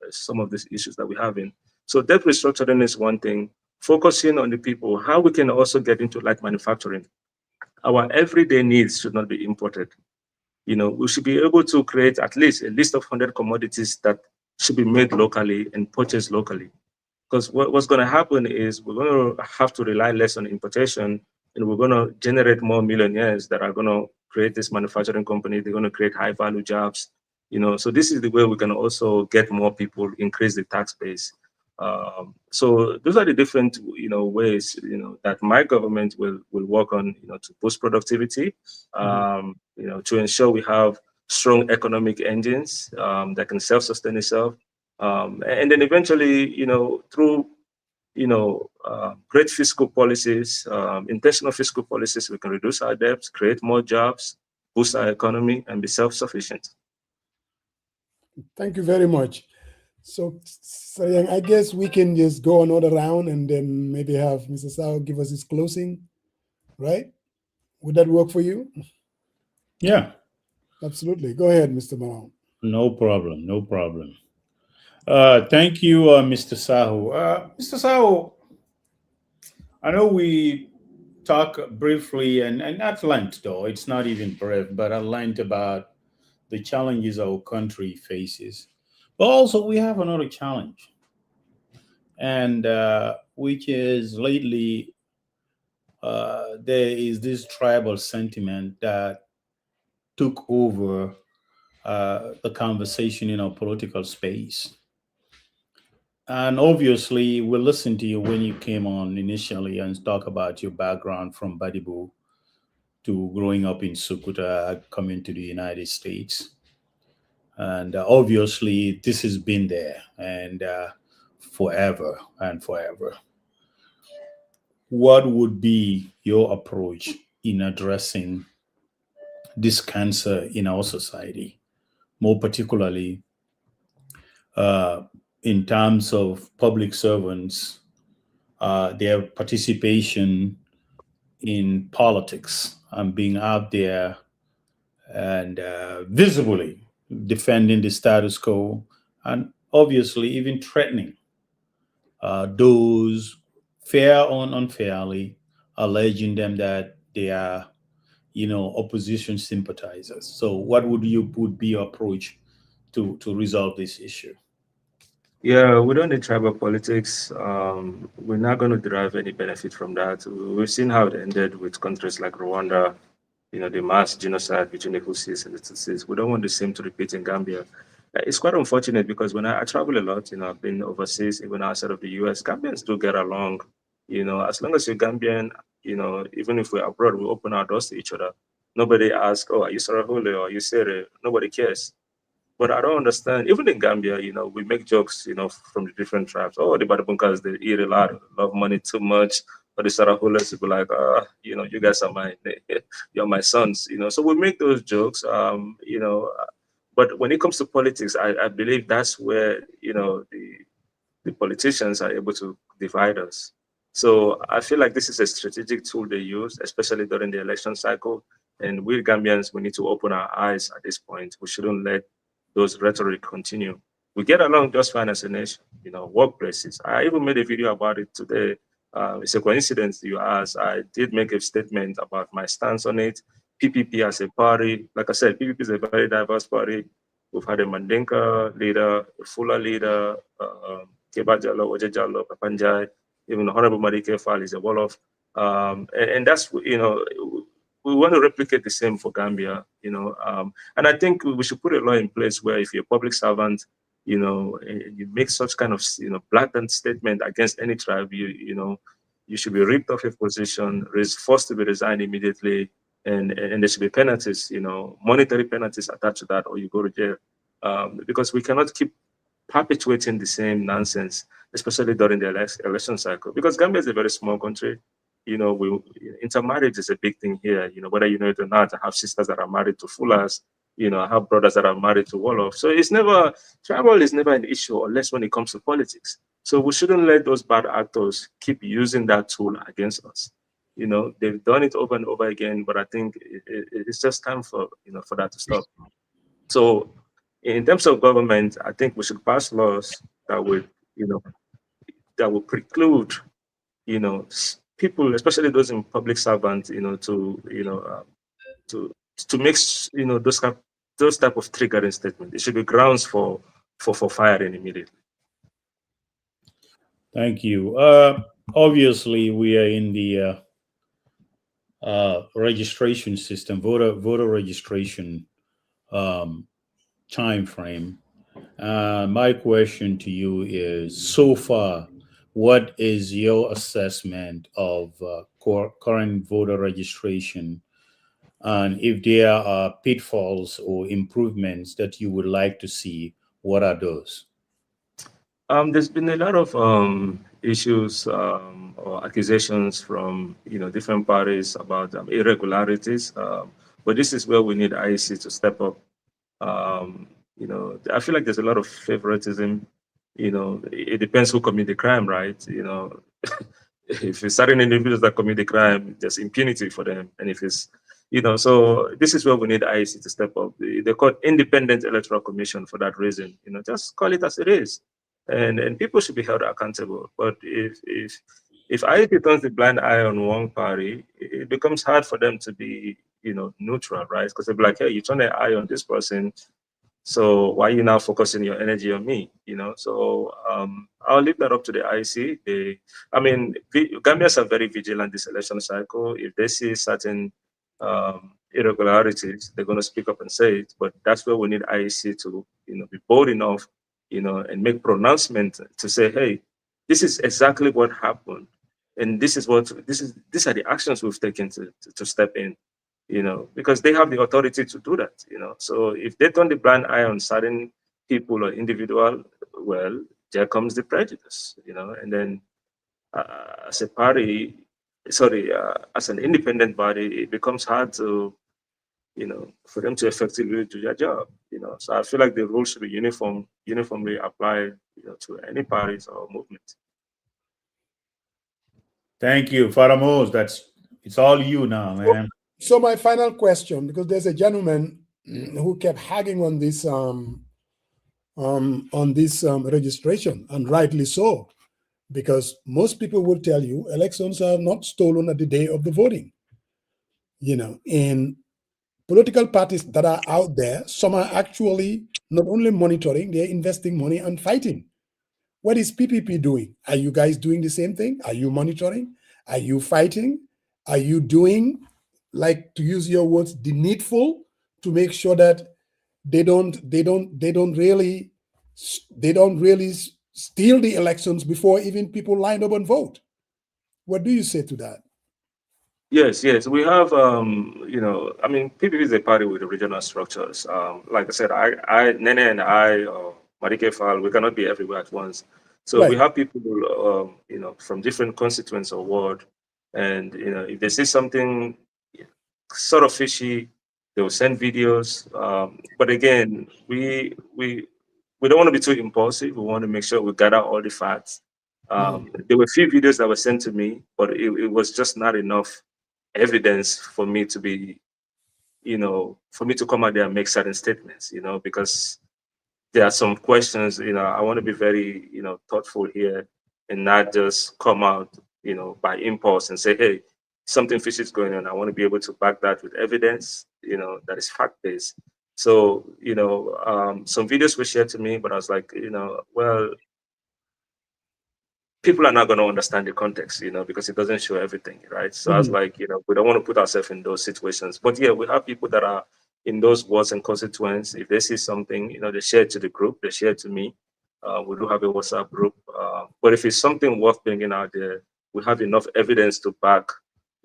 some of these issues that we're having. So debt restructuring is one thing. Focusing on the people, how we can also get into light manufacturing. Our everyday needs should not be imported. We should be able to create at least a list of 100 commodities that should be made locally and purchased locally. Because what's going to happen is we're going to have to rely less on importation, and we're going to generate more millionaires that are going to create this manufacturing company. They're going to create high value jobs. So this is the way we can also get more people, increase the tax base. So those are the different, ways, that my government will work on, to boost productivity, to ensure we have strong economic engines that can self-sustain itself. And then eventually, through, great fiscal policies, intentional fiscal policies, we can reduce our debts, create more jobs, boost our economy, and be self-sufficient. Thank you very much. So I guess we can just go another round and then maybe have Mr. Sawo give us his closing, right? Would that work for you? Yeah. Absolutely. Go ahead, Mr. Brown. No problem. No problem. Thank you, Mr. Sawo. Mr. Sawo, I know we talk briefly and at length, though it's not even brief, but at length about the challenges our country faces. But also we have another challenge, and which is lately there is this tribal sentiment that took over the conversation in our political space. And obviously, we listened to you when you came on initially and talk about your background from Badibu to growing up in Sukuta, coming to the United States. And obviously, this has been there and forever and forever. What would be your approach in addressing this cancer in our society, more particularly uh, in terms of public servants, their participation in politics and being out there and visibly defending the status quo and obviously even threatening those fair or unfairly, alleging them that they are, opposition sympathizers. So, what would be your approach to resolve this issue? Yeah, we don't need tribal politics. We're not going to derive any benefit from that. We've seen how it ended with countries like Rwanda, the mass genocide between the Husis and the Tutsis. We don't want the same to repeat in Gambia. It's quite unfortunate because when I travel a lot, I've been overseas, even outside of the US, Gambians do get along. As long as you're Gambian, even if we're abroad, we open our doors to each other. Nobody asks, oh, are you Sarahule or are you Sere? Nobody cares. But I don't understand. Even in Gambia, we make jokes, from the different tribes. Oh, the Badabunkas, they eat a lot, love money too much. But the Sarahulas will be like, you guys are you're my sons, So we make those jokes, But when it comes to politics, I believe that's where, the politicians are able to divide us. So I feel like this is a strategic tool they use, especially during the election cycle. And we Gambians, we need to open our eyes at this point. We shouldn't let those rhetoric continue. We get along just fine as a nation, workplaces. I even made a video about it today. It's a coincidence you asked. I did make a statement about my stance on it. PPP as a party, like I said, PPP is a very diverse party. We've had a Mandinka leader, a Fula leader, Keba Jallo, Oje Jallo, Papanjai, even the Honorable Marike Fall is a Wolof. And that's, we want to replicate the same for Gambia, and I think we should put a law in place where if you're a public servant, you make such kind of, blatant statement against any tribe, you should be ripped off a position, forced to be resigned immediately, and there should be penalties, monetary penalties attached to that, or you go to jail, because we cannot keep perpetuating the same nonsense, especially during the election cycle, because Gambia is a very small country. Intermarriage is a big thing here, whether you know it or not. I have sisters that are married to Fullers, I have brothers that are married to Wolof. So tribal is never an issue unless when it comes to politics. So we shouldn't let those bad actors keep using that tool against us. They've done it over and over again, but I think it's just time for that to stop. So in terms of government, I think we should pass laws that would, that would preclude, people, especially those in public servants, to make, those type of triggering statements. It should be grounds for firing immediately. Thank you. Obviously, we are in the registration system, voter registration time frame. My question to you is: so far, what is your assessment of current voter registration? And if there are pitfalls or improvements that you would like to see, what are those? There's been a lot of issues or accusations from different parties about irregularities, but this is where we need IEC to step up. I feel like there's a lot of favoritism. It depends who commit the crime, right? If it's certain individuals that commit the crime, there's impunity for them, and if it's so this is where we need IEC to step up. They call it Independent Electoral Commission for that reason. Just call it as it is. And people should be held accountable. But if IEP turns the blind eye on one party, it becomes hard for them to be, neutral, right? Because they'll be like, hey, you turn an eye on this person, so why are you now focusing your energy on me? So I'll leave that up to the IEC. Gambians are very vigilant this election cycle. If they see certain irregularities, they're going to speak up and say it. But that's where we need IEC to, be bold enough, and make pronouncement to say, hey, this is exactly what happened, and these are the actions we've taken to step in, because they have the authority to do that, So if they turn the blind eye on certain people or individual, well, there comes the prejudice, and then as a party, as an independent body, it becomes hard to, for them to effectively do their job, So I feel like the rules should be uniformly applied, to any parties or movements. Thank you, Faramos. It's all you now, man. So my final question, because there's a gentleman who kept hagging on this registration, and rightly so, because most people will tell you elections are not stolen at the day of the voting. In political parties that are out there, some are actually not only monitoring, they're investing money and fighting. What is PPP doing? Are you guys doing the same thing? Are you monitoring? Are you fighting? Are you doing, like, to use your words, the needful to make sure that they don't really steal the elections before even people line up and vote? What do you say to that? Yes, we have. PPP is a party with regional structures. Like I said, Nene and I, Marike Fal, we cannot be everywhere at once. So Right. we have people, from different constituents or ward, and if they see something sort of fishy, they will send videos. But again, we don't want to be too impulsive. We want to make sure we gather all the facts. There were a few videos that were sent to me, but it was just not enough evidence for me to be, for me to come out there and make certain statements, because there are some questions, I want to be very, thoughtful here and not just come out, by impulse and say, hey, something fishy is going on. I want to be able to back that with evidence, that is fact-based. So, some videos were shared to me, but I was like, well, people are not going to understand the context, because it doesn't show everything, right? So I was like, we don't want to put ourselves in those situations. But yeah, we have people that are in those wards and constituents. If they see something, they share it to the group, they share it to me. We do have a WhatsApp group. But if it's something worth bringing out there, we have enough evidence to back,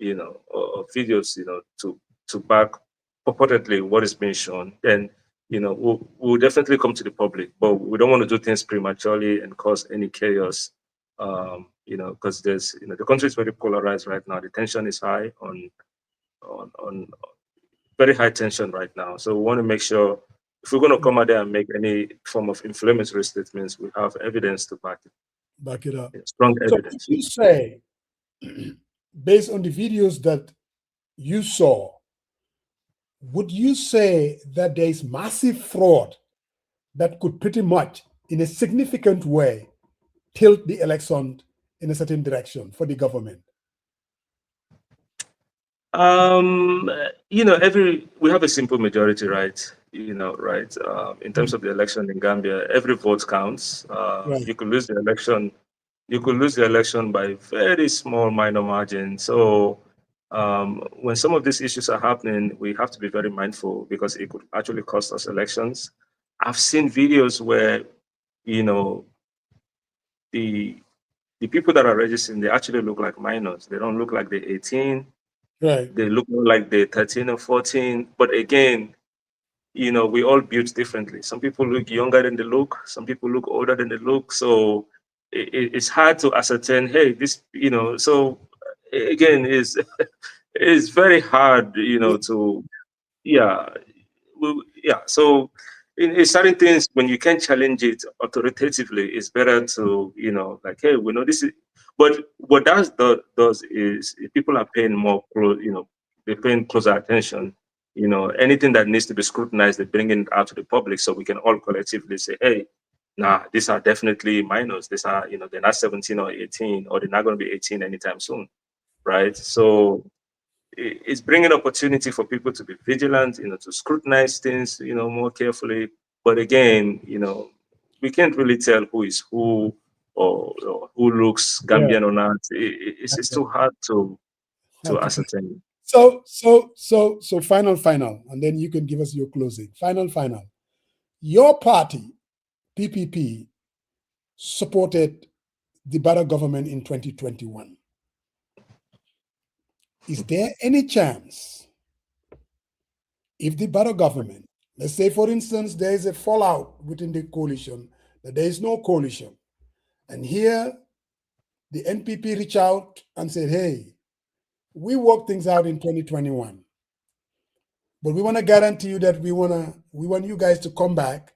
or videos, to back purportedly what is being shown, then we'll definitely come to the public. But we don't want to do things prematurely and cause any chaos. Because there's, the country is very polarized right now. The tension is high on very high tension right now. So we want to make sure if we're going to come out there and make any form of inflammatory statements, we have evidence to back it up. Strong evidence. So you say, based on the videos that you saw, would you say that there is massive fraud that could pretty much, in a significant way, tilt the election in a certain direction for the government? We have a simple majority, right? In terms of the election in Gambia, every vote counts. Right. You could lose the election. You could lose the election by very small, minor margin. So when some of these issues are happening, we have to be very mindful because it could actually cost us elections. I've seen videos where, the people that are registering, they actually look like minors. They don't look like they're 18. Right. They look more like they're 13 or 14. But again, we all build differently. Some people look younger than they look. Some people look older than they look. So it's hard to ascertain, hey, this, so again, it's very hard, So in certain things, when you can challenge it authoritatively, it's better to, like, hey, we know this is, but what that does is people are paying more, they're paying closer attention. Anything that needs to be scrutinized, they're bringing it out to the public so we can all collectively say, hey, nah, these are definitely minors. These are, they're not 17 or 18, or they're not going to be 18 anytime soon, right? So it's bringing opportunity for people to be vigilant, to scrutinize things, more carefully. But again, we can't really tell who is who or who looks Gambian or not. It's too hard to ascertain. So final, and then you can give us your closing. Final. Your party, PPP, supported the Barrow government in 2021. Is there any chance, if the Barrow government, let's say, for instance, there is a fallout within the coalition, that there is no coalition, and here the NPP reach out and said, hey, we worked things out in 2021, but we want to guarantee you that we want you guys to come back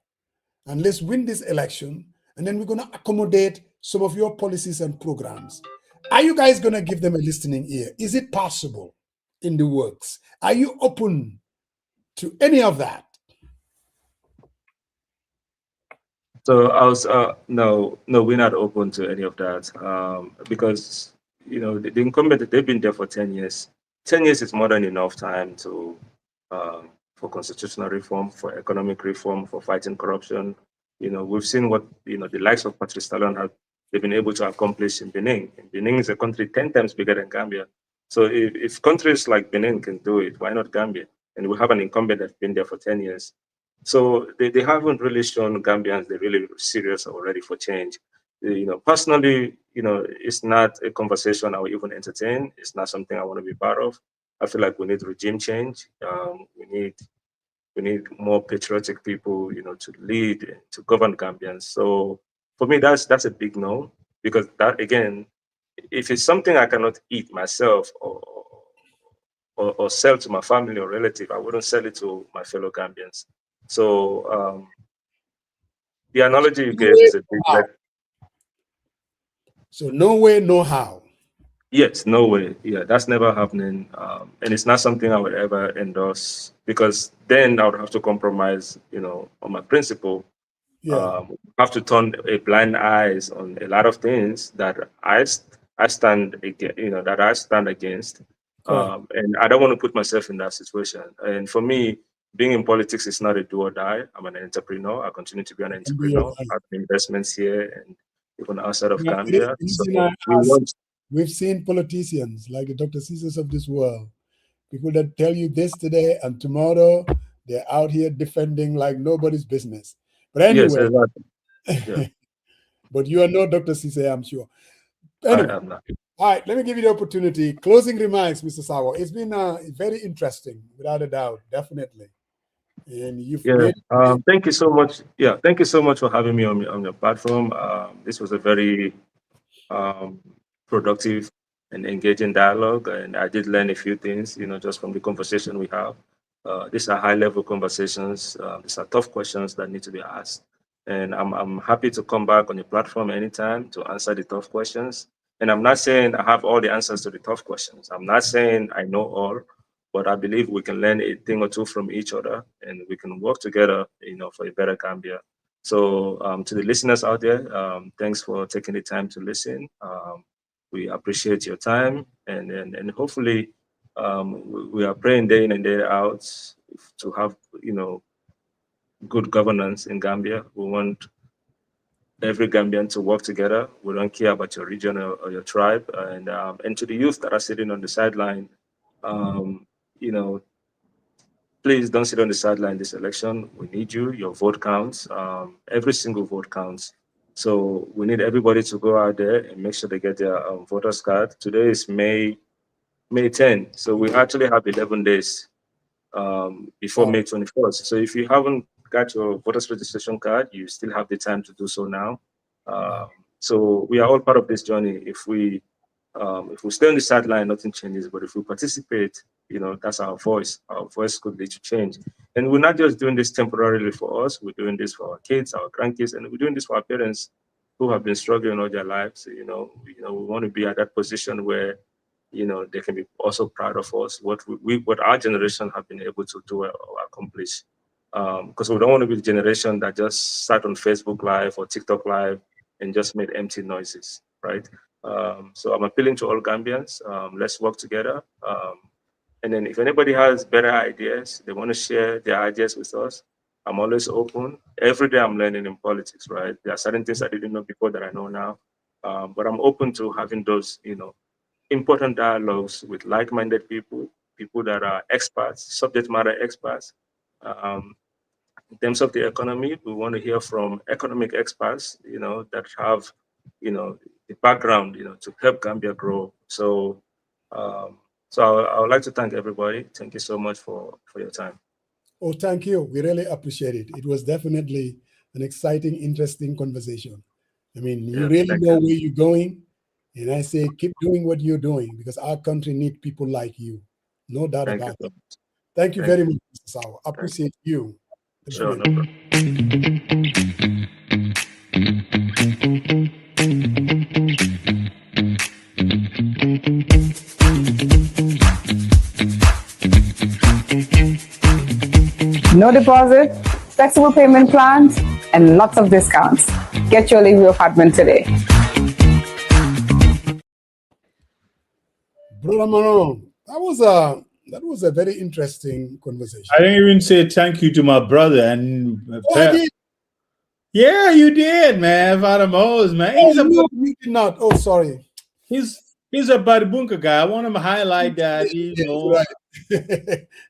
and let's win this election, and then we're going to accommodate some of your policies and programs. Are you guys going to give them a listening ear? Is it possible in the works? Are you open to any of that? So I was no, we're not open to any of that because the incumbent, they've been there for 10 years. 10 years is more than enough time to for constitutional reform, for economic reform, for fighting corruption. We've seen what the likes of Patrice Talon have they've been able to accomplish in Benin. And Benin is a country 10 times bigger than Gambia. So if countries like Benin can do it, why not Gambia? And we have an incumbent that's been there for 10 years. So they haven't really shown Gambians they're really serious or ready for change. Personally, it's not a conversation I would even entertain. It's not something I want to be part of. I feel like we need regime change. We need more patriotic people, to lead, to govern Gambians. So for me, that's a big no, because that, again, if it's something I cannot eat myself or sell to my family or relative, I wouldn't sell it to my fellow Gambians. So the analogy you gave is a big So no way, no how. Yes, no way. Yeah, that's never happening. And it's not something I would ever endorse, because then I would have to compromise, on my principle. Yeah. Have to turn a blind eyes on a lot of things that I stand against, that I stand against. And I don't want to put myself in that situation. And for me, being in politics is not a do or die. I'm an entrepreneur. I continue to be an entrepreneur. I have investments here and even outside of Gambia. So we've seen politicians like the Dr. Caesars of this world, people that tell you this today and tomorrow they're out here defending like nobody's business. But anyway, yes, exactly. Yeah. But you are no Dr. Caesar, I'm sure. Anyway, I am not. All right, let me give you the opportunity. Closing remarks, Mr. Sawo. It's been very interesting, without a doubt, definitely. And you've thank you so much. Yeah, thank you so much for having me on your platform. This was a very productive and engaging dialogue, and I did learn a few things, just from the conversation we have. These are high-level conversations. These are tough questions that need to be asked, and I'm happy to come back on your platform anytime to answer the tough questions. And I'm not saying I have all the answers to the tough questions. I'm not saying I know all, but I believe we can learn a thing or two from each other, and we can work together, for a better Gambia. So to the listeners out there, thanks for taking the time to listen. We appreciate your time, and hopefully we are praying day in and day out to have, good governance in Gambia. We want every Gambian to work together. We don't care about your region or your tribe. And to the youth that are sitting on the sideline, please don't sit on the sideline this election. We need you. Your vote counts. Every single vote counts. So we need everybody to go out there and make sure they get their voters card. Today is May 10. So we actually have 11 days before May 21st. So if you haven't got your voters registration card, you still have the time to do so now. So we are all part of this journey. If we stay on the sideline, nothing changes. But if we participate, that's our voice. Our voice could lead to change. And we're not just doing this temporarily for us. We're doing this for our kids, our grandkids, and we're doing this for our parents who have been struggling all their lives. We want to be at that position where they can be also proud of us, what our generation have been able to do or accomplish. Because we don't want to be the generation that just sat on Facebook Live or TikTok Live and just made empty noises, right? So I'm appealing to all Gambians. Let's work together. And then if anybody has better ideas, they want to share their ideas with us, I'm always open. Every day I'm learning in politics, right? There are certain things I didn't know before that I know now. But I'm open to having those, important dialogues with like-minded people people that are experts, subject matter experts. In terms of the economy, we want to hear from economic experts, that have, the background, to help Gambia grow. So, I would like to thank everybody. Thank you so much for your time. Oh, thank you. We really appreciate it. It was definitely an exciting, interesting conversation. I mean, you really know where you're going. And I say, keep doing what you're doing because our country needs people like you. No doubt about it. Thank you very much, Mr. Sawo. Appreciate you. Sure, no problem. No deposit, flexible payment plans, and lots of discounts. Get your legal apartment today. Brother Maron, that was a very interesting conversation. I didn't even say thank you to my brother and I did. Yeah, you did, man. Father Mose, man. You did not. Oh, sorry. He's a Badibunka guy. I want him to highlight that, Right.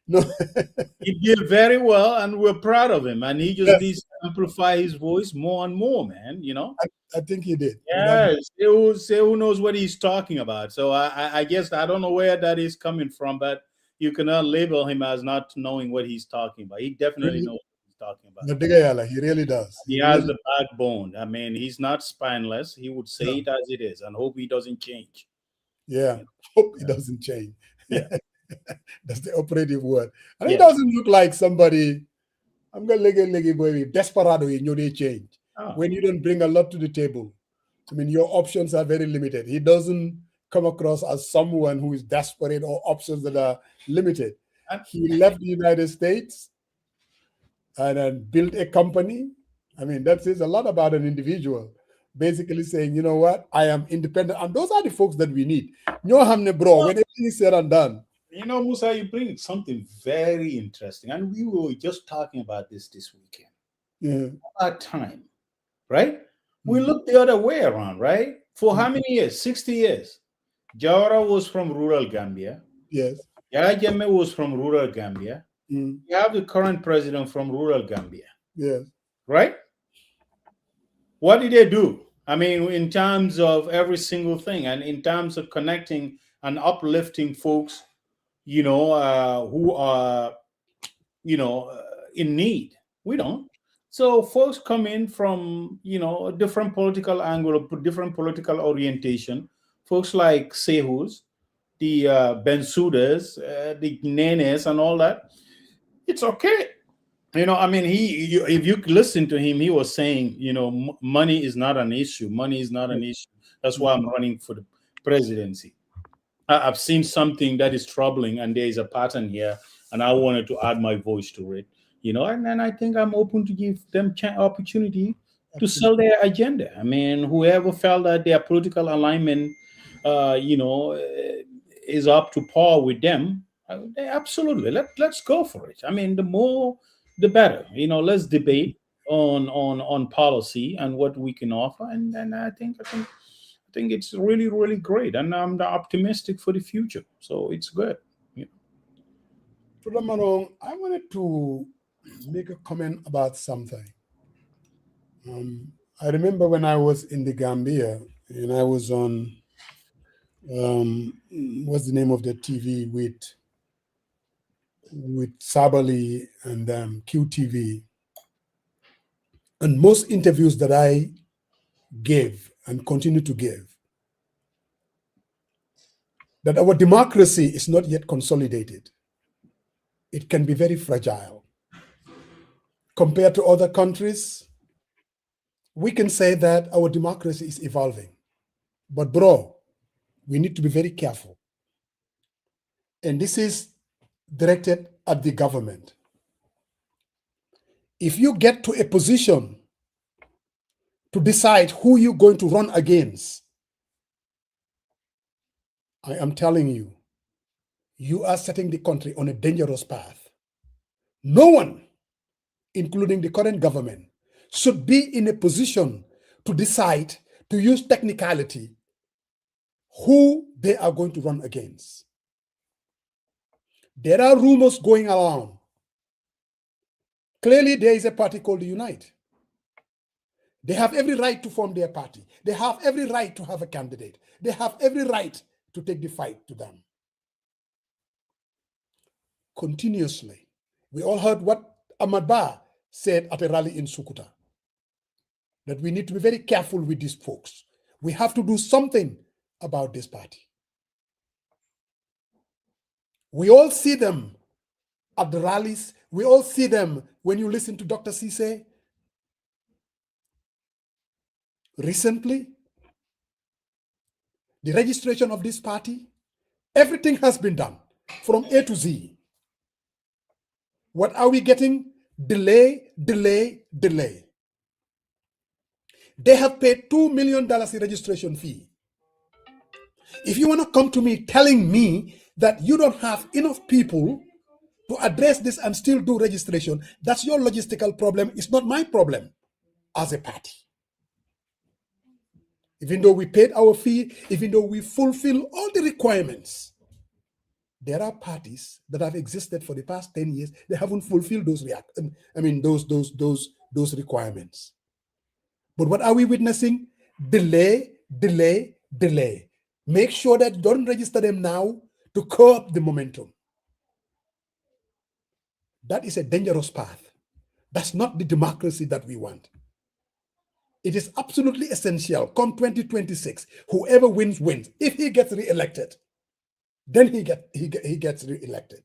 No. He did very well, and we're proud of him. And he just needs to amplify his voice more and more, man. I think he did. Yes, who knows what he's talking about. So I guess I don't know where that is coming from, but you cannot label him as not knowing what he's talking about. He definitely knows what he's talking about. He really does. He has the backbone. I mean, he's not spineless. He would say it as it is and hope he doesn't change. Yeah, hope he doesn't change. Yeah. That's the operative word. And it doesn't look like somebody, I'm going to boy, desperado, they change. When you don't bring a lot to the table. I mean, your options are very limited. He doesn't come across as someone who is desperate or options that are limited. He left the United States and then built a company. I mean, that says a lot about an individual. Basically saying, you know what, I am independent. And those are the folks that we need. Bro, when everything is said and done. Musa, you bring something very interesting. And we were just talking about this weekend. Yeah. About time, right? We look the other way around, right? For how many years? 60 years. Jawara was from rural Gambia. Yes. Yaya Jammeh was from rural Gambia. You have the current president from rural Gambia. Yes. Right? What did they do? I mean, in terms of every single thing and in terms of connecting and uplifting folks, who are, in need. We don't. So folks come in from, a different political angle, different political orientation. Folks like Sehus, the Bensoudas, the Nenes and all that. It's okay. I mean, if you listen to him, he was saying, money is not an issue. Money is not an issue. That's why I'm running for the presidency. I've seen something that is troubling, and there is a pattern here, and I wanted to add my voice to it. And then I think I'm open to give them opportunity to sell their agenda. I mean, whoever felt that their political alignment, is up to par with them, absolutely. Let's go for it. I mean, the more, the better. Let's debate on policy and what we can offer, and then I think it's really, really great, and I'm optimistic for the future. So it's good. Brother Marong, I wanted to make a comment about something. I remember when I was in the Gambia and I was on, what's the name of the TV with Sabali and QTV. And most interviews that I gave and continue to give, that our democracy is not yet consolidated. It can be very fragile. Compared to other countries, we can say that our democracy is evolving. But bro, we need to be very careful. And this is directed at the government. If you get to a position to decide who you're going to run against, I am telling you, you are setting the country on a dangerous path. No one, including the current government, should be in a position to decide, to use technicality, who they are going to run against. There are rumors going around. Clearly, there is a party called the Unite. They have every right to form their party. They have every right to have a candidate. They have every right to take the fight to them. Continuously. We all heard what Ahmad Ba said at a rally in Sukuta, that we need to be very careful with these folks. We have to do something about this party. We all see them at the rallies. We all see them when you listen to Dr. Cisse. Recently, the registration of this party, everything has been done from A to Z. What are we getting? Delay, delay, delay. They have paid $2 million in registration fee. If you want to come to me telling me that you don't have enough people to address this and still do registration, that's your logistical problem. It's not my problem as a party. Even though we paid our fee, even though we fulfill all the requirements, there are parties that have existed for the past 10 years. They haven't fulfilled those requirements. But what are we witnessing? Delay, delay, delay. Make sure that you don't register them now to curb the momentum. That is a dangerous path. That's not the democracy that we want. It is absolutely essential. Come 2026, whoever wins, wins. If he gets re-elected, then he gets re-elected.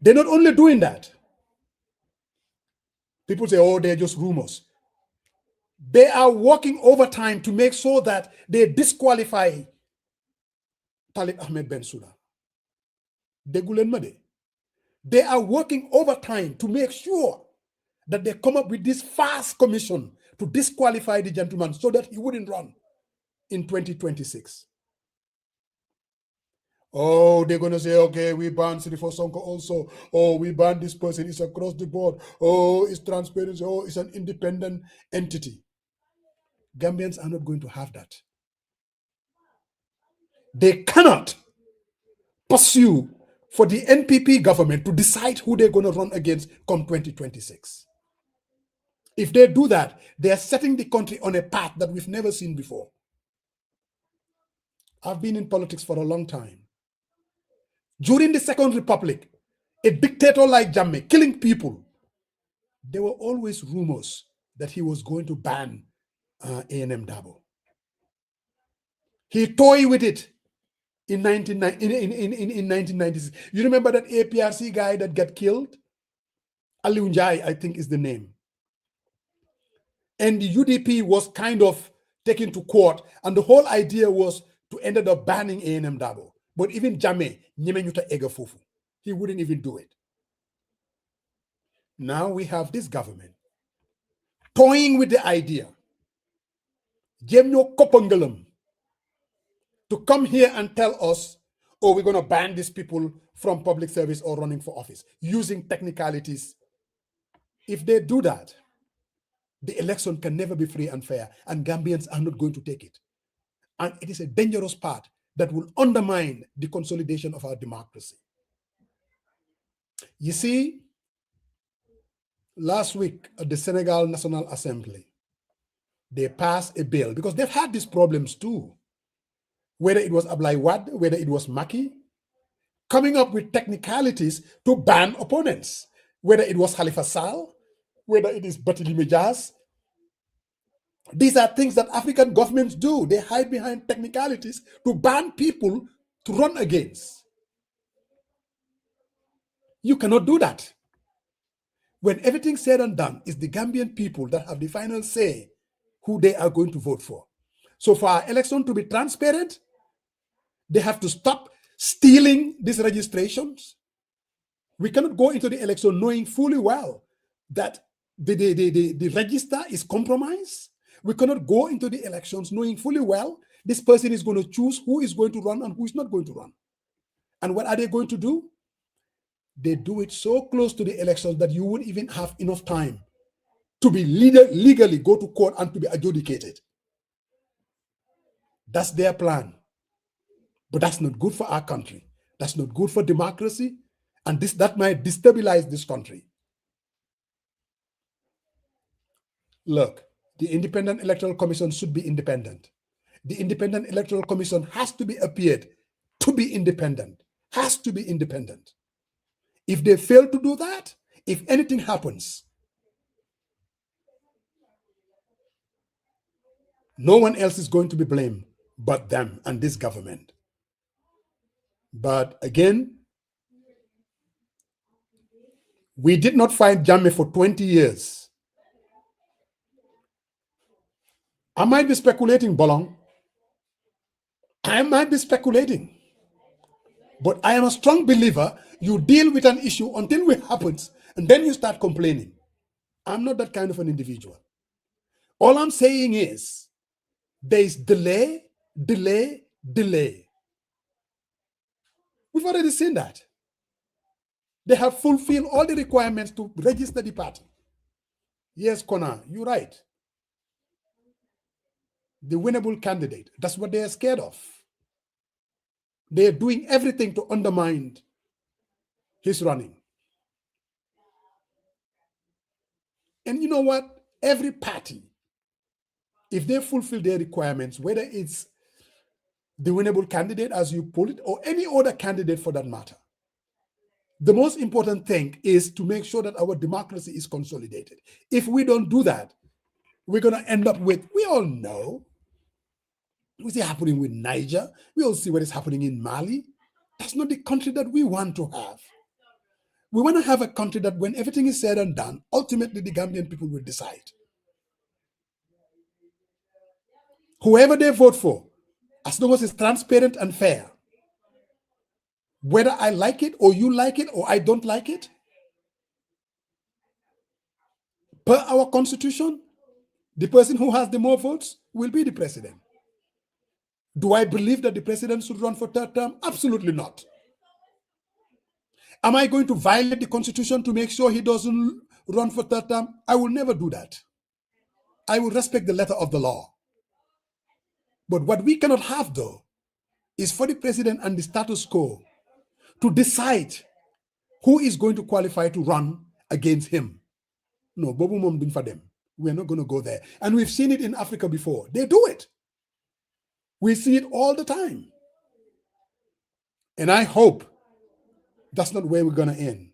They're not only doing that. People say, oh, they're just rumors. They are working overtime to make sure that they disqualify Talib Ahmed Bensouda. They are working overtime to make sure that they come up with this fast commission to disqualify the gentleman so that he wouldn't run in 2026. Oh, they're going to say, okay, we ban Sirifo Sonko also. Oh, we ban this person. It's across the board. Oh, it's transparency. Oh, it's an independent entity. Gambians are not going to have that. They cannot pursue for the NPP government to decide who they're going to run against come 2026. If they do that, they are setting the country on a path that we've never seen before. I've been in politics for a long time. During the Second Republic, a dictator like Jammeh killing people, there were always rumors that he was going to ban A&M Dabo. He toyed with it in 1996. You remember that APRC guy that got killed? Aliou Njai, I think is the name. And the UDP was kind of taken to court, and the whole idea was to end up banning A&M Dabo. But even Jammeh, he wouldn't even do it. Now we have this government toying with the idea, Jemno Kopangalam, to come here and tell us, oh, we're going to ban these people from public service or running for office, using technicalities. If they do that, the election can never be free and fair, and Gambians are not going to take it. And it is a dangerous path that will undermine the consolidation of our democracy. You see, last week at the Senegal National Assembly, they passed a bill, because they've had these problems too, whether it was Ablaye Wade, whether it was Macky, coming up with technicalities to ban opponents, whether it was Khalifa Sall, whether it is Barthélémy Dias. These are things that African governments do. They hide behind technicalities to ban people to run against. You cannot do that. When everything's said and done, it's the Gambian people that have the final say who they are going to vote for. So for our election to be transparent, they have to stop stealing these registrations. We cannot go into the election knowing fully well that the register is compromised. We cannot go into the elections knowing fully well this person is going to choose who is going to run and who is not going to run. And what are they going to do? They do it so close to the elections that you won't even have enough time to be legally go to court and to be adjudicated. That's their plan. But that's not good for our country. That's not good for democracy, and that might destabilize this country. Look, the Independent Electoral Commission should be independent. The Independent Electoral Commission has to be appeared to be independent, has to be independent. If they fail to do that, if anything happens, no one else is going to be blamed but them and this government. But again, we did not find Jammeh for 20 years. I might be speculating, Bolong. I might be speculating. But I am a strong believer you deal with an issue until it happens, and then you start complaining. I'm not that kind of an individual. All I'm saying is there is delay, delay, delay. We've already seen that. They have fulfilled all the requirements to register the party. Yes, Connor, you're right. The winnable candidate, that's what they are scared of. They are doing everything to undermine his running. And you know what? Every party, if they fulfill their requirements, whether it's the winnable candidate, as you put it, or any other candidate for that matter, the most important thing is to make sure that our democracy is consolidated. If we don't do that, we're going to end up with, we all know, we see happening with Niger. We all see what is happening in Mali. That's not the country that we want to have. We want to have a country that when everything is said and done, ultimately the Gambian people will decide. Whoever they vote for, as long as it's transparent and fair, whether I like it or you like it or I don't like it, per our constitution, the person who has the more votes will be the president. Do I believe that the president should run for third term? Absolutely not. Am I going to violate the constitution to make sure he doesn't run for third term? I will never do that. I will respect the letter of the law. But what we cannot have, though, is for the president and the status quo to decide who is going to qualify to run against him. No, Bobu Mom didn't for them. We're not going to go there. And we've seen it in Africa before. They do it. We see it all the time. And I hope that's not where we're going to end.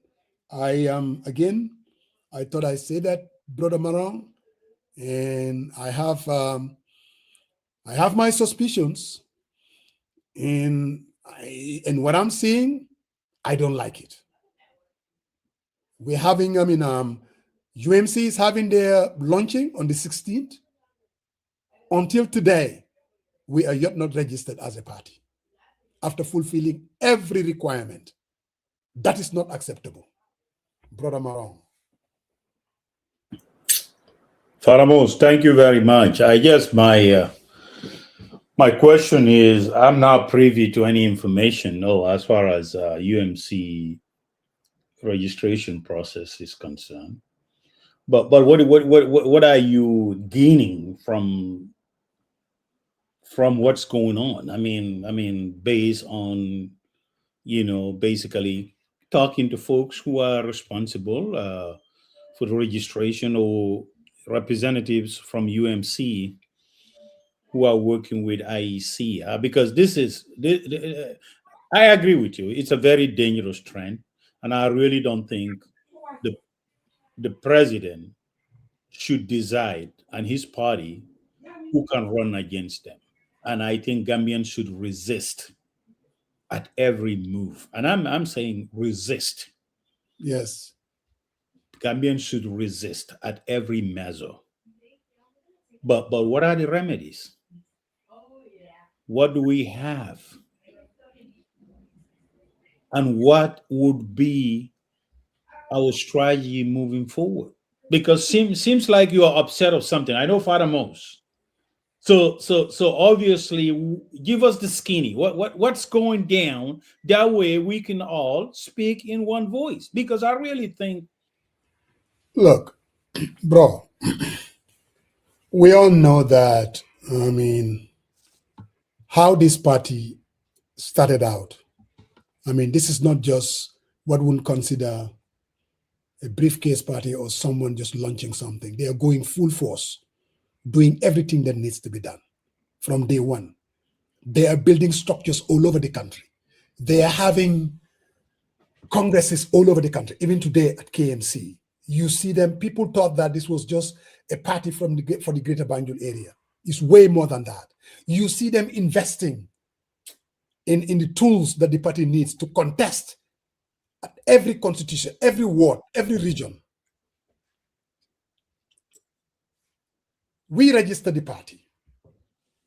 Again, I thought I'd say that, Brother Marong, and I have my suspicions, and what I'm seeing, I don't like it. We're having, UMC is having their launching on the 16th. Until today, we are yet not registered as a party after fulfilling every requirement. That is not acceptable. Brother Marong. Faramos, thank you very much. I guess my question is, I'm not privy to any information, as far as UMC registration process is concerned. But what are you gaining from what's going on? I mean, based on, basically talking to folks who are responsible for the registration, or representatives from UMC who are working with IEC, because I agree with you. It's a very dangerous trend, and I really don't think the president should decide, and his party, who can run against them. And I think Gambians should resist at every move. And I'm saying resist. Yes. Gambians should resist at every measure. But what are the remedies? What do we have? And what would be our strategy moving forward? Because seems like you are upset of something. I know Father Mose. So obviously, give us the skinny. What's going down? That way we can all speak in one voice. Because I really think, look, bro, we all know that. How this party started out I mean, this is not just what one consider a briefcase party or someone just launching something. They are going full force, doing everything that needs to be done from day one. They are building structures all over the country. They are having congresses all over the country. Even today at KMC, you see them. People thought that this was just a party for the Greater Banjul area. It's way more than that. You see them investing in the tools that the party needs to contest at every constitution, every ward, every region. We registered the party,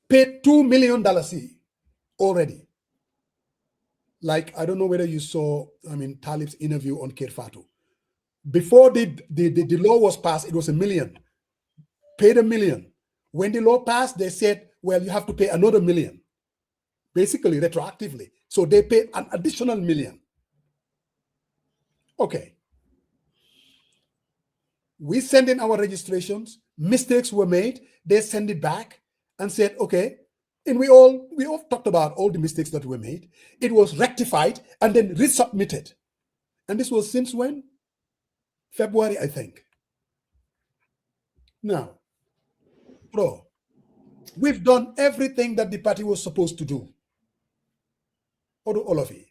paid $2 million already. Like, I don't know whether you saw, Talib's interview on Kirfatu. Before the law was passed, it was $1 million. Paid $1 million. When the law passed, they said, well, you have to pay another $1 million, basically retroactively. So they paid an additional $1 million. Okay. We send in our registrations. Mistakes were made. They send it back and said, okay. And we all talked about all the mistakes that were made. It was rectified and then resubmitted. And this was since when? February, I think. Now, bro, we've done everything that the party was supposed to do. All of it.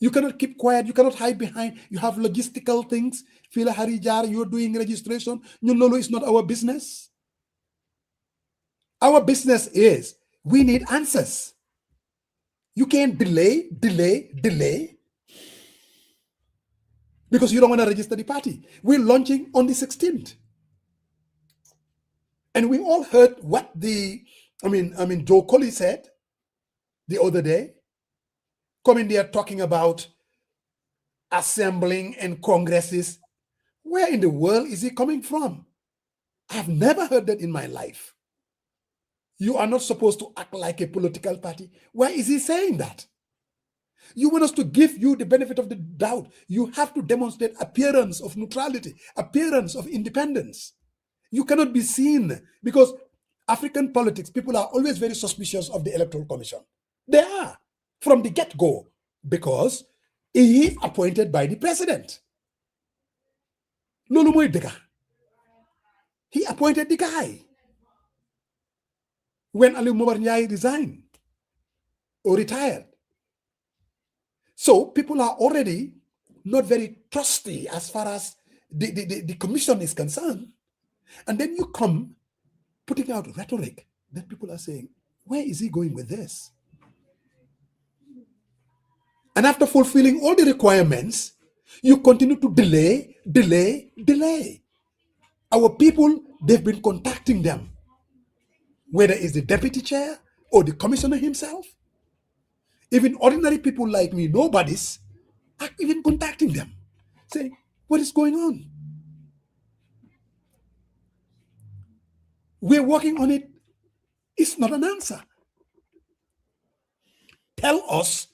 You cannot keep quiet. You cannot hide behind. You have logistical things. Fila Harijar, you're doing registration. Nyololo is not our business. Our business is we need answers. You can't delay because you don't want to register the party. We're launching on the 16th. And we all heard what Joe Colley said the other day, coming there talking about assembling and congresses. Where in the world is he coming from? I've never heard that in my life. You are not supposed to act like a political party. Why is he saying that? You want us to give you the benefit of the doubt. You have to demonstrate appearance of neutrality, appearance of independence. You cannot be seen because African politics, people are always very suspicious of the Electoral Commission. They are from the get-go because he is appointed by the president. He appointed the guy. When Ali Mobar Njai resigned or retired. So people are already not very trusty as far as the commission is concerned. And then you come putting out rhetoric that people are saying, where is he going with this? And after fulfilling all the requirements, you continue to delay. Our people, they've been contacting them, whether it's the deputy chair or the commissioner himself. Even ordinary people like me, nobodies, are even contacting them, saying, what is going on? We're working on it. It's not an answer. Tell us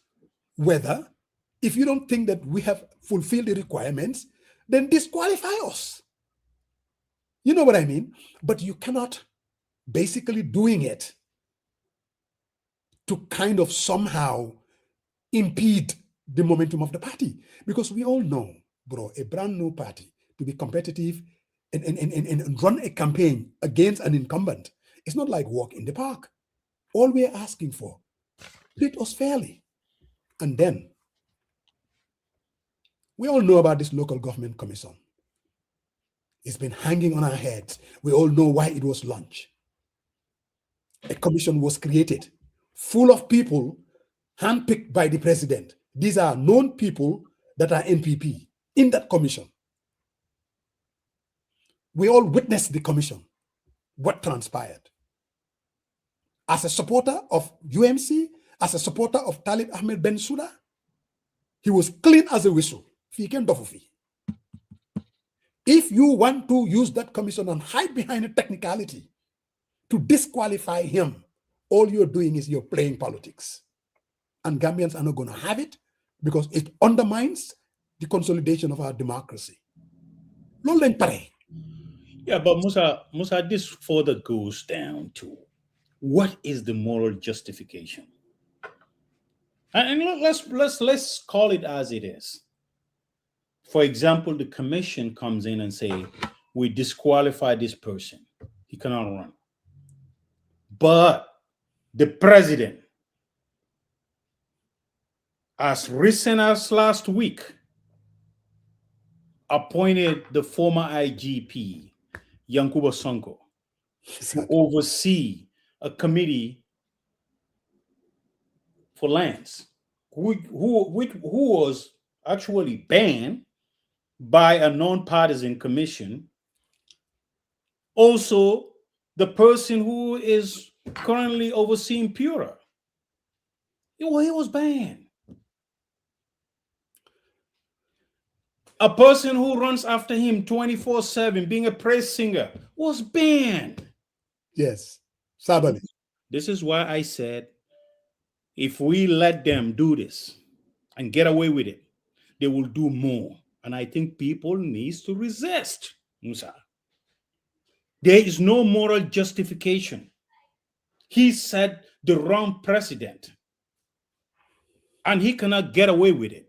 whether, if you don't think that we have fulfilled the requirements, then disqualify us. You know what I mean? But you cannot basically doing it to kind of somehow impede the momentum of the party. Because we all know, bro, a brand new party to be competitive and run a campaign against an incumbent, it's not like walk in the park. All we're asking for, treat us fairly. And then, we all know about this local government commission. It's been hanging on our heads. We all know why it was launched. A commission was created, full of people handpicked by the president. These are known people that are NPP in that commission. We all witnessed the commission, what transpired. As a supporter of UMC, as a supporter of Talib Ahmed Bensouda, he was clean as a whistle. If you want to use that commission and hide behind a technicality to disqualify him, all you're doing is you're playing politics. And Gambians are not going to have it because it undermines the consolidation of our democracy. Yeah, but Musa, this further goes down to What is the moral justification? And let's call it as it is. For example, the commission comes in and say, we disqualify this person. He cannot run. But the president, as recent as last week, appointed the former IGP, Yankuba Sonko, to oversee a committee for lands, who was actually banned by a non-partisan commission. Also, the person who is currently overseeing Pura, he was banned. A person who runs after him 24/7, being a praise singer, was banned. Yes, Sabali. This is why I said, if we let them do this and get away with it, they will do more. And I think people needs to resist, Musa. There is no moral justification. He set the wrong precedent, and he cannot get away with it.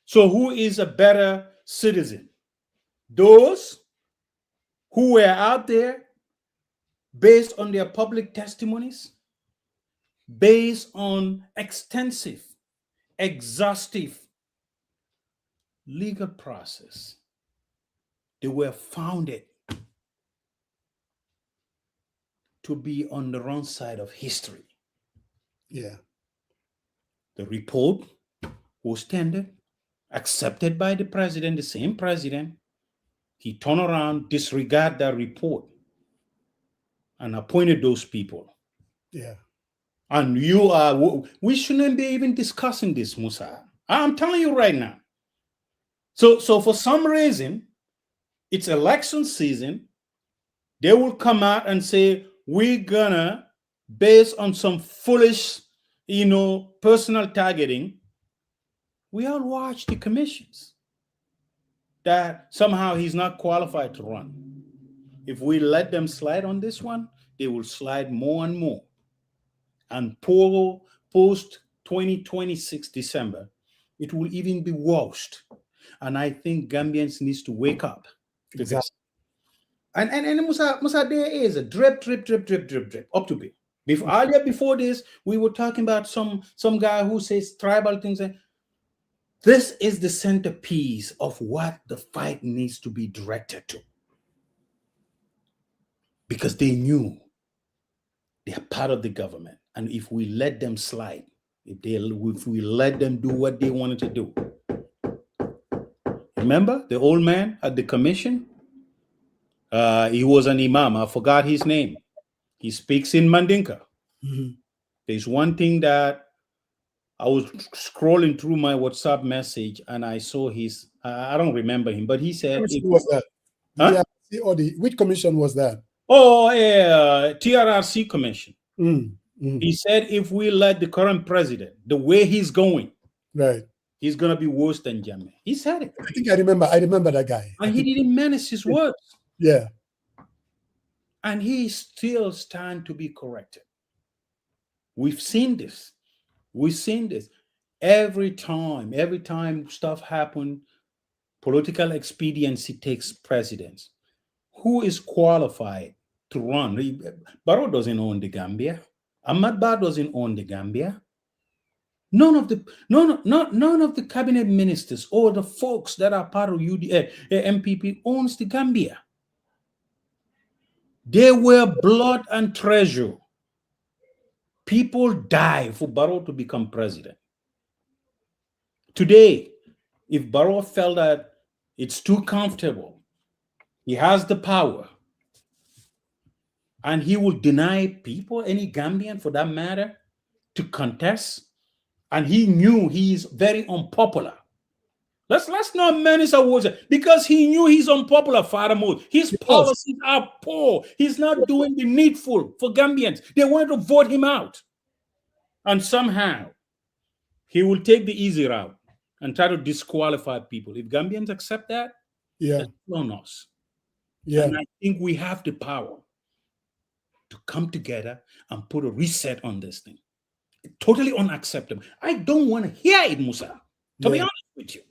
So who is a better citizen? Those who were out there based on their public testimonies, based on extensive, exhaustive legal process. They were founded to be on the wrong side of history. Yeah. The report was tendered, accepted by the president, the same president. He turned around, disregarded that report, and appointed those people. Yeah. And we shouldn't be even discussing this, Musa. I'm telling you right now. So for some reason, it's election season. They will come out and say, we're gonna, based on some foolish, personal targeting, we all watch the commissions that somehow he's not qualified to run. If we let them slide on this one, they will slide more and more. And post 2026 December, it will even be worse. And I think Gambians needs to wake up. Exactly. And Musa, there is a drip up to be. Before this, we were talking about some guy who says tribal things. This is the centerpiece of what the fight needs to be directed to. Because they knew they are part of the government. And if we let them slide, if we let them do what they wanted to do. Remember the old man at the commission? He was an imam. I forgot his name. He speaks in Mandinka. Mm-hmm. There's one thing that I was scrolling through my WhatsApp message and I saw his, I don't remember him, but he said, Which was that? Huh? Which commission was that? Oh, yeah, TRRC commission. Mm-hmm. He said, if we let the current president, the way he's going, right, he's going to be worse than Jammeh. He said it. I think I remember that guy. And he didn't menace his words. Yeah. And he still stands to be corrected. We've seen this. Every time stuff happens, political expediency takes precedence. Who is qualified to run? Barrow doesn't own the Gambia. Ahmad Ba doesn't own the Gambia. None of the cabinet ministers or the folks that are part of MPP owns the Gambia. They were blood and treasure. People die for Barrow to become president. Today, if Barrow felt that it's too comfortable, he has the power, and he will deny people, any Gambian for that matter, to contest, and he knew he's very unpopular. Let's not menace our words, because he knew he's unpopular, Father Mode. His policies are poor. He's not doing the needful for Gambians. They wanted to vote him out. And somehow, he will take the easy route and try to disqualify people. If Gambians accept that, that's on us. Yeah. And I think we have the power to come together and put a reset on this thing. Totally unacceptable. I don't want to hear it, Musa, to be honest with you.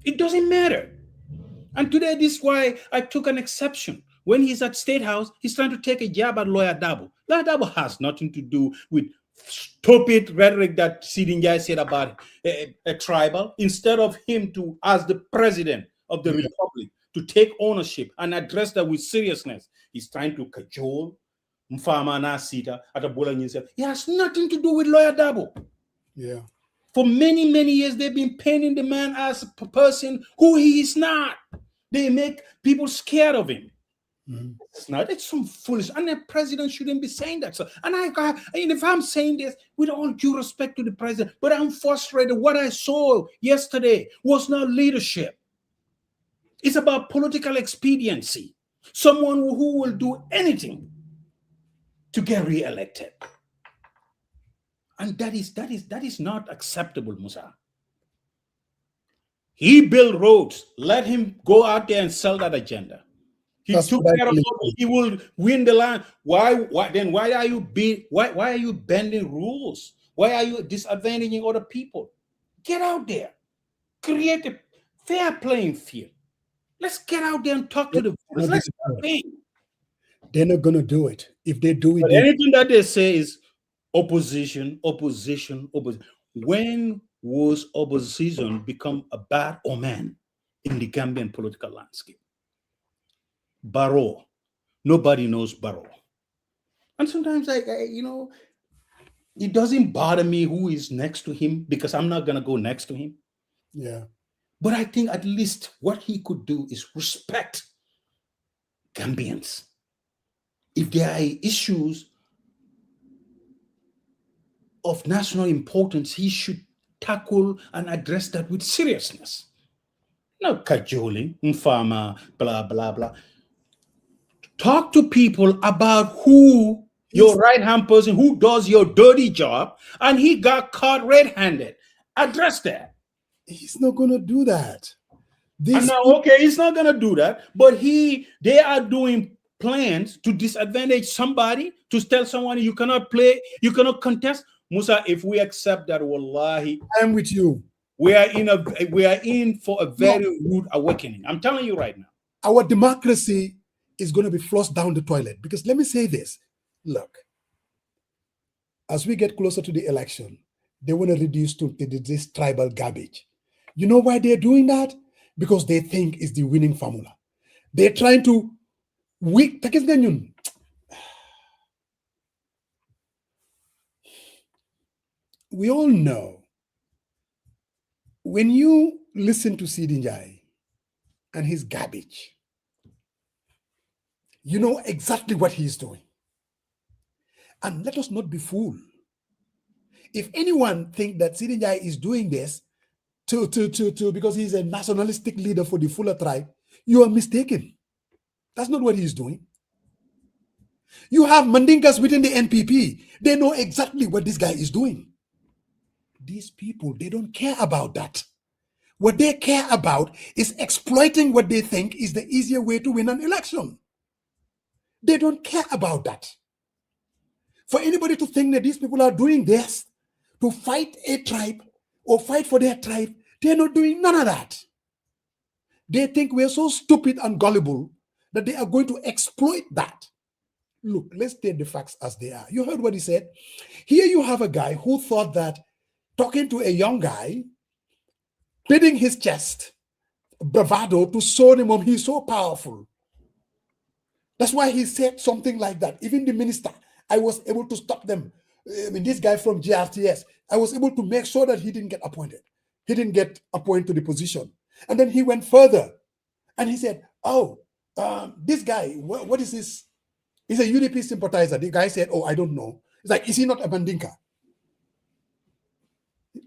It doesn't matter. And today, this is why I took an exception. When he's at State House, he's trying to take a jab at Lawyer Dabo. Lawyer Dabo has nothing to do with stupid rhetoric that Sidinjai said about a tribal. Instead of him to, as the president of the republic, to take ownership and address that with seriousness, he's trying to cajole Mfama Nasita at a Bola. He has nothing to do with Lawyer Dabo. Yeah. For many, many years, they've been painting the man as a person who he is not. They make people scared of him. It's not. It's some foolish. And the president shouldn't be saying that. So, and if I'm saying this with all due respect to the president, but I'm frustrated. What I saw yesterday was not leadership. It's about political expediency. Someone who will do anything to get re-elected. And that is not acceptable, Musa. He built roads. Let him go out there and sell that agenda. He took care of it. He will win the land. Why are you bending rules? Why are you disadvantaging other people? Get out there. Create a fair playing field. Let's get out there and talk to the voters. Let's campaign. They're not gonna do it. If they do it, anything that they say is opposition. When was opposition become a bad omen in the Gambian political landscape? Barrow. Nobody knows Barrow. And sometimes it doesn't bother me who is next to him because I'm not going to go next to him. Yeah. But I think at least what he could do is respect Gambians. If there are issues of national importance, he should tackle and address that with seriousness. No cajoling, Mfama, blah, blah, blah. Talk to people about who your right-hand person, who does your dirty job, and he got caught red-handed. Address that. He's not going to do that. He's not going to do that, but they are doing plans to disadvantage somebody, to tell someone you cannot play, you cannot contest. Musa, if we accept that, wallahi, I'm with you. We are in for a very rude awakening. I'm telling you right now. Our democracy is going to be flushed down the toilet. Because let me say this. Look, as we get closer to the election, they want to reduce to this tribal garbage. You know why they're doing that? Because they think it's the winning formula. They're trying to we all know when you listen to Sidinjai and his garbage, you know exactly what he's doing. And let us not be fooled. If anyone think that Sidinjai is doing this because he's a nationalistic leader for the Fuller tribe, you are mistaken. That's not what he's doing. You have Mandinkas within the NPP. They know exactly what this guy is doing. These people, they don't care about that. What they care about is exploiting what they think is the easier way to win an election. They don't care about that. For anybody to think that these people are doing this to fight a tribe or fight for their tribe, they're not doing none of that. They think we're so stupid and gullible that they are going to exploit that. Look, let's take the facts as they are. You heard what he said. Here you have a guy who thought that talking to a young guy, beating his chest, bravado to show him he's so powerful. That's why he said something like that. Even the minister, I was able to stop them. I mean, this guy from GRTS, I was able to make sure that he didn't get appointed. He didn't get appointed to the position. And then he went further and he said, this guy, what is this? He's a UDP sympathizer. The guy said, I don't know. It's like, is he not a Mandinka?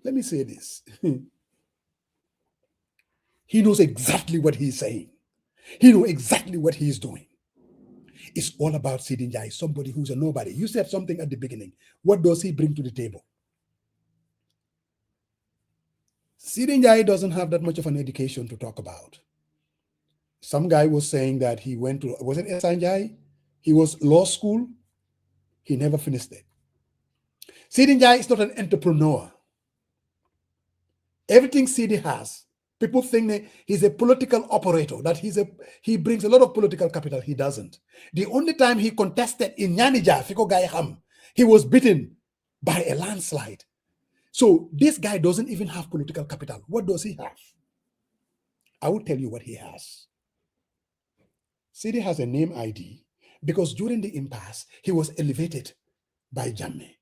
Let me say this. He knows exactly what he's saying. He knows exactly what he's doing. It's all about Sidinjai, somebody who's a nobody. You said something at the beginning. What does he bring to the table? Sidinjai doesn't have that much of an education to talk about. Some guy was saying that he went to, was it Sanjay? He was law school. He never finished it. Sidi Njai is not an entrepreneur. Everything Sidi has, people think that he's a political operator, that he brings a lot of political capital. He doesn't. The only time he contested in Nyanija, Fiko Gayaham, he was beaten by a landslide. So this guy doesn't even have political capital. What does he have? I will tell you what he has. Sidi has a name ID because during the impasse, he was elevated by Jammeh.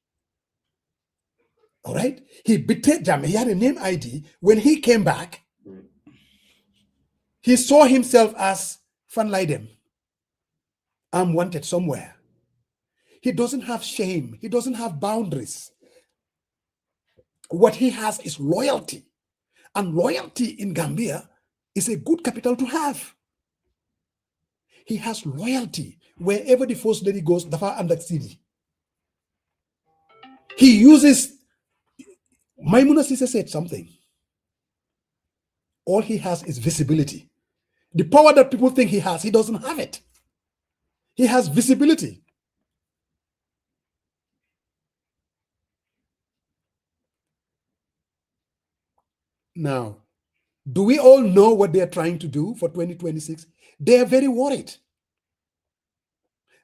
All right? He betrayed Jammeh. He had a name ID. When he came back, he saw himself as Van Leiden. I'm wanted somewhere. He doesn't have shame. He doesn't have boundaries. What he has is loyalty. And loyalty in Gambia is a good capital to have. He has loyalty. Wherever the first lady goes, Dafa and that city. He uses, Maimuna Sise said something. All he has is visibility. The power that people think he has, he doesn't have it. He has visibility. Now, do we all know what they are trying to do for 2026? They are very worried.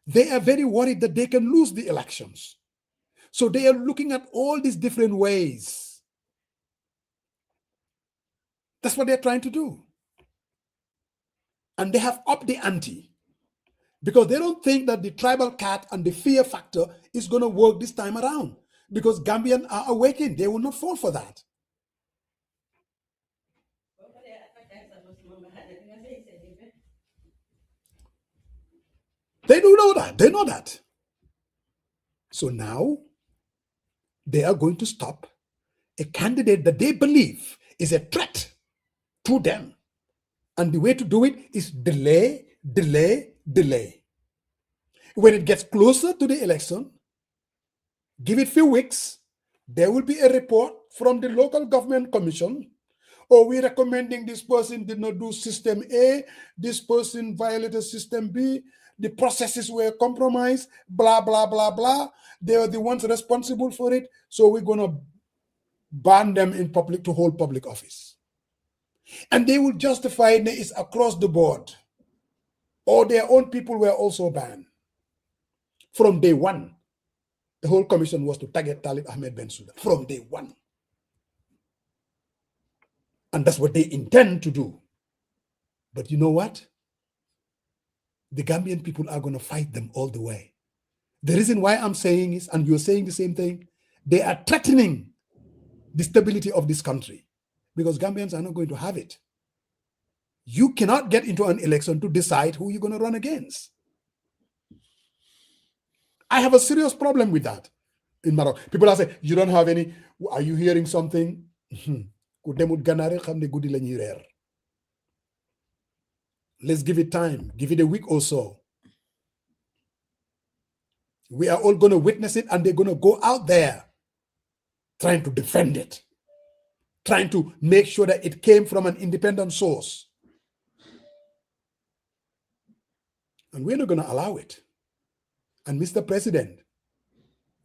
They are very worried that they can lose the elections. So they are looking at all these different ways. That's what they're trying to do. And they have upped the ante because they don't think that the tribal cat and the fear factor is going to work this time around because Gambians are awakened. They will not fall for that. They do know that. They know that. So now they are going to stop a candidate that they believe is a threat to them. And the way to do it is delay, delay, delay. When it gets closer to the election, give it a few weeks, there will be a report from the local government commission. Or we're recommending this person did not do system A, this person violated system B, the processes were compromised, blah, blah, blah, blah. They are the ones responsible for it. So we're going to ban them in public to hold public office. And they will justify it is across the board. Or their own people were also banned. From day one, the whole commission was to target Talib Ahmed Bensouda. From day one. And that's what they intend to do. But you know what? The Gambian people are going to fight them all the way. The reason why I'm saying is, and you're saying the same thing, they are threatening the stability of this country because Gambians are not going to have it. You cannot get into an election to decide who you're going to run against. I have a serious problem with that in Morocco. People are saying, you don't have any, are you hearing something? Let's give it time. Give it a week or so. We are all going to witness it and they're going to go out there trying to defend it. Trying to make sure that it came from an independent source. And we're not going to allow it. And Mr. President,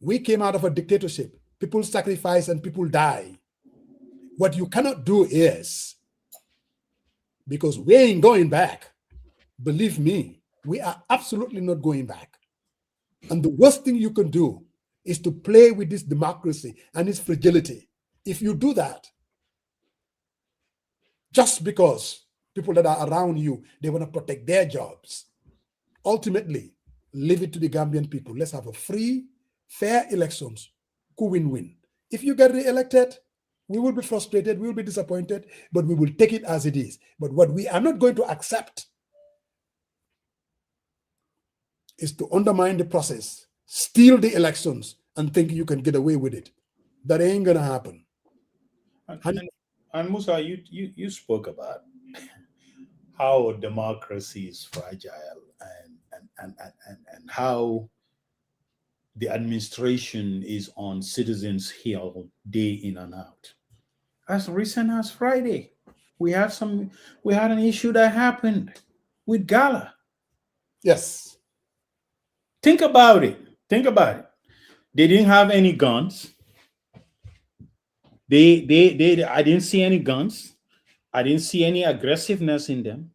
we came out of a dictatorship. People sacrifice and people die. What you cannot do is, because we ain't going back. Believe me, we are absolutely not going back. And the worst thing you can do is to play with this democracy and its fragility. If you do that, just because people that are around you, they want to protect their jobs, ultimately, leave it to the Gambian people. Let's have a free, fair elections. Win-win. If you get re-elected, we will be frustrated, we will be disappointed, but we will take it as it is. But what we are not going to accept is to undermine the process, steal the elections, and think you can get away with it. That ain't going to happen. And Musa, you spoke about how democracy is fragile and how the administration is on citizens' heel day in and out. As recent as Friday, we had an issue that happened with Gala. Yes. Think about it. Think about it. They didn't have any guns. I didn't see any guns. I didn't see any aggressiveness in them.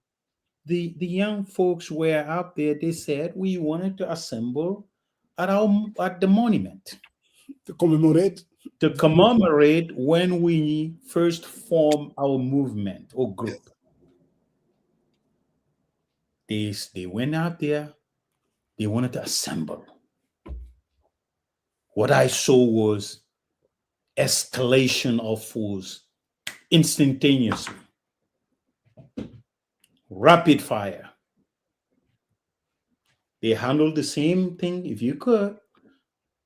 The young folks were out there. They said we wanted to assemble at the monument To commemorate. when we first formed our movement or group. They went out there. They wanted to assemble. What I saw was escalation of force instantaneously. Rapid fire. They handled the same thing, if you could.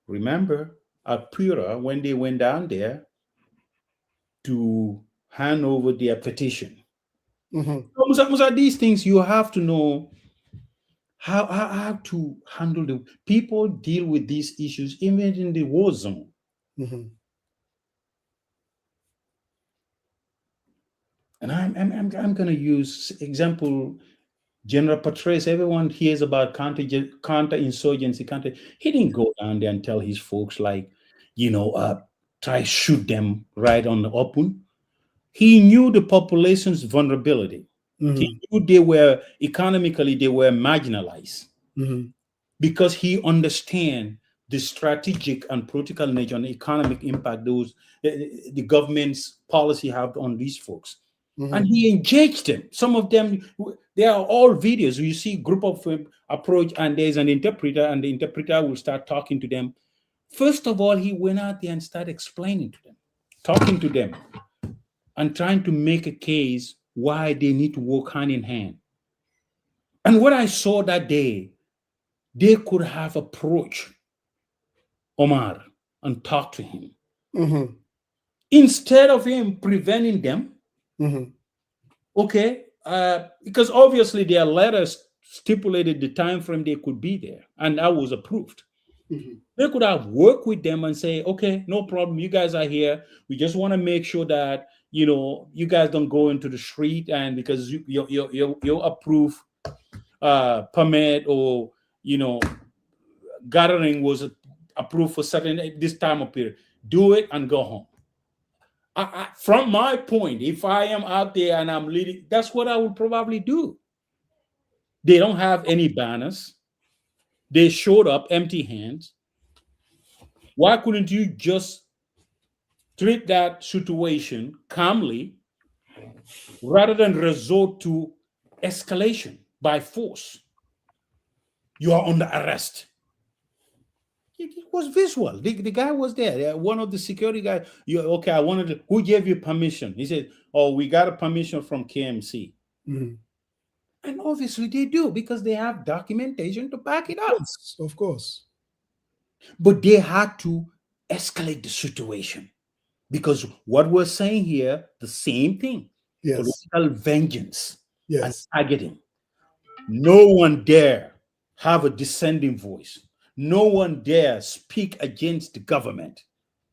Remember, at Pura, when they went down there to hand over their petition. Mm-hmm. These things you have to know how to handle them. People deal with these issues even in the war zone. Mm-hmm. And I'm going to use example. General Petraeus, everyone hears about counter-insurgency. He didn't go down there and tell his folks, like, try shoot them right on the open. He knew the population's vulnerability. Mm-hmm. He knew they were marginalized. Mm-hmm. Because he understands the strategic and political nature and economic impact the government's policy have on these folks. Mm-hmm. And he engaged them. Some of them, they are all videos. You see group of approach, and there's an interpreter, and the interpreter will start talking to them. First of all, he went out there and started explaining to them, talking to them, and trying to make a case why they need to work hand in hand. And what I saw that day, they could have approached Omar and talked to him. Mm-hmm. Instead of him preventing them. Mm-hmm. Okay, because obviously their letters stipulated the time frame they could be there, and that was approved. Mm-hmm. They could have worked with them and say, okay, no problem, you guys are here. We just want to make sure that you guys don't go into the street, and because your approved permit or gathering was approved for this time of period. Do it and go home. From my point, if I am out there and I'm leading, that's what I would probably do. They don't have any banners. They showed up empty hands. Why couldn't you just treat that situation calmly rather than resort to escalation by force? You are under arrest. It was visual. The guy was there. One of the security guys. Who gave you permission? He said, "Oh, we got a permission from KMC." Mm-hmm. And obviously they do, because they have documentation to back it up. Yes, of course. But they had to escalate the situation, because what we're saying here, the same thing. Yes. Political vengeance. Yes. And targeting. No one dare have a dissenting voice. No one dare speak against the government.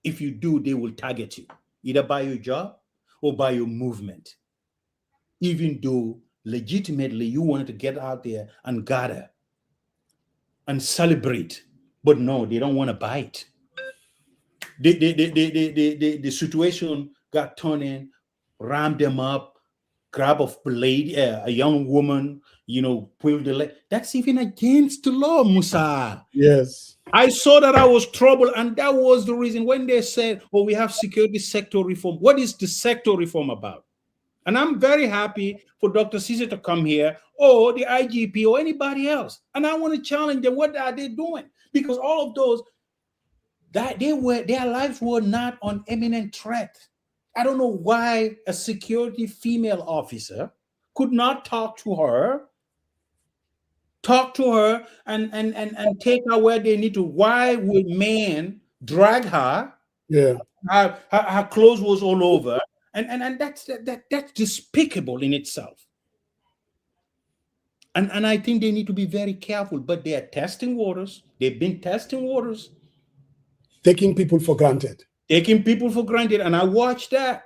If you do, they will target you, either by your job or by your movement. Even though legitimately you wanted to get out there and gather and celebrate. But no, they don't want to bite. The situation got turned in, rammed them up, grab a blade, a young woman, pulled the leg. That's even against the law, Musa. Yes. I saw that I was troubled, and that was the reason when they said, "Oh, we have security sector reform." What is the sector reform about? And I'm very happy for Dr. Caesar to come here, or the IGP, or anybody else. And I want to challenge them. What are they doing? Because all of those, their lives were not on imminent threat. I don't know why a security female officer could not talk to her and take her where they need to. Why would men drag her? Yeah. Her clothes was all over. And that's despicable in itself. And I think they need to be very careful, but they are testing waters. They've been testing waters. Taking people for granted. And I watched that.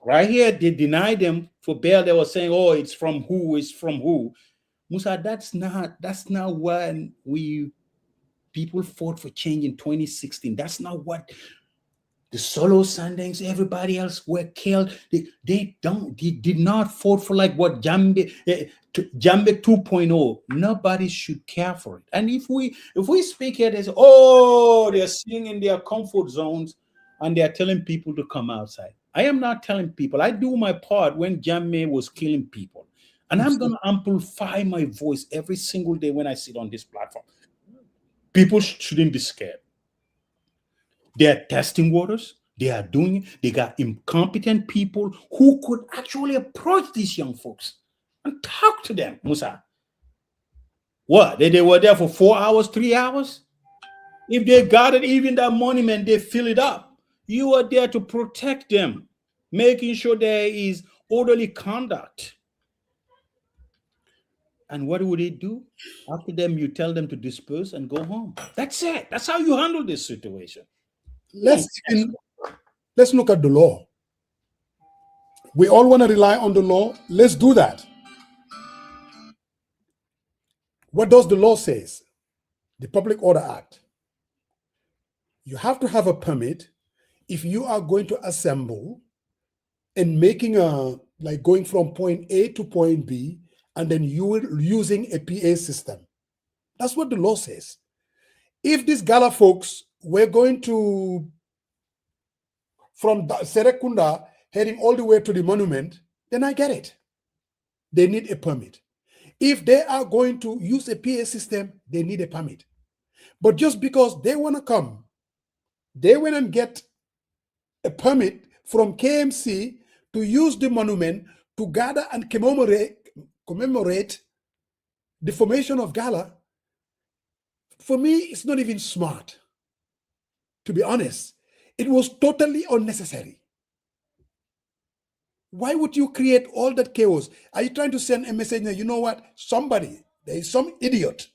Right here, they denied them for bail. They were saying, "Oh, it's from who? Musa, that's not when we people fought for change in 2016. That's not what the solo Sundance, everybody else were killed. They did not fight for like what Jambe 2.0. Nobody should care for it. And if we speak here, they say, oh, they're sitting in their comfort zones and they're telling people to come outside. I am not telling people. I do my part when Jammeh was killing people. And I'm going to amplify my voice every single day when I sit on this platform. People shouldn't be scared. They are testing waters. They are doing it. They got incompetent people who could actually approach these young folks and talk to them, Musa. What? They were there for 4 hours, 3 hours? If they guarded even that monument, they fill it up. You are there to protect them, making sure there is orderly conduct. And what would they do? After them, you tell them to disperse and go home. That's it. That's how you handle this situation. Let's look at the law. We all want to rely on the law. Let's do that. What does the law say? The Public Order Act. You have to have a permit if you are going to assemble and making like going from point A to point B, and then you are using a PA system. That's what the law says. If these Gala folks were going to, from Serekunda, heading all the way to the monument, then I get it. They need a permit. If they are going to use a PA system, they need a permit. But just because they want to come, they went and get a permit from KMC to use the monument to gather and commemorate the formation of Gala. For me, it's not even smart. To be honest, it was totally unnecessary. Why would you create all that chaos? Are you trying to send a message that, you know what, there is some idiot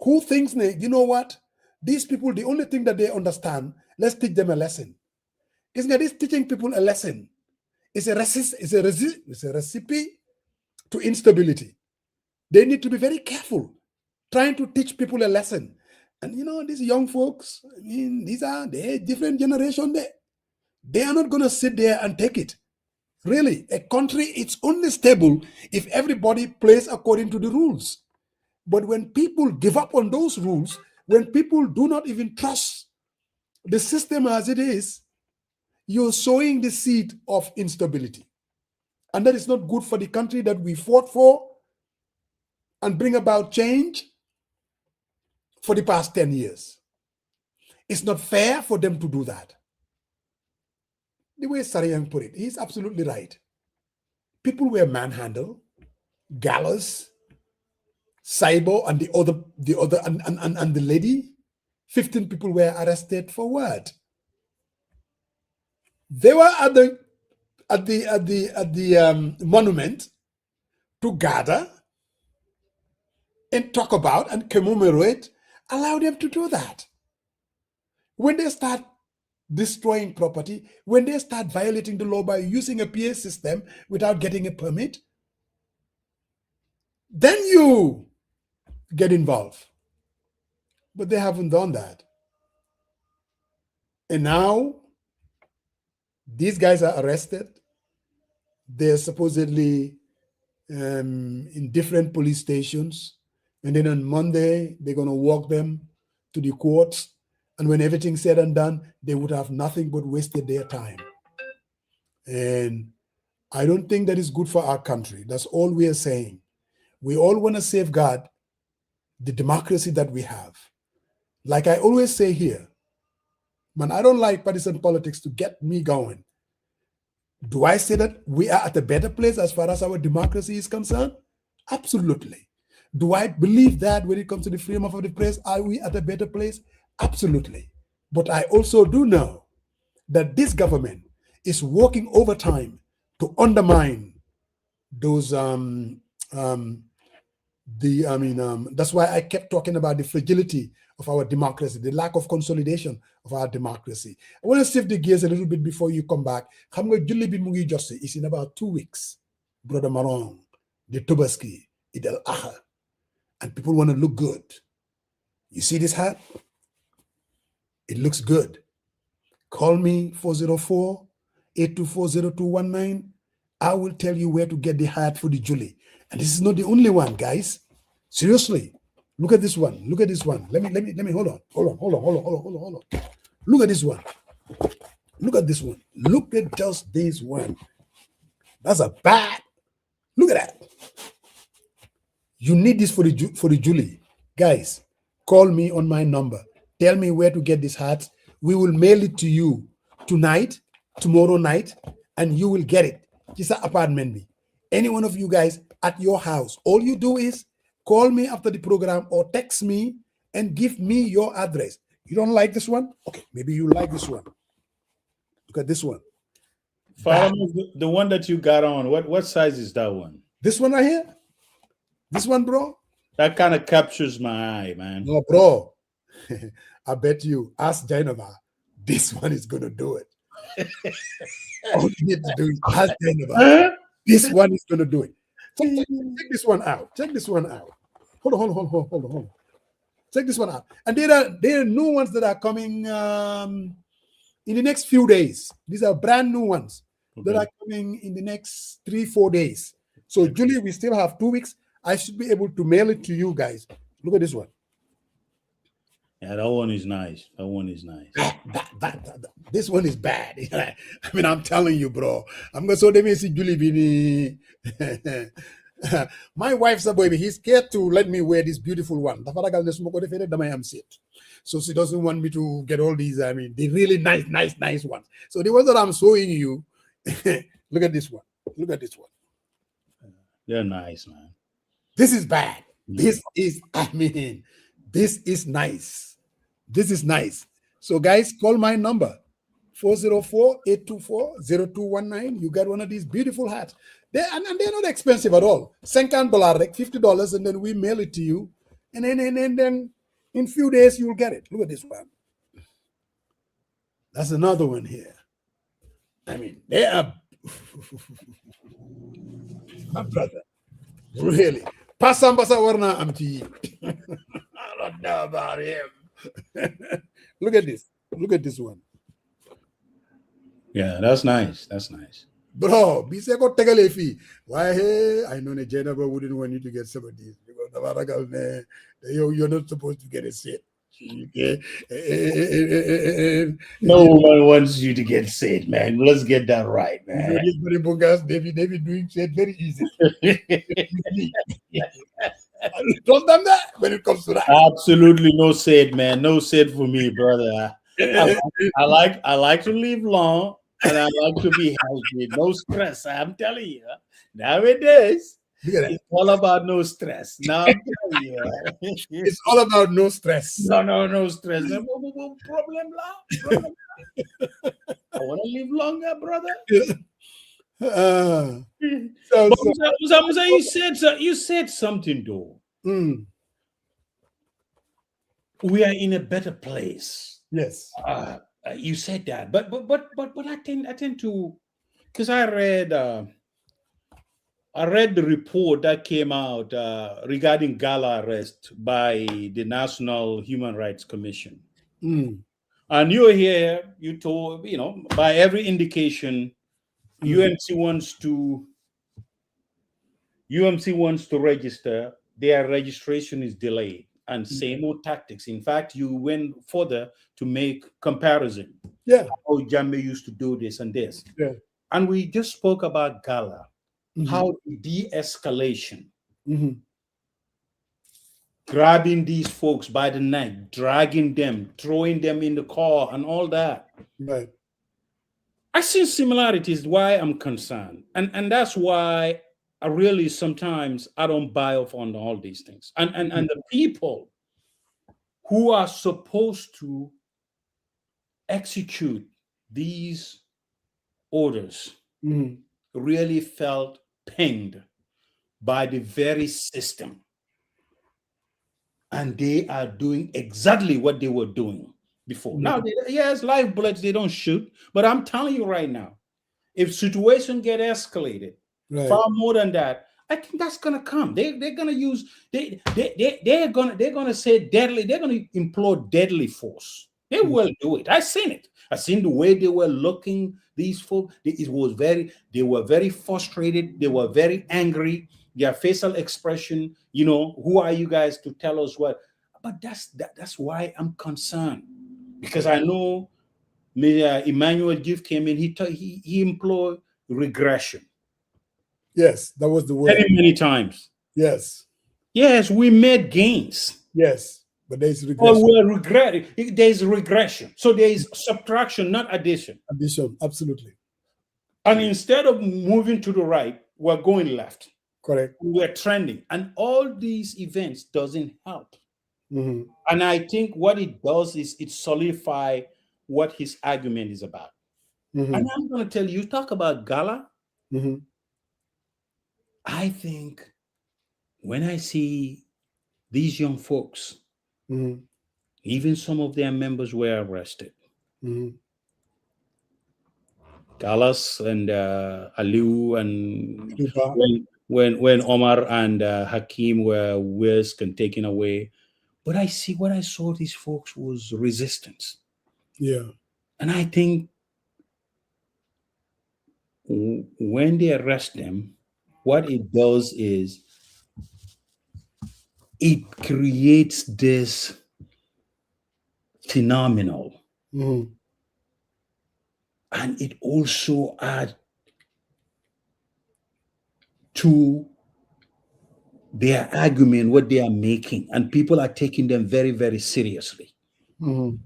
who thinks, you know what, these people, the only thing that they understand, let's teach them a lesson. Isn't this teaching people a lesson? It's a recipe to instability. They need to be very careful trying to teach people a lesson. And you know, these young folks, I mean, they're different generation. They are not going to sit there and take it. Really, a country, it's only stable if everybody plays according to the rules. But when people give up on those rules, when people do not even trust the system as it is, you're sowing the seed of instability. And that is not good for the country that we fought for and bring about change for the past 10 years. It's not fair for them to do that. The way Sarayang put it, he's absolutely right. People were manhandled, Gallows, Saibo, and the lady. 15 people were arrested for what? They were at the monument to gather and talk about and commemorate. Allow them to do that. When they start destroying property, when they start violating the law by using a PA system without getting a permit, then you get involved. But they haven't done that. And now these guys are arrested. They're supposedly in different police stations. And then on Monday, they're going to walk them to the courts. And when everything's said and done, they would have nothing but wasted their time. And I don't think that is good for our country. That's all we are saying. We all want to safeguard the democracy that we have. Like I always say here, man, I don't like partisan politics to get me going. Do I say that we are at a better place as far as our democracy is concerned? Absolutely. Do I believe that when it comes to the freedom of the press, are we at a better place? Absolutely. But I also do know that this government is working overtime to undermine those that's why I kept talking about the fragility of our democracy, the lack of consolidation of our democracy. I want to shift the gears a little bit before you come back. It's in about 2 weeks. Brother Marong, the Tobaski, Eid al-Adha, and people want to look good. You see this hat? It looks good. Call me 404-824-0219. I will tell you where to get the hat for the Julie. And this is not the only one, guys. Seriously. Look at this one. Look at this one. Let me hold on. Hold on. Look at this one. Look at this one. Look at just this one. That's a bad. Look at that. You need this for the Julie. Guys, call me on my number. Tell me where to get this hat. We will mail it to you tonight, tomorrow night, and you will get it. It's an apartment. Any one of you guys at your house. All you do is call me after the program or text me and give me your address. You don't like this one? Okay, maybe you like this one. Look at this one. The one that you got on, what size is that one? This one right here? This one, bro? That kind of captures my eye, man. No, bro. I bet you, ask Jainaba, this one is going to do it. All you need to do is ask Jainaba. This one is going to do it. Check this one out. Check this one out. Hold on. Check this one out. And there are new ones that are coming in the next few days. These are brand new ones that are coming in the next 3-4 days. So, Julie, we still have 2 weeks. I should be able to mail it to you guys. Look at this one. Yeah, that one is nice. That one is nice. This one is bad. I mean, I'm telling you, bro. I'm going to show them see Julie Bini. My wife's a baby. He's scared to let me wear this beautiful one. So she doesn't want me to get all these. I mean, the really nice ones. So the ones that I'm showing you, look at this one. Look at this one. They're nice, man. This is bad. This is nice. This is nice. So, guys, call my number, 404-824-0219. You got one of these beautiful hats. They're not expensive at all. $50, $50, and then we mail it to you. And then in a few days, you'll get it. Look at this one. That's another one here. I mean, they are... My brother. Really. Pasambasa Warna Amti. I don't know about him. Look at this. Look at this one. Yeah, that's nice. That's nice. Bro, Biseko Tegalefi. Why, hey, I know the Jennifer wouldn't want you to get some of these because you're not supposed to get a set. Okay? No one wants you to get set, man. Let's get that right, man. They be doing set very easy. Don't them that when it comes to that. Absolutely no set, man. No set for me, brother. I like to live long and I like to be healthy. No stress. I'm telling you. Nowadays, it's all about no stress. Now I'm telling you. It's all about no stress. No stress. No problem. I want to live longer, brother. Musa, you said something though. We are in a better place. Yes. You said that, but I tend to, because I read the report that came out regarding Gala arrest by the National Human Rights Commission. And you're here. You told, by every indication, UMC wants to register. Their registration is delayed, and same old tactics. In fact, you went further to make comparison. Yeah. How Jammeh used to do this and this. Yeah. And we just spoke about Gala, how de-escalation, grabbing these folks by the neck, dragging them, throwing them in the car, and all that. Right. I see similarities. Why I'm concerned, and that's why I really sometimes I don't buy off on all these things. And the people who are supposed to execute these orders really felt pained by the very system, and they are doing exactly what they were doing before. Now, yes, live bullets, they don't shoot, but I'm telling you right now, if situation get escalated far more than that, I think that's gonna come. They're gonna use they're gonna say deadly. They're gonna employ deadly force. They will do it. I seen it. I seen the way they were looking. These folks. They were very frustrated. They were very angry. Their facial expression. You know, who are you guys to tell us what? But that's why I'm concerned, because I know Emmanuel Gift came in. He employed regression. Yes, that was the word. Many times. Yes. Yes, we made gains. Yes, but there's regression. Oh, we're regretting. There's regression. So there is subtraction, not addition. Addition, absolutely. And instead of moving to the right, we're going left. Correct. We're trending. And all these events doesn't help. Mm-hmm. And I think what it does is it solidifies what his argument is about. Mm-hmm. And I'm going to tell you, talk about Gala. Mm-hmm. I think when I see these young folks, mm-hmm. even some of their members were arrested. Mm-hmm. Galas and Aliu, and when Omar and Hakim were whisked and taken away. But what I saw these folks was resistance. Yeah. And I think when they arrest them, what it does is it creates this phenomenon. Mm-hmm. And it also adds to their argument, what they are making. And people are taking them very, very seriously. Mm-hmm.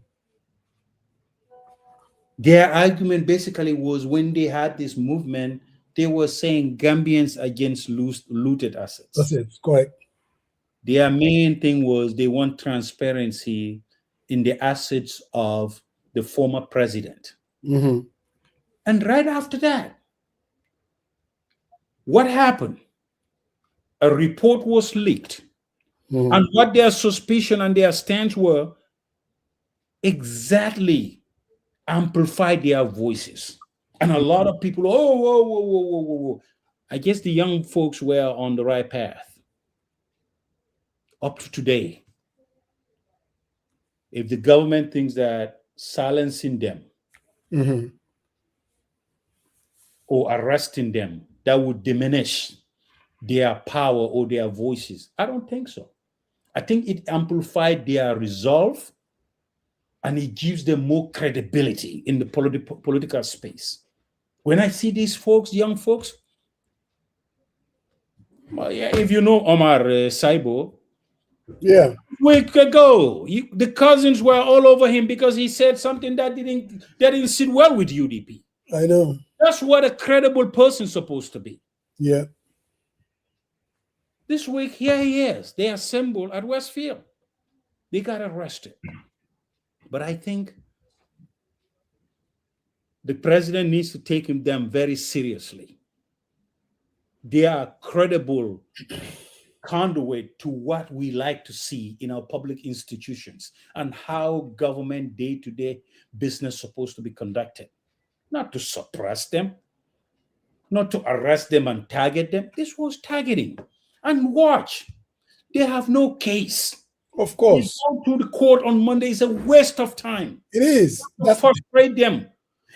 Their argument basically was, when they had this movement, they were saying Gambians against looted assets. That's it. Correct. Their main thing was they want transparency in the assets of the former president. Mm-hmm. And right after that, what happened? A report was leaked. Mm-hmm. And what their suspicion and their stance were exactly amplified their voices. And a lot of people, whoa. I guess the young folks were on the right path. Up to today, if the government thinks that silencing them mm-hmm. or arresting them, that would diminish their power or their voices, I don't think so. I think it amplified their resolve, and it gives them more credibility in the political space. When I see these folks, young folks, if you know Omar Saibo, yeah, a week ago, the cousins were all over him because he said something that didn't sit well with UDP. I know. That's what a credible person's supposed to be. Yeah. This week, here he is. They assembled at Westfield. They got arrested. But I think the president needs to take them very seriously. They are credible conduit to what we like to see in our public institutions and how government day-to-day business is supposed to be conducted. Not to suppress them, not to arrest them and target them. This was targeting. And watch, they have no case. Of course. They go to the court on Monday is a waste of time. It is. That's frustrate them.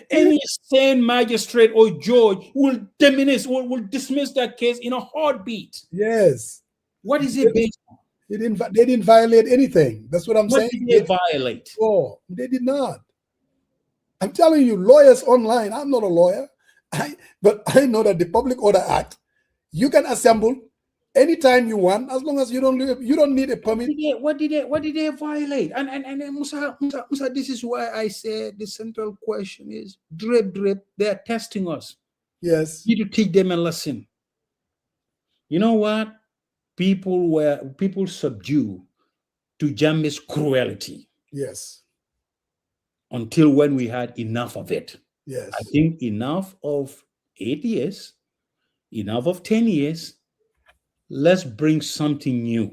Any sane magistrate or judge will dismiss that case in a heartbeat. Yes. What is it based on? They didn't violate anything. That's what I'm saying. What did they violate? Oh, they did not. I'm telling you, lawyers online. I'm not a lawyer, but I know that the Public Order Act, you can assemble anytime you want, as long as you don't need a permit. What did they violate? And Musa, this is why I said the central question is drip. They're testing us. Yes. You need to teach them a lesson. You know what? People subdue to Jammeh's cruelty. Yes. Until when we had enough of it. Yes. I think enough of 8 years, enough of 10 years. Let's bring something new.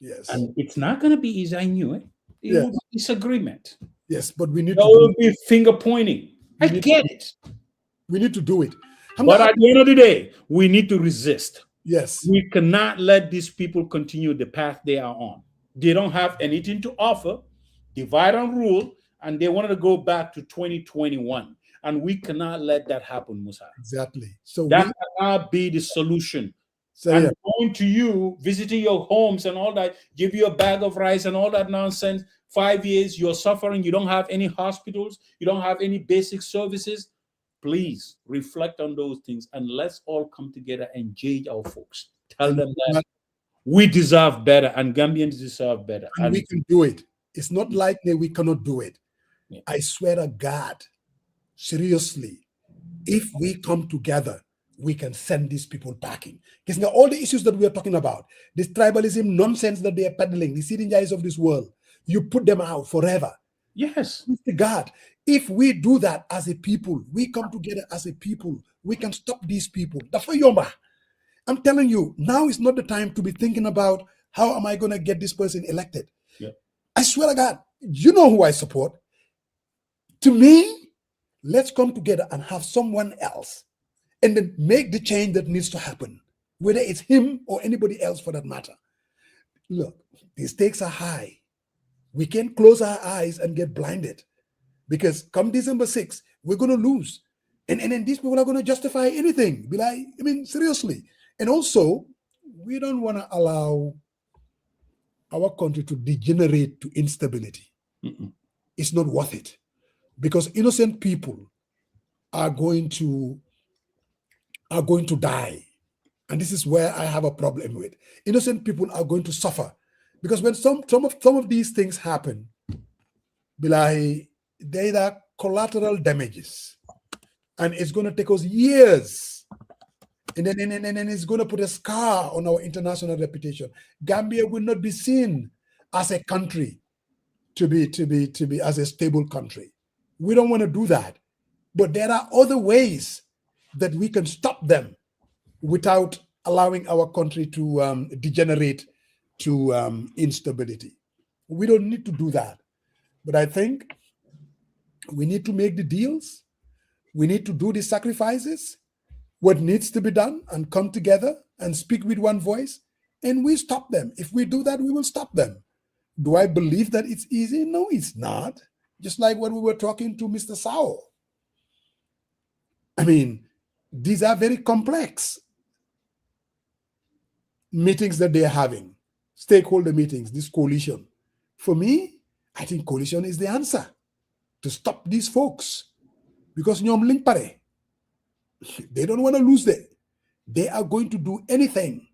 Yes. And it's not going to be easy. I knew it. It will be disagreement. Yes, but we need there will be finger pointing. I get it. We need to do it. But at the end of the day, we need to resist. Yes. We cannot let these people continue the path they are on. They don't have anything to offer, divide and rule, and they wanted to go back to 2021. And we cannot let that happen, Musa. Exactly. So That we cannot be the solution. so And yeah, going to you, visiting your homes and all that, give you a bag of rice and all that nonsense. 5 years, you're suffering. You don't have any hospitals. You don't have any basic services. Please reflect on those things and let's all come together and engage our folks. Tell and, them that we deserve better and Gambians deserve better. and we can do it. It's not like we cannot do it. Yeah. I swear to God, seriously, if we come together, we can send these people packing. Because now all the issues that we are talking about, this tribalism nonsense that they are peddling, the sitting guys of this world, you put them out forever. Yes. God, if we do that as a people, we come together as a people, we can stop these people. I'm telling you, now is not the time to be thinking about how am I going to get this person elected. Yeah. I swear to God, you know who I support. To me, let's come together and have someone else and then make the change that needs to happen, whether it's him or anybody else for that matter. Look, the stakes are high. We can't close our eyes and get blinded because come December 6th, we're going to lose. And then these people are going to justify anything. Be like, I mean, seriously. And also, we don't want to allow our country to degenerate to instability. It's not worth it because innocent people are going to die. And this is where I have a problem with. Innocent people are going to suffer because when some of these things happen, be like, there are collateral damages, and it's going to take us years, and then it's going to put a scar on our international reputation. Gambia will not be seen as a country to be as a stable country. We don't want to do that, but there are other ways that we can stop them without allowing our country to degenerate to instability. We don't need to do that. But I think we need to make the deals. We need to do the sacrifices, what needs to be done, and come together and speak with one voice, and we stop them. If we do that, we will stop them. Do I believe that it's easy? No, it's not. Just like when we were talking to Mr. Sawo. I mean, these are very complex meetings that they're having, stakeholder meetings, this coalition. For me, I think coalition is the answer to stop these folks because ñoom liñ pare, they don't want to lose it. They are going to do anything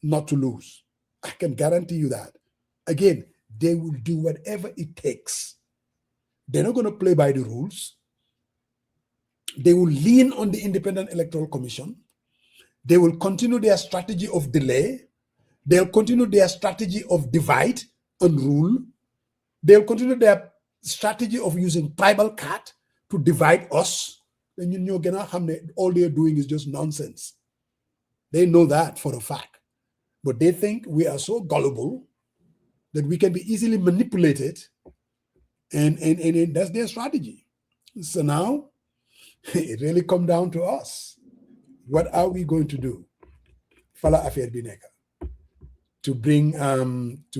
not to lose. I can guarantee you that. Again, they will do whatever it takes. They're not going to play by the rules. They will lean on the Independent Electoral Commission. They will continue their strategy of delay. They'll continue their strategy of divide and rule. They'll continue their strategy of using tribal cat to divide us. Then all they're doing is just nonsense. They know that for a fact. But they think we are so gullible that we can be easily manipulated. And that's their strategy. So now it really comes down to us. What are we going to do? Fala affaire bineka. To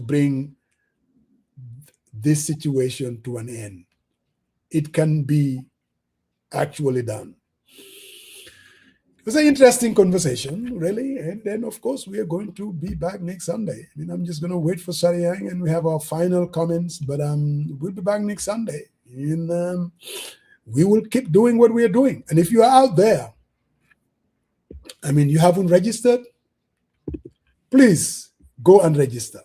bring this situation to an end. It can be actually done. It was an interesting conversation, really. And then, of course, we are going to be back next Sunday. I mean, I'm just going to wait for Sariang and we have our final comments, but we'll be back next Sunday. And we will keep doing what we are doing. And if you are out there, I mean, you haven't registered, please go and register.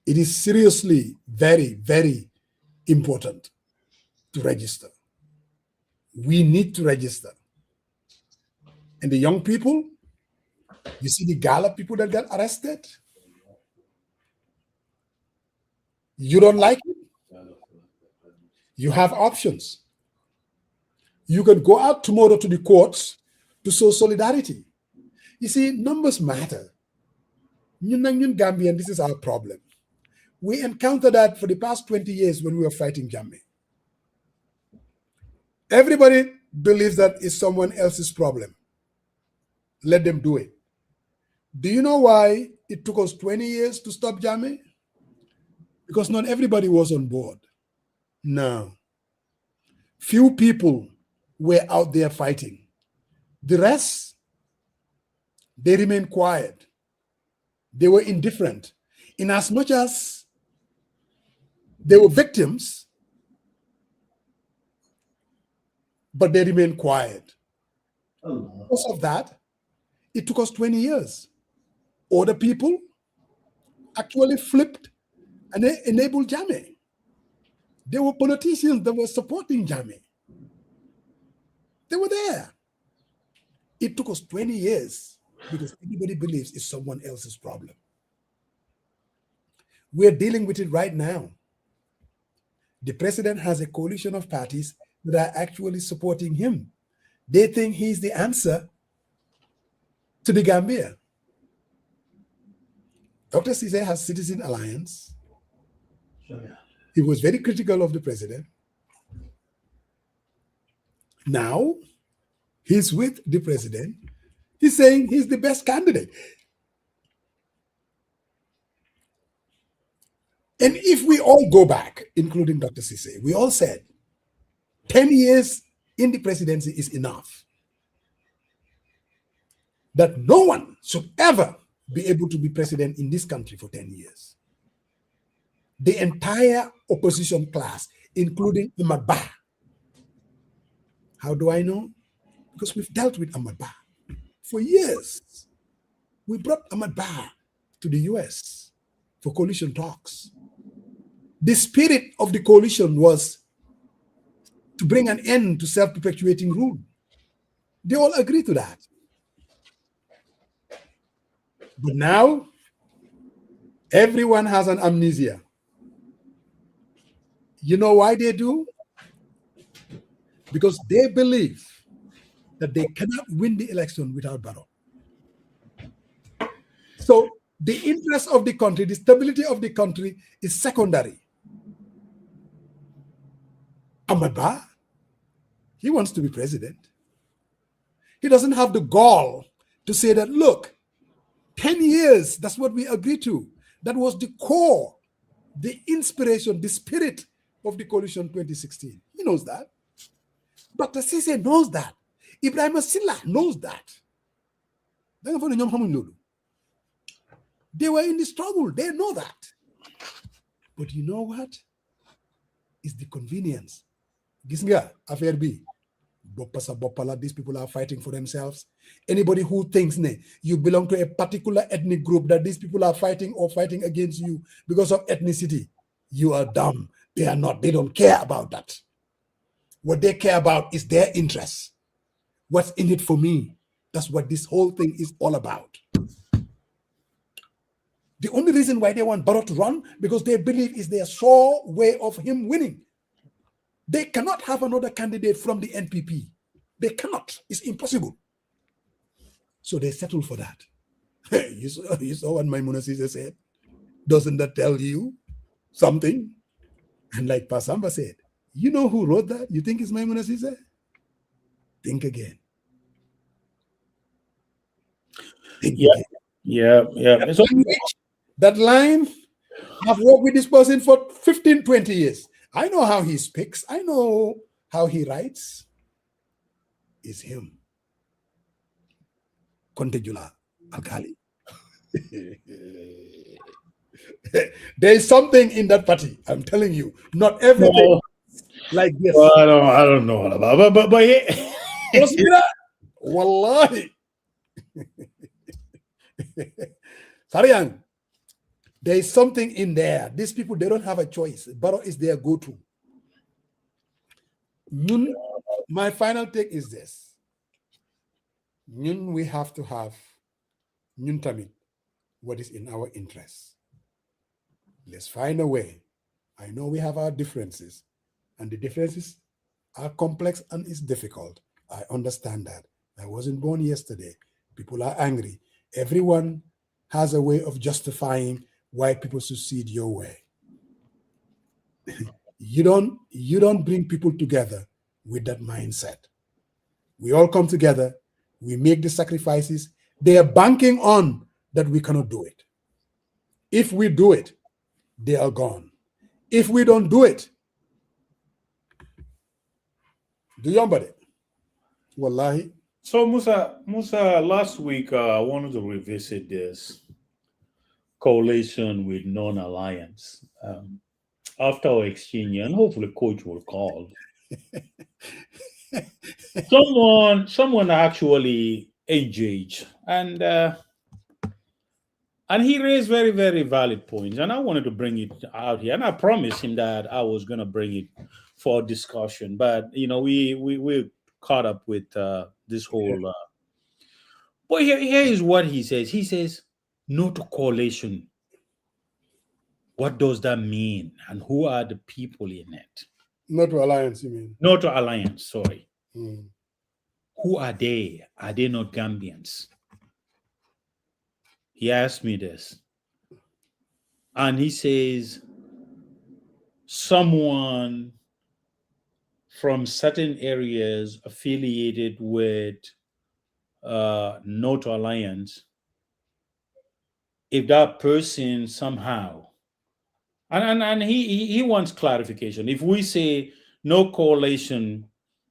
It is seriously very, very important to register. We need to register. And the young people, you see the gala people that got arrested? You don't like it? You have options. You can go out tomorrow to the courts to show solidarity. You see, numbers matter. Ñun Gambian, this is our problem. We encountered that for the past 20 years when we were fighting Jammeh. Everybody believes that it's someone else's problem. Let them do it. Do you know why it took us 20 years to stop Jammeh? Because not everybody was on board. No. Few people were out there fighting. The rest, they remained quiet. They were indifferent. In as much as they were victims, but they remained quiet. Because of that, it took us 20 years. Other people actually flipped and they enabled Jammeh. There were politicians that were supporting Jammeh. They were there. It took us 20 years because everybody believes it's someone else's problem. We're dealing with it right now. The president has a coalition of parties that are actually supporting him. They think he's the answer to the Gambia. Dr. Cisse has Citizen Alliance. He was very critical of the president. Now, he's with the president. He's saying he's the best candidate. And if we all go back, including Dr. Cisse, we all said 10 years in the presidency is enough. That no one should ever be able to be president in this country for 10 years. The entire opposition class, including Ahmad Bah. How do I know? Because we've dealt with Ahmad Bah for years. We brought Ahmad Bah to the US for coalition talks. The spirit of the coalition was to bring an end to self-perpetuating rule. They all agree to that. But now, everyone has an amnesia. You know why they do? Because they believe that they cannot win the election without Barrow. So the interest of the country, the stability of the country is secondary. Ahmad Bah, he wants to be president. He doesn't have the gall to say that, look, 10 years, that's what we agreed to. That was the core, the inspiration, the spirit of the coalition 2016. He knows that. Dr. Cisse knows that. Ibrahim Silla knows that. They were in the struggle. They know that. But you know what? It's the convenience. Gisnga, affair B. These people are fighting for themselves. Anybody who thinks you belong to a particular ethnic group, that these people are fighting or fighting against you because of ethnicity, you are dumb. They are not. They don't care about that. What they care about is their interests. What's in it for me? That's what this whole thing is all about. The only reason why they want Barrow to run, because they believe is their sure way of him winning. They cannot have another candidate from the NPP. They cannot. It's impossible. So they settle for that. You saw what Maimuna Cisse said? Doesn't that tell you something? And like Pasamba said, you know who wrote that? You think it's Maimuna Cisse? Think again. Think again. Yeah. That line, I've worked with this person for 15, 20 years. I know how he speaks. I know how he writes. It's him. Contejula Alkali. There is something in that party. I'm telling you. Not everything like this. Well, I don't know about, but yeah. Wallahi. Sariang. There is something in there. These people, they don't have a choice. Barrow is their go-to. My final take is this. We have to have tamit, what is in our interest. Let's find a way. I know we have our differences, and the differences are complex and it's difficult. I understand that. I wasn't born yesterday. People are angry. Everyone has a way of justifying why people succeed your way. You don't bring people together with that mindset. We all come together, we make the sacrifices. They are banking on that we cannot do it. If we do it, they are gone. If we don't do it, do you remember it? Wallahi. So Musa, last week I wanted to revisit this coalition with non-alliance. After our exchange, and hopefully coach will call. someone actually engaged, and he raised very, very valid points, and I wanted to bring it out here, and I promised him that I was going to bring it for discussion, but we caught up with this whole. But here is what he says. He says, "No to coalition." What does that mean, and who are the people in it? Not to alliance, you mean? No to alliance. Sorry. Mm. Who are they? Are they not Gambians? He asked me this. And he says, someone from certain areas affiliated with No to Alliance, if that person somehow, and he wants clarification. If we say no coalition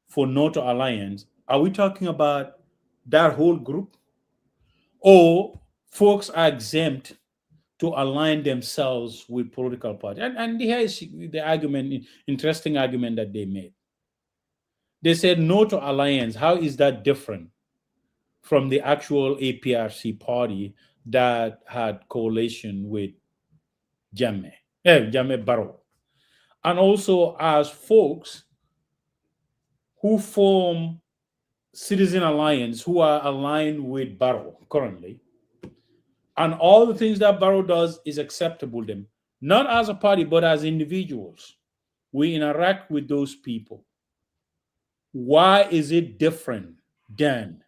for No to Alliance, are we talking about that whole group? Or folks are exempt to align themselves with political parties? And here is the argument, interesting argument that they made. They said No to Alliance. How is that different from the actual APRC party that had coalition with Jammeh Barrow? And also as folks who form Citizen Alliance, who are aligned with Barrow currently, and all the things that Barrow does is acceptable to them, not as a party, but as individuals. We interact with those people. Why is it different than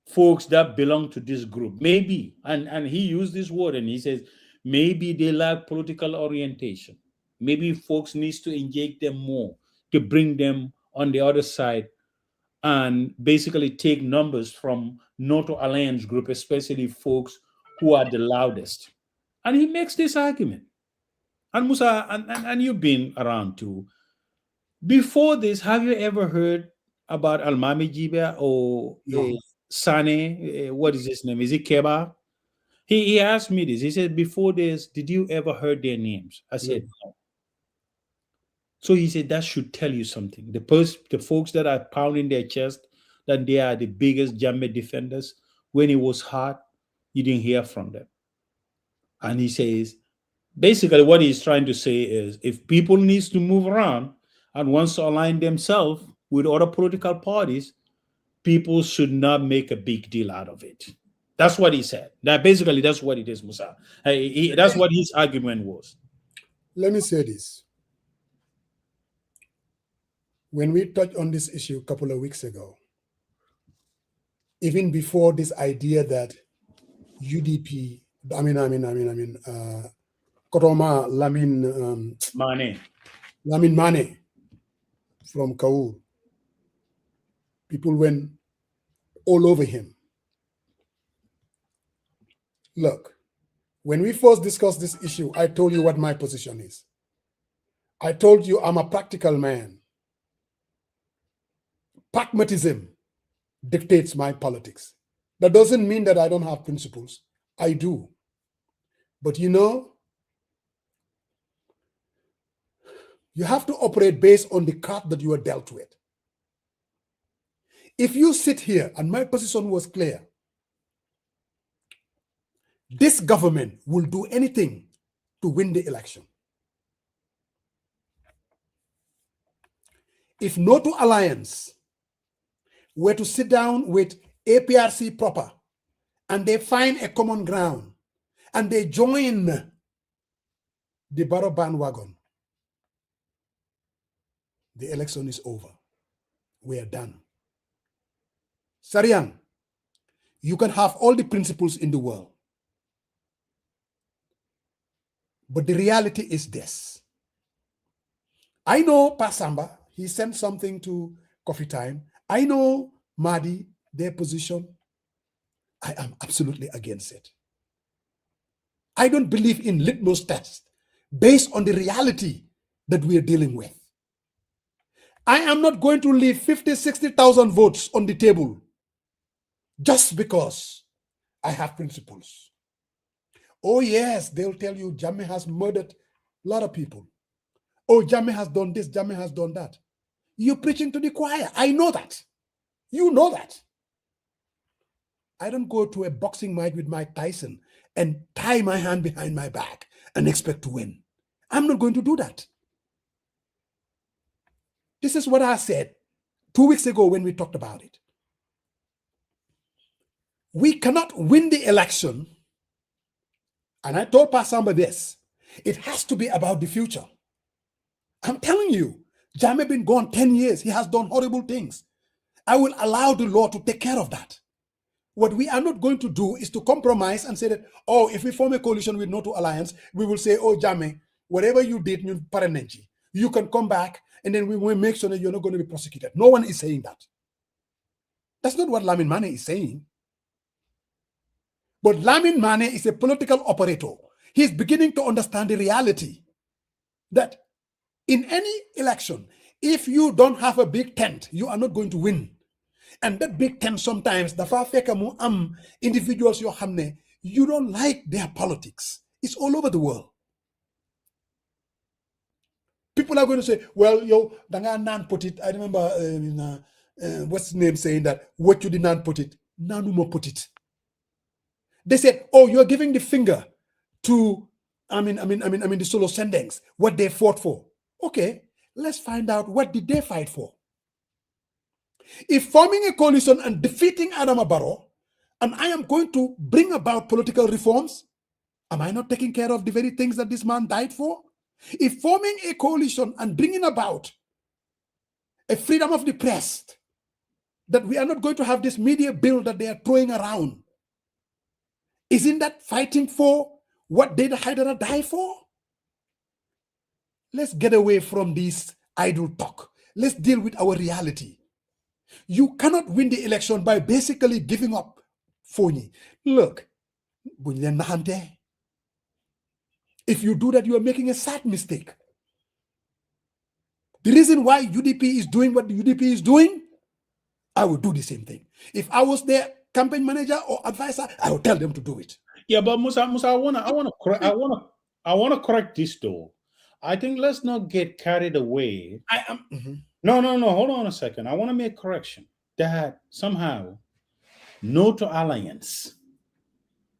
folks that belong to this group? Maybe, and he used this word, and he says, maybe they lack political orientation. Maybe folks needs to engage them more to bring them on the other side and basically take numbers from No to Alliance group, especially folks who are the loudest. And he makes this argument. And Musa, and you've been around too. Before this, have you ever heard about Almami Jibe or Sane? What is his name? Is it Keba? He asked me this. He said, before this, did you ever heard their names? I said, no. So he said, that should tell you something. The folks that are pounding their chest that they are the biggest Jammeh defenders, when it was hard, you didn't hear from them. And he says, basically what he's trying to say is, if people needs to move around and wants to align themselves with other political parties, people should not make a big deal out of it. That's what he said. Basically, that's what it is, Musa. That's what his argument was. Let me say this. When we touched on this issue a couple of weeks ago, even before this idea that UDP, Kotoma Lamin Mane from Kaur, people went all over him. Look, when we first discussed this issue, I told you what my position is. I told you I'm a practical man. Pragmatism dictates my politics. That doesn't mean that I don't have principles. I do. But you have to operate based on the card that you are dealt with. If you sit here, and my position was clear, this government will do anything to win the election. If No to Alliance were to sit down with APRC proper and they find a common ground and they join the Barrow bandwagon, the election is over. We are done. Sarian, you can have all the principles in the world. But the reality is this. I know Pasamba, he sent something to Coffee Time. I know Mahdi, their position. I am absolutely against it. I don't believe in litmus tests based on the reality that we are dealing with. I am not going to leave 50, 60,000 votes on the table just because I have principles. Oh yes, they'll tell you Jammeh has murdered a lot of people. Oh, Jammeh has done this, Jammeh has done that. You're preaching to the choir. I know that. You know that. I don't go to a boxing match with Mike Tyson and tie my hand behind my back and expect to win. I'm not going to do that. This is what I said 2 weeks ago when we talked about it. We cannot win the election. And I told Pasamba this. It has to be about the future. I'm telling you, Jammeh been gone 10 years. He has done horrible things. I will allow the law to take care of that. What we are not going to do is to compromise and say that, oh, if we form a coalition with No to Alliance, we will say, oh, Jammeh, whatever you did, you can come back and then we will make sure that you're not going to be prosecuted. No one is saying that. That's not what Lamin Mane is saying. But Lamin Mane is a political operator. He's beginning to understand the reality that in any election, if you don't have a big tent, you are not going to win. And that big tent sometimes, the individuals you don't like their politics. It's all over the world. People are going to say, well, Dangan Nan put it. I remember what's his name saying that, what you did not put it, Nanumo put it. They said, oh, you're giving the finger to, the solo sendings, what they fought for. Okay, let's find out what did they fight for. If forming a coalition and defeating Adama Barrow, and I am going to bring about political reforms, am I not taking care of the very things that this man died for? If forming a coalition and bringing about a freedom of the press, that we are not going to have this media bill that they are throwing around, isn't that fighting for what did Haidara die for? Let's get away from this idle talk. Let's deal with our reality. You cannot win the election by basically giving up Foni. Look, if you do that, you are making a sad mistake. The reason why UDP is doing what the UDP is doing, I would do the same thing. If I was their campaign manager or advisor, I would tell them to do it. Yeah, but Musa, I wanna correct this though. I think let's not get carried away. No, hold on a second. I want to make correction that somehow No to Alliance,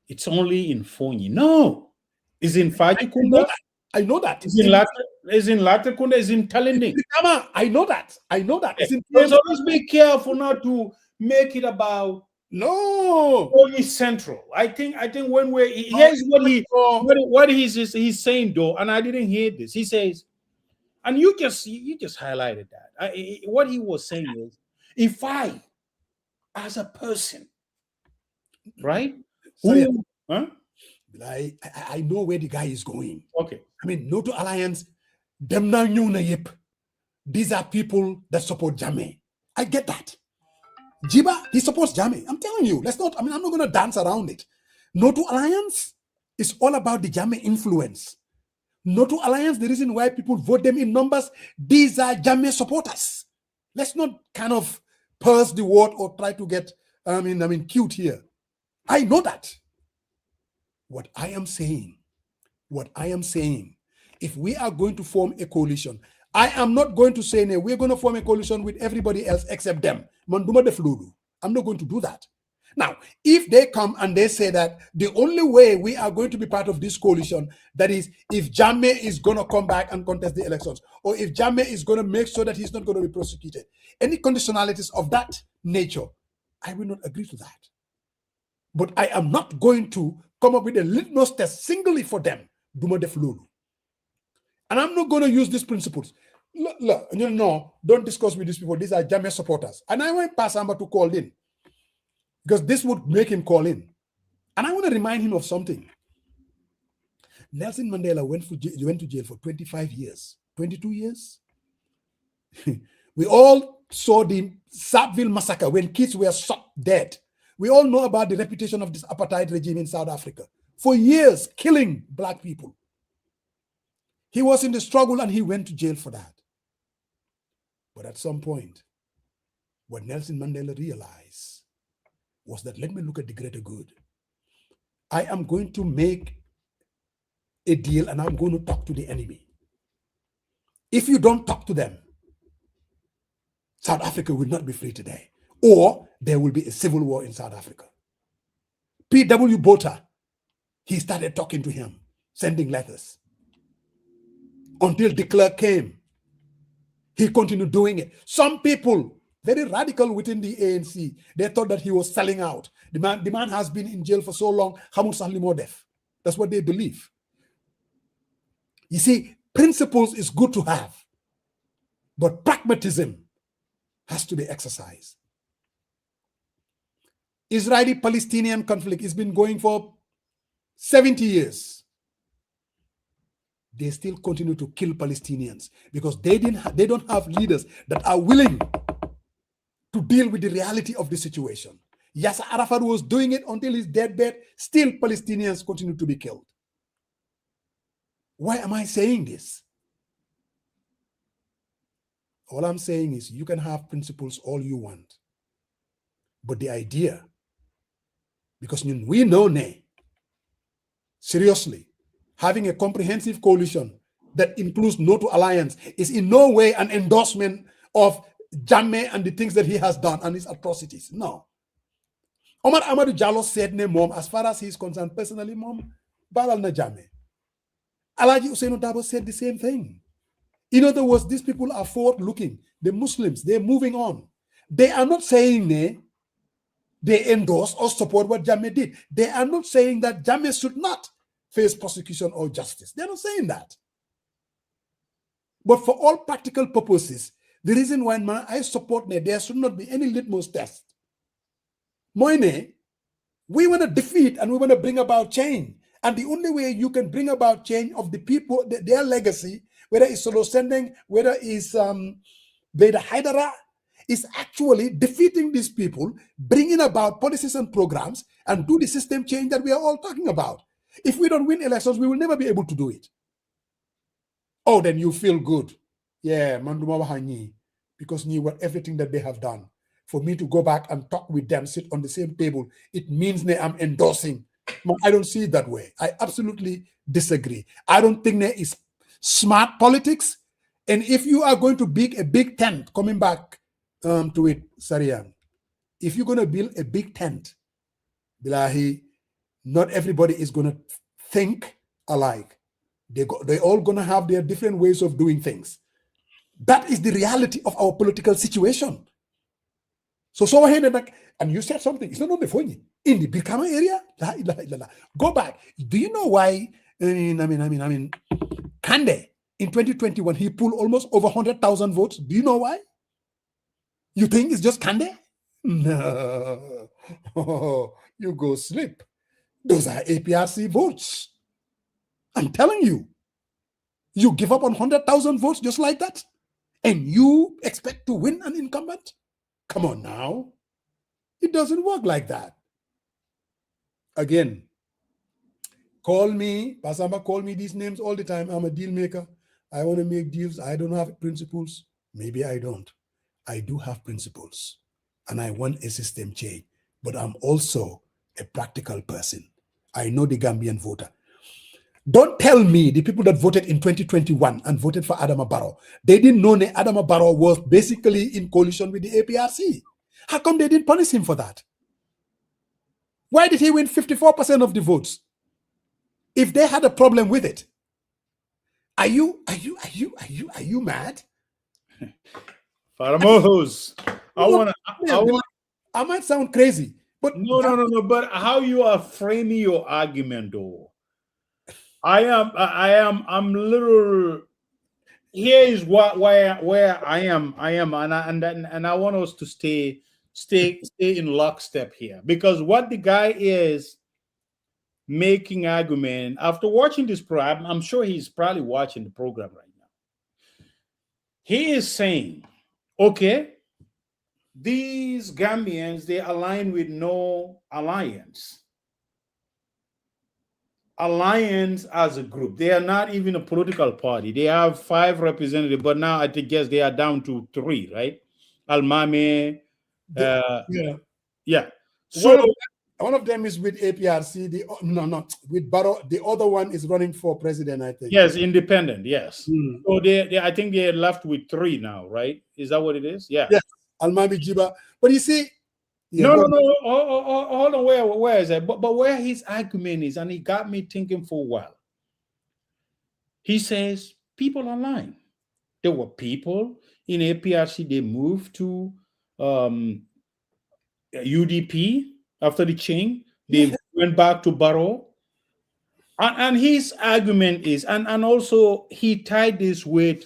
it's only in Fonyi. No, it's in Fajikunda. I know that. It's in Latrikunda, it's in Talending. I know that. It's in so let's be careful not to make it about Fonyi Central. I think when here's what he's saying though, and I didn't hear this. He says, and you just highlighted that. What he was saying is, if I, as a person, right? Sorry, I know where the guy is going. Okay. No to Alliance, them now new na yip. These are people that support Jammeh. I get that. Jiba, he supports Jammeh. I'm telling you, I'm not going to dance around it. No to Alliance is all about the Jammeh influence. No to Alliance, the reason why people vote them in numbers, these are Jammeh supporters. Let's not kind of purse the word or try to get, cute here. I know that. What I am saying, if we are going to form a coalition, I am not going to say, no, we're going to form a coalition with everybody else except them. Manduma de Flulu. I'm not going to do that. Now, if they come and they say that the only way we are going to be part of this coalition, that is, if Jammeh is going to come back and contest the elections, or if Jammeh is going to make sure that he's not going to be prosecuted, any conditionalities of that nature, I will not agree to that. But I am not going to come up with a litmus test singly for them. Duma def lolu. And I'm not going to use these principles. Look, no, don't discuss with these people. These are Jammeh supporters. And I want Pasamba to call in, because this would make him call in. And I want to remind him of something. Nelson Mandela went to jail for 25 years, 22 years. We all saw the Sackville massacre when kids were shot dead. We all know about the reputation of this apartheid regime in South Africa. for years, killing black people. He was in the struggle and he went to jail for that. But at some point, what Nelson Mandela realized was that let me look at the greater good. I am going to make a deal and I'm going to talk to the enemy. If you don't talk to them, South Africa will not be free today, or there will be a civil war in South Africa. P.W. Botha, he started talking to him, sending letters. Until de Klerk came, he continued doing it. Some people, very radical within the ANC, they thought that he was selling out. The man has been in jail for so long, that's what they believe. You see, principles is good to have, but pragmatism has to be exercised. Israeli-Palestinian conflict has been going for 70 years. They still continue to kill Palestinians because they don't have leaders that are willing to deal with the reality of the situation. Yasser Arafat was doing it until his deathbed. Still, Palestinians continue to be killed. Why am I saying this? All I'm saying is you can have principles all you want, but the idea, because we know seriously, having a comprehensive coalition that includes no to alliance is in no way an endorsement of Jammeh and the things that he has done and his atrocities. No. Omar Amadou Jallow said, Mom, as far as he's concerned personally, Mom, Balal na Jammeh. Alaji Ousainou Darboe said the same thing. In other words, these people are forward-looking. The Muslims, they're moving on. They are not saying they endorse or support what Jammeh did. They are not saying that Jammeh should not face prosecution or justice. They're not saying that. But for all practical purposes, the reason why I support there should not be any litmus test. Moine, we want to defeat and we want to bring about change. And the only way you can bring about change of the people, their legacy, whether it's Solo Sending, whether it's Beda Haidara, is actually defeating these people, bringing about policies and programs, and do the system change that we are all talking about. If we don't win elections, we will never be able to do it. Oh, then you feel good. Yeah, Manduma Wahanyi, because you were everything that they have done. For me to go back and talk with them, sit on the same table, it means I'm endorsing. I don't see it that way. I absolutely disagree. I don't think there is smart politics. And if you are going to build a big tent, coming back to it, Sarian, if you're going to build a big tent, Bilahi, not everybody is going to think alike. They're all going to have their different ways of doing things. That is the reality of our political situation. So and you said something. It's not only for you. In the Birkama area, go back. Do you know why? Kande in 2021 he pulled almost over 100,000 votes. Do you know why? You think it's just Kande? No, you go sleep. Those are APRC votes. I'm telling you. You give up on 100,000 votes just like that, and you expect to win an incumbent? Come on now. It doesn't work like that. Again, call me, Pasamba, call me these names all the time. I'm a deal maker. I want to make deals. I don't have principles. Maybe I don't. I do have principles, and I want a system change. But I'm also a practical person. I know the Gambian voter. Don't tell me the people that voted in 2021 and voted for Adama Barrow, they didn't know that Adama Barrow was basically in coalition with the APRC. How come they didn't punish him for that? Why did he win 54% of the votes? If they had a problem with it, are you mad? Faramojos, I might sound crazy, but no. But how you are framing your argument, though? I'm little. Here is where I am, and I want us to stay in lockstep here, because what the guy is making argument after watching this program, I'm sure he's probably watching the program right now. He is saying, okay, these Gambians, they align with no alliance. Alliance as a group, they are not even a political party. They have 5 representatives, but now I guess they are down to 3, right? Almame, Yeah. yeah. So One of them is with APRC. No, with Barrow. The other one is running for president, I think. yes, independent. Yes. Hmm. So they I think they're left with 3 now, right? Is that what it is? Yeah. Yes, Almami Jiba. But you see, No. Hold on. Where is that? But where his argument is, and he got me thinking for a while. He says people are lying. There were people in APRC. They moved to UDP after the change. They went back to Barrow. And his argument is, and also he tied this with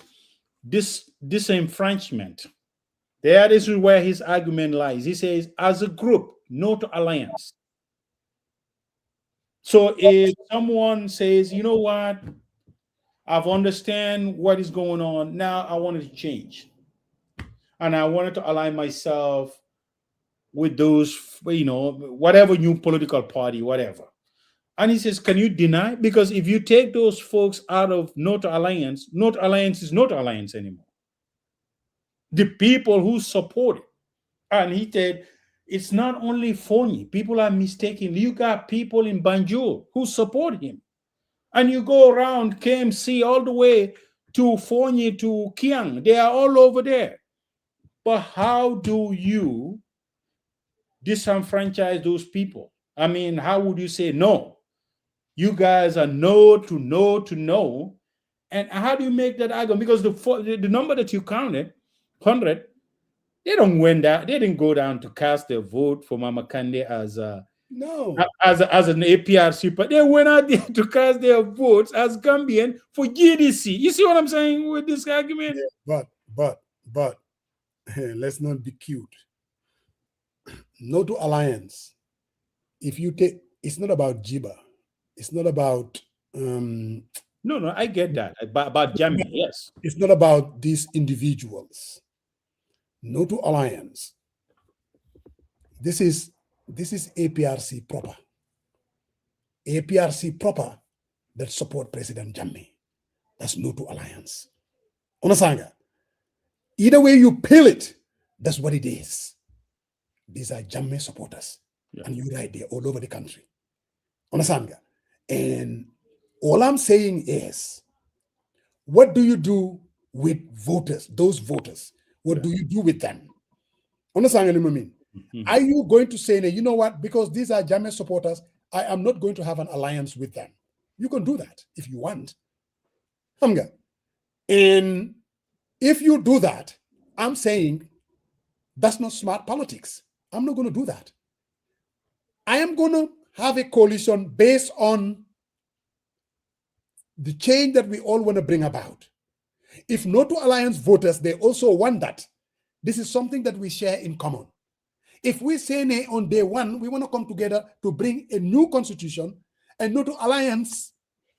disenfranchisement. This is where his argument lies. He says, as a group, no to alliance. So if someone says, you know what, I've understand what is going on, now I wanted to change. And I wanted to align myself with those, whatever new political party, whatever. And he says, can you deny? Because if you take those folks out of not alliance is not alliance anymore. The people who support it. And he said, it's not only Fonyi. People are mistaken. You got people in Banjul who support him. And you go around KMC all the way to Fonyi to Kiang. They are all over there. But how do you disenfranchise those people? I mean, how would you say no? You guys are no to no to no. And how do you make that argument? Because the number that you counted, 100, they don't win that. They didn't go down to cast their vote for Mama Kande as an APRC, but they went out there to cast their votes as Gambian for GDC. You see what I'm saying with this argument? Yeah, but let's not be cute. No to alliance. If you take, it's not about Jiba. It's not about No, I get that. About Jamie, yes. It's not about these individuals. No to alliance. This is APRC proper. APRC proper that support President Jammeh. That's no to alliance. Understand? Either way you peel it, that's what it is. These are Jammeh supporters. Yeah. And you're right, they're all over the country. Understand? And all I'm saying is, what do you do with voters, those voters? What do you do with them? Understand what I mean? Mm-hmm. Are you going to say, you know what, because these are Jammeh supporters, I am not going to have an alliance with them? You can do that if you want. And if you do that, I'm saying that's not smart politics. I'm not going to do that. I am going to have a coalition based on the change that we all want to bring about. If no to alliance voters, they also want that. This is something that we share in common. If we say on day one, we want to come together to bring a new constitution, and no to alliance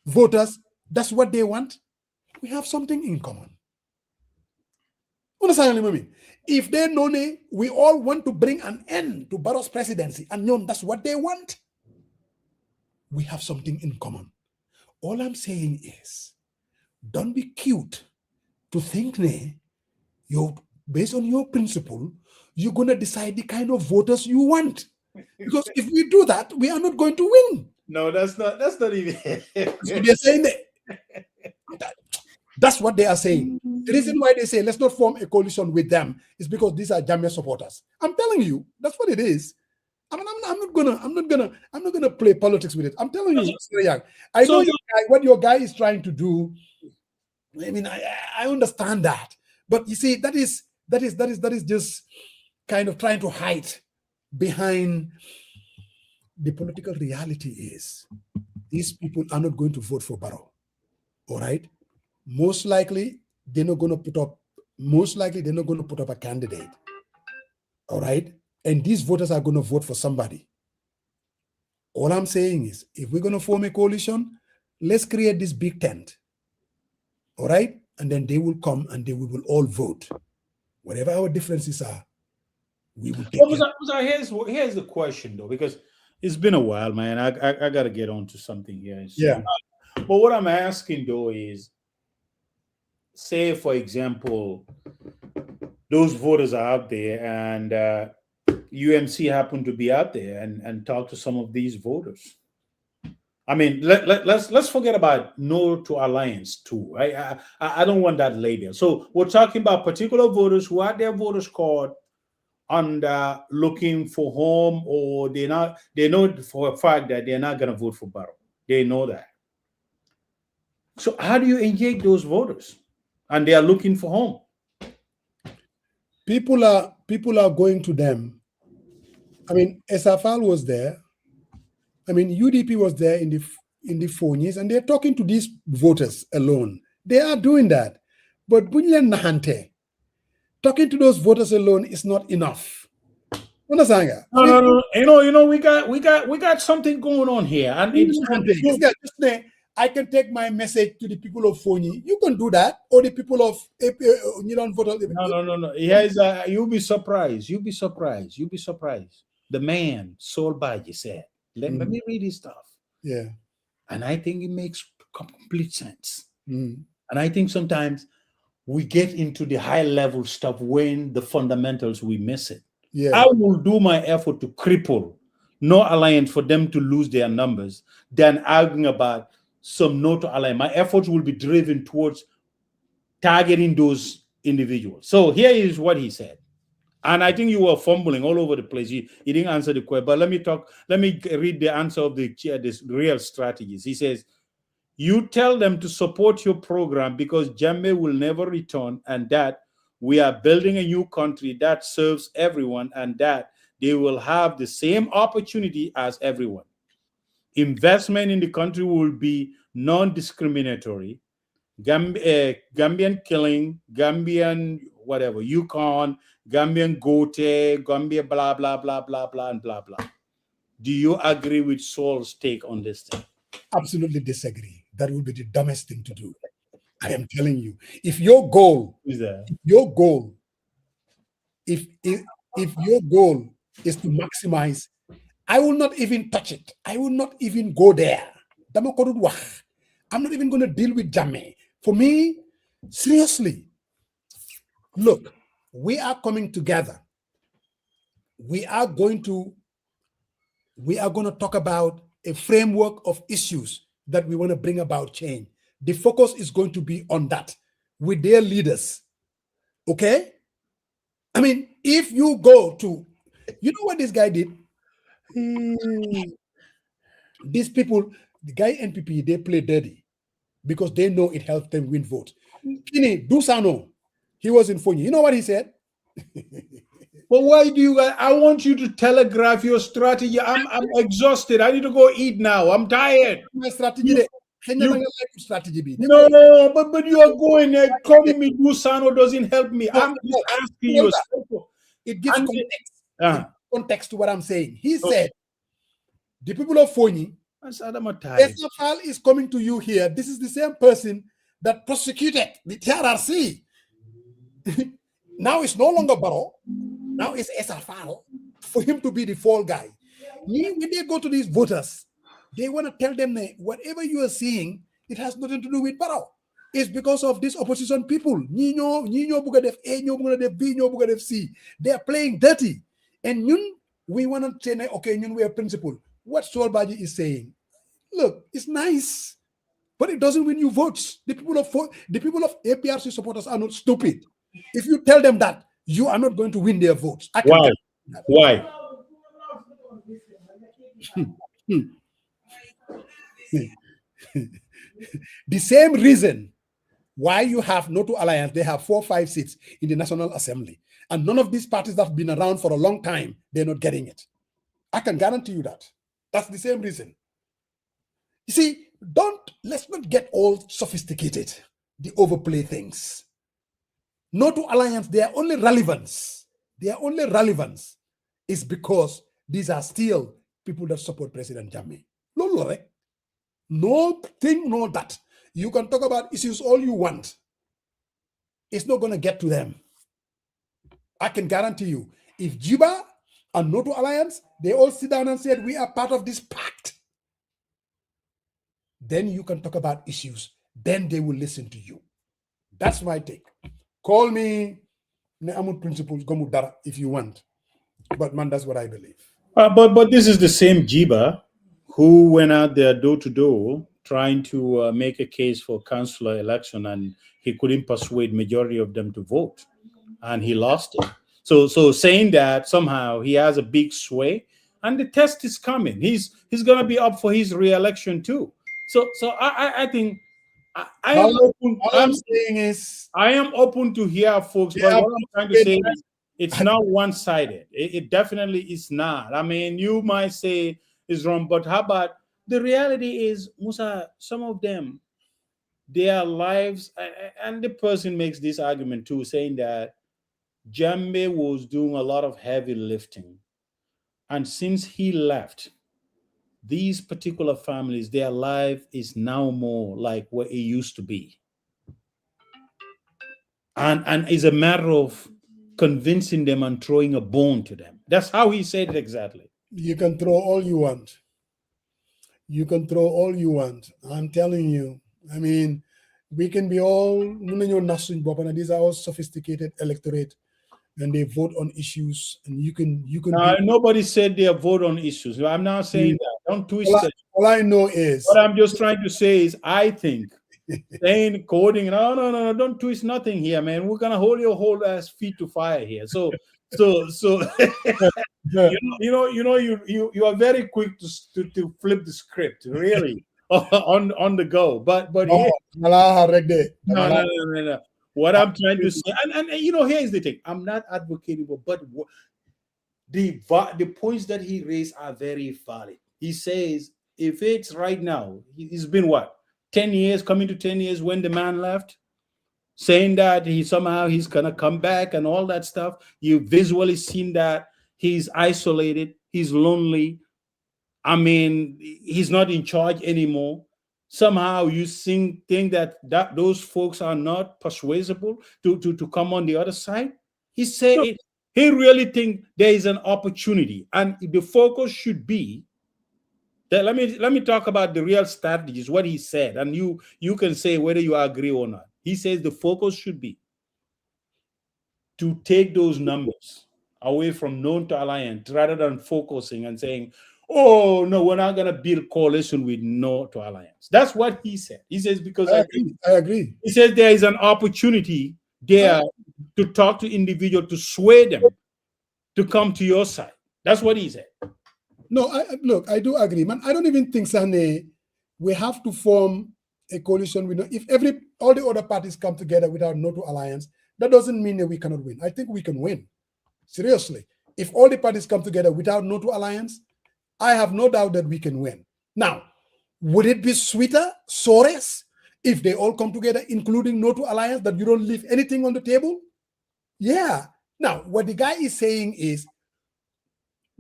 voters, that's what they want, we have something in common. Understand what I mean? If they know we all want to bring an end to Barrow's presidency, and that's what they want, we have something in common. All I'm saying is, don't be cute to think based on your principle, you're going to decide the kind of voters you want. Because if we do that, we are not going to win. No, that's not even. That's what they're saying. That's what they are saying. The reason why they say let's not form a coalition with them is because these are Jammeh supporters. I'm telling you, that's what it is. I mean, I'm not gonna play politics with it. I'm telling you, Young. I know what your guy is trying to do. I mean, I understand that, but you see, that is just kind of trying to hide behind the political reality. Is these people are not going to vote for Barrow, all right? Most likely they're not going to put up a candidate, all right? And these voters are going to vote for somebody. All I'm saying is, if we're going to form a coalition, let's create this big tent. All right? And then they will come and we will all vote. Whatever our differences are, we will take it. Here's the question, though, because It's been a while, man. I got to get on to something here. Yeah. But what I'm asking though is, say for example, those voters are out there, and UMC happen to be out there and talk to some of these voters. I mean, let's forget about no to alliance too. Right? I don't want that label. So we're talking about particular voters who had their voters card and looking for home, or they know for a fact that they're not going to vote for Barrow. They know that. So how do you engage those voters? And they are looking for home. People are going to them. I mean, SFL was there. I mean, UDP was there in the phonies, and they're talking to these voters alone. They are doing that. But Bunyan Nahante, talking to those voters alone is not enough. Understand? No. You know, we got something going on here. And I can take my message to the people of Foni. You can do that, or the people of you don't vote. No. You'll be surprised. You'll be surprised. The man, Sol Baji, said, let me read his stuff. Yeah. And I think it makes complete sense. Mm. And I think sometimes we get into the high level stuff when the fundamentals, we miss it. Yeah. I will do my effort to cripple no alliance for them to lose their numbers than arguing about some no to alliance. My efforts will be driven towards targeting those individuals. So here is what he said. And I think you were fumbling all over the place. You didn't answer the question. But let me read the answer of this real strategies. He says, you tell them to support your program because Jammeh will never return, and that we are building a new country that serves everyone, and that they will have the same opportunity as everyone. Investment in the country will be non-discriminatory. Gambian killing, Gambian whatever, Yukon, Gambian Gote, Gambia blah, blah, blah, blah, blah, and blah, blah. Do you agree with Saul's take on this thing? Absolutely disagree. That would be the dumbest thing to do. I am telling you. If your goal is to maximize, I will not even touch it. I will not even go there. I'm not even going to deal with Jammeh. For me, seriously, look, we are coming together. We are going to talk about a framework of issues that we want to bring about change. The focus is going to be on that with their leaders. Okay? I mean, if you go to, you know what this guy did? These people, the guy NPP, they play dirty because they know it helps them win votes. Kini Dusano, he was in Fonyi. You know what he said? But why do you? I want you to telegraph your strategy. I'm exhausted. I need to go eat now. I'm tired. My strategy. No, but you are going there. Calling me Dusano doesn't help me. I'm just asking you. It gives context to what I'm saying. He said, the people of Fonyi, SFL is coming to you here. This is the same person that prosecuted the TRRC. Now it's no longer Barrow. Now it's SFL for him to be the fall guy. When they go to these voters, they want to tell them that whatever you are seeing, it has nothing to do with Barrow. It's because of these opposition people. They are playing dirty. And we want to say, okay, we are principled. What Sol Baji is saying, look, it's nice, but it doesn't win you votes. The people of APRC supporters are not stupid. If you tell them that, you are not going to win their votes. Why? The same reason why you have no to alliance, they have 4 or 5 seats in the National Assembly. And none of these parties that have been around for a long time, they're not getting it. I can guarantee you that. That's the same reason. You see, let's not get all sophisticated, the overplay things. No to alliance, their only relevance is because these are still people that support President Jammeh. No thing, no that. You can talk about issues all you want. It's not going to get to them. I can guarantee you, if Jiba and No to Alliance They all sit down and said, we are part of this pact. Then you can talk about issues. Then they will listen to you. That's my take. Call me Ne'amut principles Gomudara if you want. But man, that's what I believe. But this is the same Jiba who went out there door to door trying to make a case for councillor election, and he couldn't persuade majority of them to vote, and he lost it. So saying that somehow he has a big sway, and the test is coming. He's going to be up for his re-election too. So I think I am open. All I'm saying is I am open to hear folks, but what I'm trying to say is it's not one-sided. It definitely is not. I mean, you might say it's wrong, but how about the reality is, Musa, some of them, their lives, and the person makes this argument too, saying that Jambe was doing a lot of heavy lifting. And since he left, these particular families, their life is now more like what it used to be. And it's a matter of convincing them and throwing a bone to them. That's how he said it exactly. You can throw all you want. You can throw all you want. I'm telling you. I mean, we can be all, these are all sophisticated electorate, and they vote on issues, and you can nobody said they vote on issues. I'm not saying that. Don't twist it. All I know is what I'm just trying to say is I think saying coding, no, don't twist nothing here, man. We're gonna hold your whole ass feet to fire here. So you are very quick to flip the script, really, on the go. But no. What I'm trying to say, and here's the thing: I'm not advocating, but the points that he raised are very valid. He says if it's right now, it's been what 10 years, coming to 10 years when the man left, saying that he's gonna come back and all that stuff. You visually seen that he's isolated, he's lonely. I mean, he's not in charge anymore. Somehow you think that those folks are not persuasible to come on the other side. He said he really think there is an opportunity, and the focus should be that. Let me talk about the real strategies, what he said, and you can say whether you agree or not. He says the focus should be to take those numbers away from known to alliance rather than focusing and saying, oh no, we're not going to build coalition with no to alliance. That's what he said. He says because I agree. He says there is an opportunity there to talk to individuals, to sway them to come to your side. That's what he said. No, look, I do agree, man. I don't even think, Sane, we have to form a coalition with if all the other parties come together without no to alliance. That doesn't mean that we cannot win. I think we can win. Seriously, if all the parties come together without no to alliance, I have no doubt that we can win. Now, would it be sweeter, Sores, if they all come together, including no to alliance, that you don't leave anything on the table? Yeah. Now, what the guy is saying is,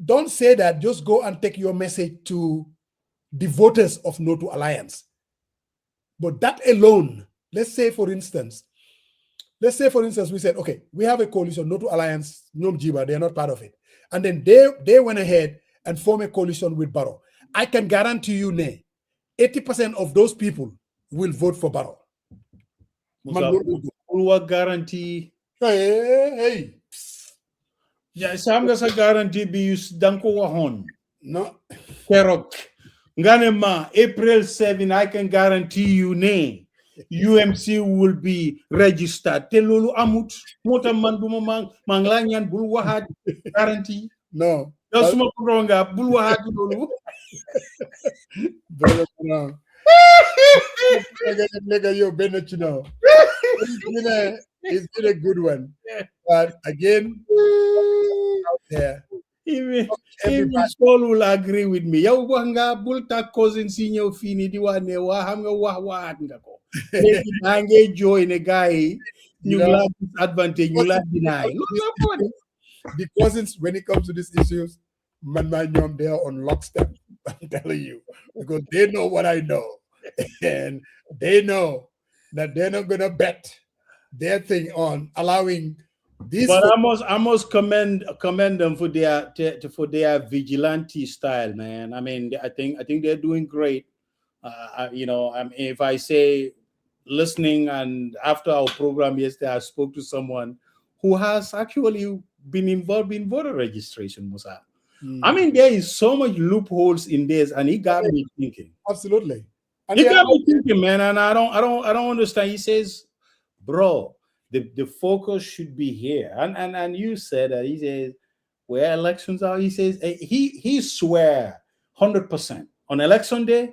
don't say that, just go and take your message to the voters of no to alliance. But that alone, let's say for instance, we said, okay, we have a coalition, no to alliance, Nyom Jiba, they're not part of it. And then they went ahead and form a coalition with Barrow. I can guarantee you, 80% of those people will vote for Barrow. What guarantee? Hey. Yeah, some guys guarantee be used danko wahon. No. Kerok. Nganema, April 7, I can guarantee you, UMC will be registered. Telulu amut, motaman bumang, manglanyan bulwahad guarantee. No. That's my wronga bulwahad lulu. It's been a good one. But again, out there, even Saul will agree with me. Yaw wanga bulta cousin senior fini diwane wa hanga wa ngako. Hange join a guy. You love advantage. You love deny. The cousins, when it comes to these issues, man, they are on lockstep. I'm telling you, because they know what I know, and they know that they're not gonna bet their thing on allowing These But folks, I must commend them for their vigilante style, man. I mean, I think they're doing great. You know, if I say listening, and after our program yesterday, I spoke to someone who has actually been involved in voter registration, Musa. I mean, there is so much loopholes in this, and he got me thinking. absolutely. And He they are got out me thinking, man, and I don't understand. He says, bro, the focus should be here. And you said that. He says where elections are, he says he swear 100% on election day,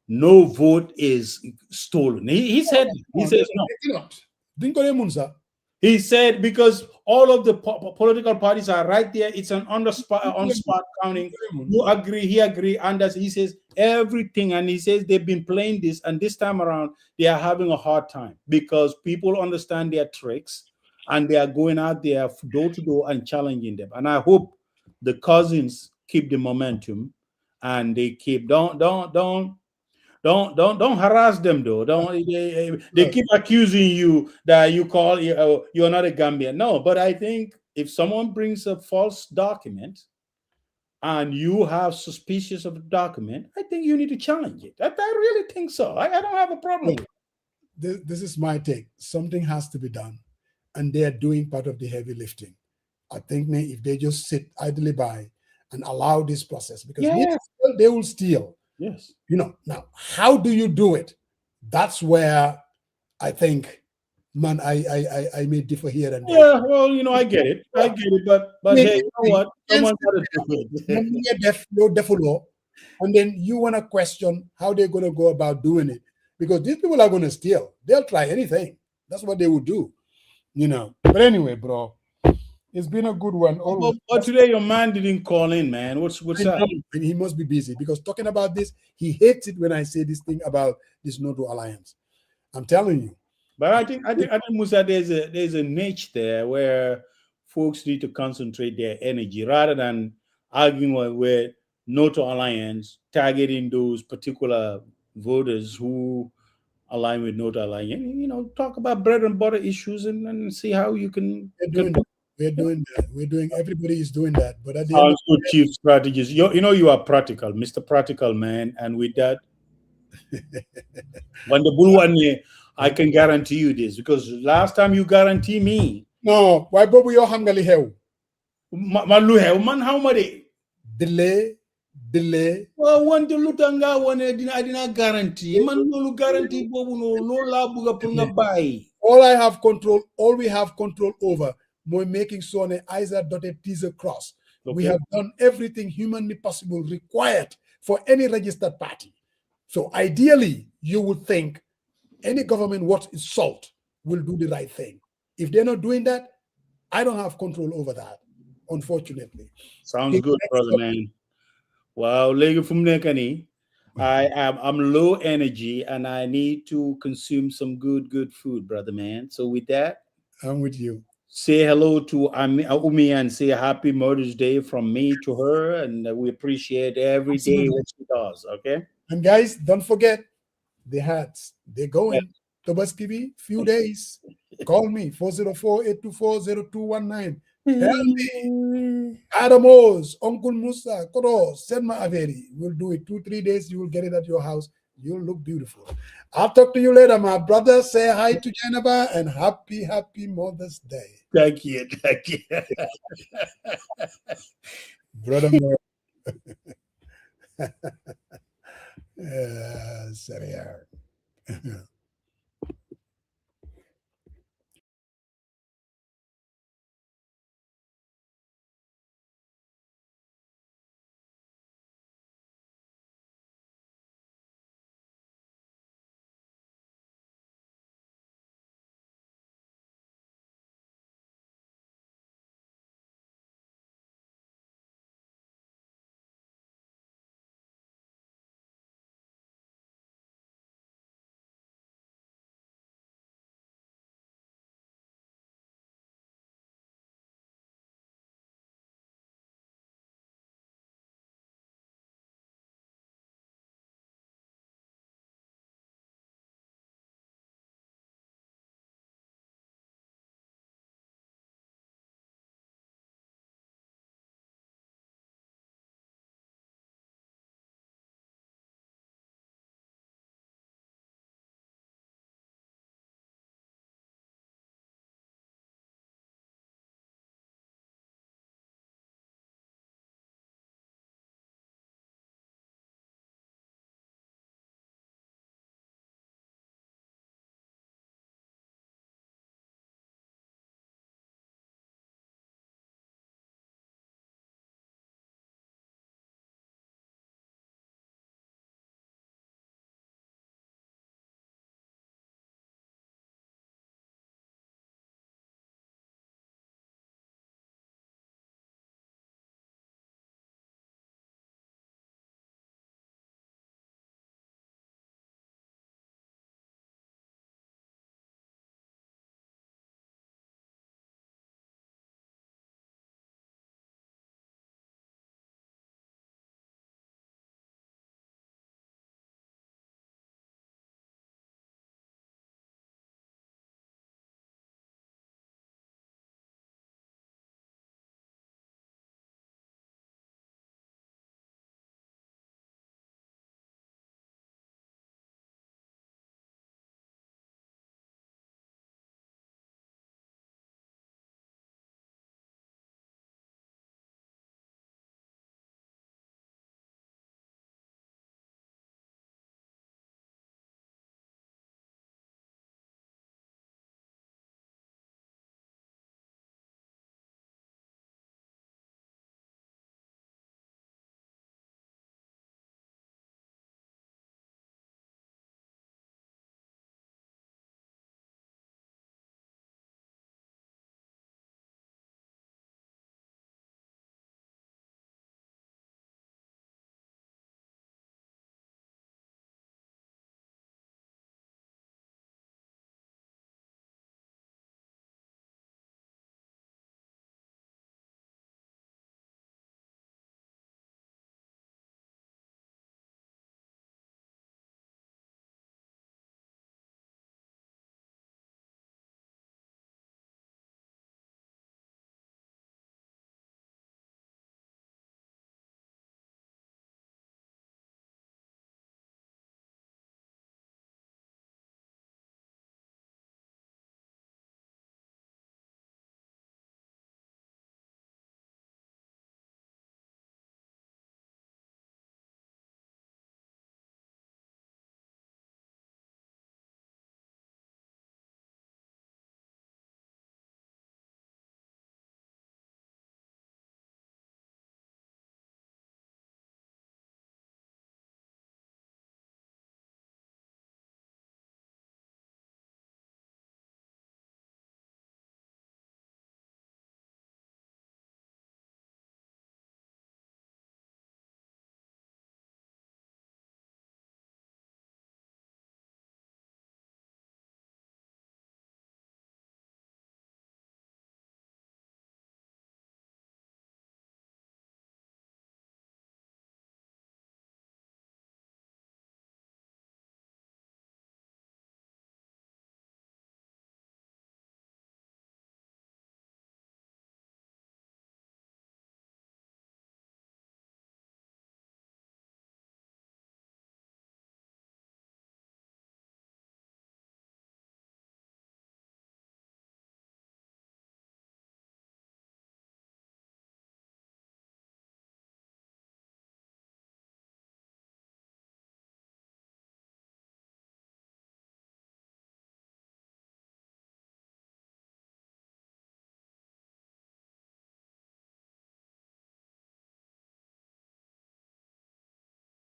no vote is stolen. He said he there. says no. They cannot. Dinko de Munsa. He said because all of the political parties are right there. It's an on spot counting. You agree, he agree, and he says everything, and he says they've been playing this, and this time around they are having a hard time because people understand their tricks, and they are going out there door to door and challenging them. And I hope the cousins keep the momentum, and they keep don't harass them though. Don't they keep accusing you that you're not a Gambian. No, but I think if someone brings a false document and you have suspicious of the document, I think you need to challenge it. I really think so. I don't have a problem. This is my take. Something has to be done, and they are doing part of the heavy lifting. I think if they just sit idly by and allow this process, because they will steal. Yes. You know, now how do you do it? That's where I think, man, I may differ here and there. Yeah, well, you know, I get it, but hey, you know what? Someone got to do it. And then you want to question how they're going to go about doing it, because these people are going to steal. They'll try anything. That's what they will do, you know. But anyway, bro, it's been a good one. But today your man didn't call in, man. What's up? And he must be busy, because talking about this, he hates it when I say this thing about this NATO alliance. I'm telling you. But I think Musa, there's a niche there where folks need to concentrate their energy rather than arguing with NATO alliance, targeting those particular voters who align with NATO alliance. You know, talk about bread and butter issues and see how you can. We're doing that. Everybody is doing that. But at the sounds good, chief strategist. You know, you are practical, Mr. Practical Man. And with that, when the bull one year, I can guarantee you this, because last time you guarantee me. No, why Bobu yo hangali heu? Malu heu man how many? Delay. Well, one to lutanga one I didn't guarantee. Man no guarantee Bobu no la buga punga buy. All we have control over, we're making sure the I's are dotted, T's are crossed. Okay. We have done everything humanly possible required for any registered party. So ideally, you would think any government worth its salt will do the right thing. If they're not doing that, I don't have control over that, unfortunately. Sounds good, brother, man. Wow, I'm low energy and I need to consume some good food, brother, man. So with that, I'm with you. Say hello to Umi and say happy Mother's Day from me to her, and we appreciate every day what she does. Okay. And guys, don't forget the hats. They're going. Tobaskibi, few days. Call me 404-824-0219. Tell me, Adamos, Uncle Musa, Koro, send my Averi. We'll do it 2-3 days. You will get it at your house. You'll look beautiful. I'll talk to you later, my brother. Say hi to Janaba and happy Mother's Day. Thank you. Brother. Sorry.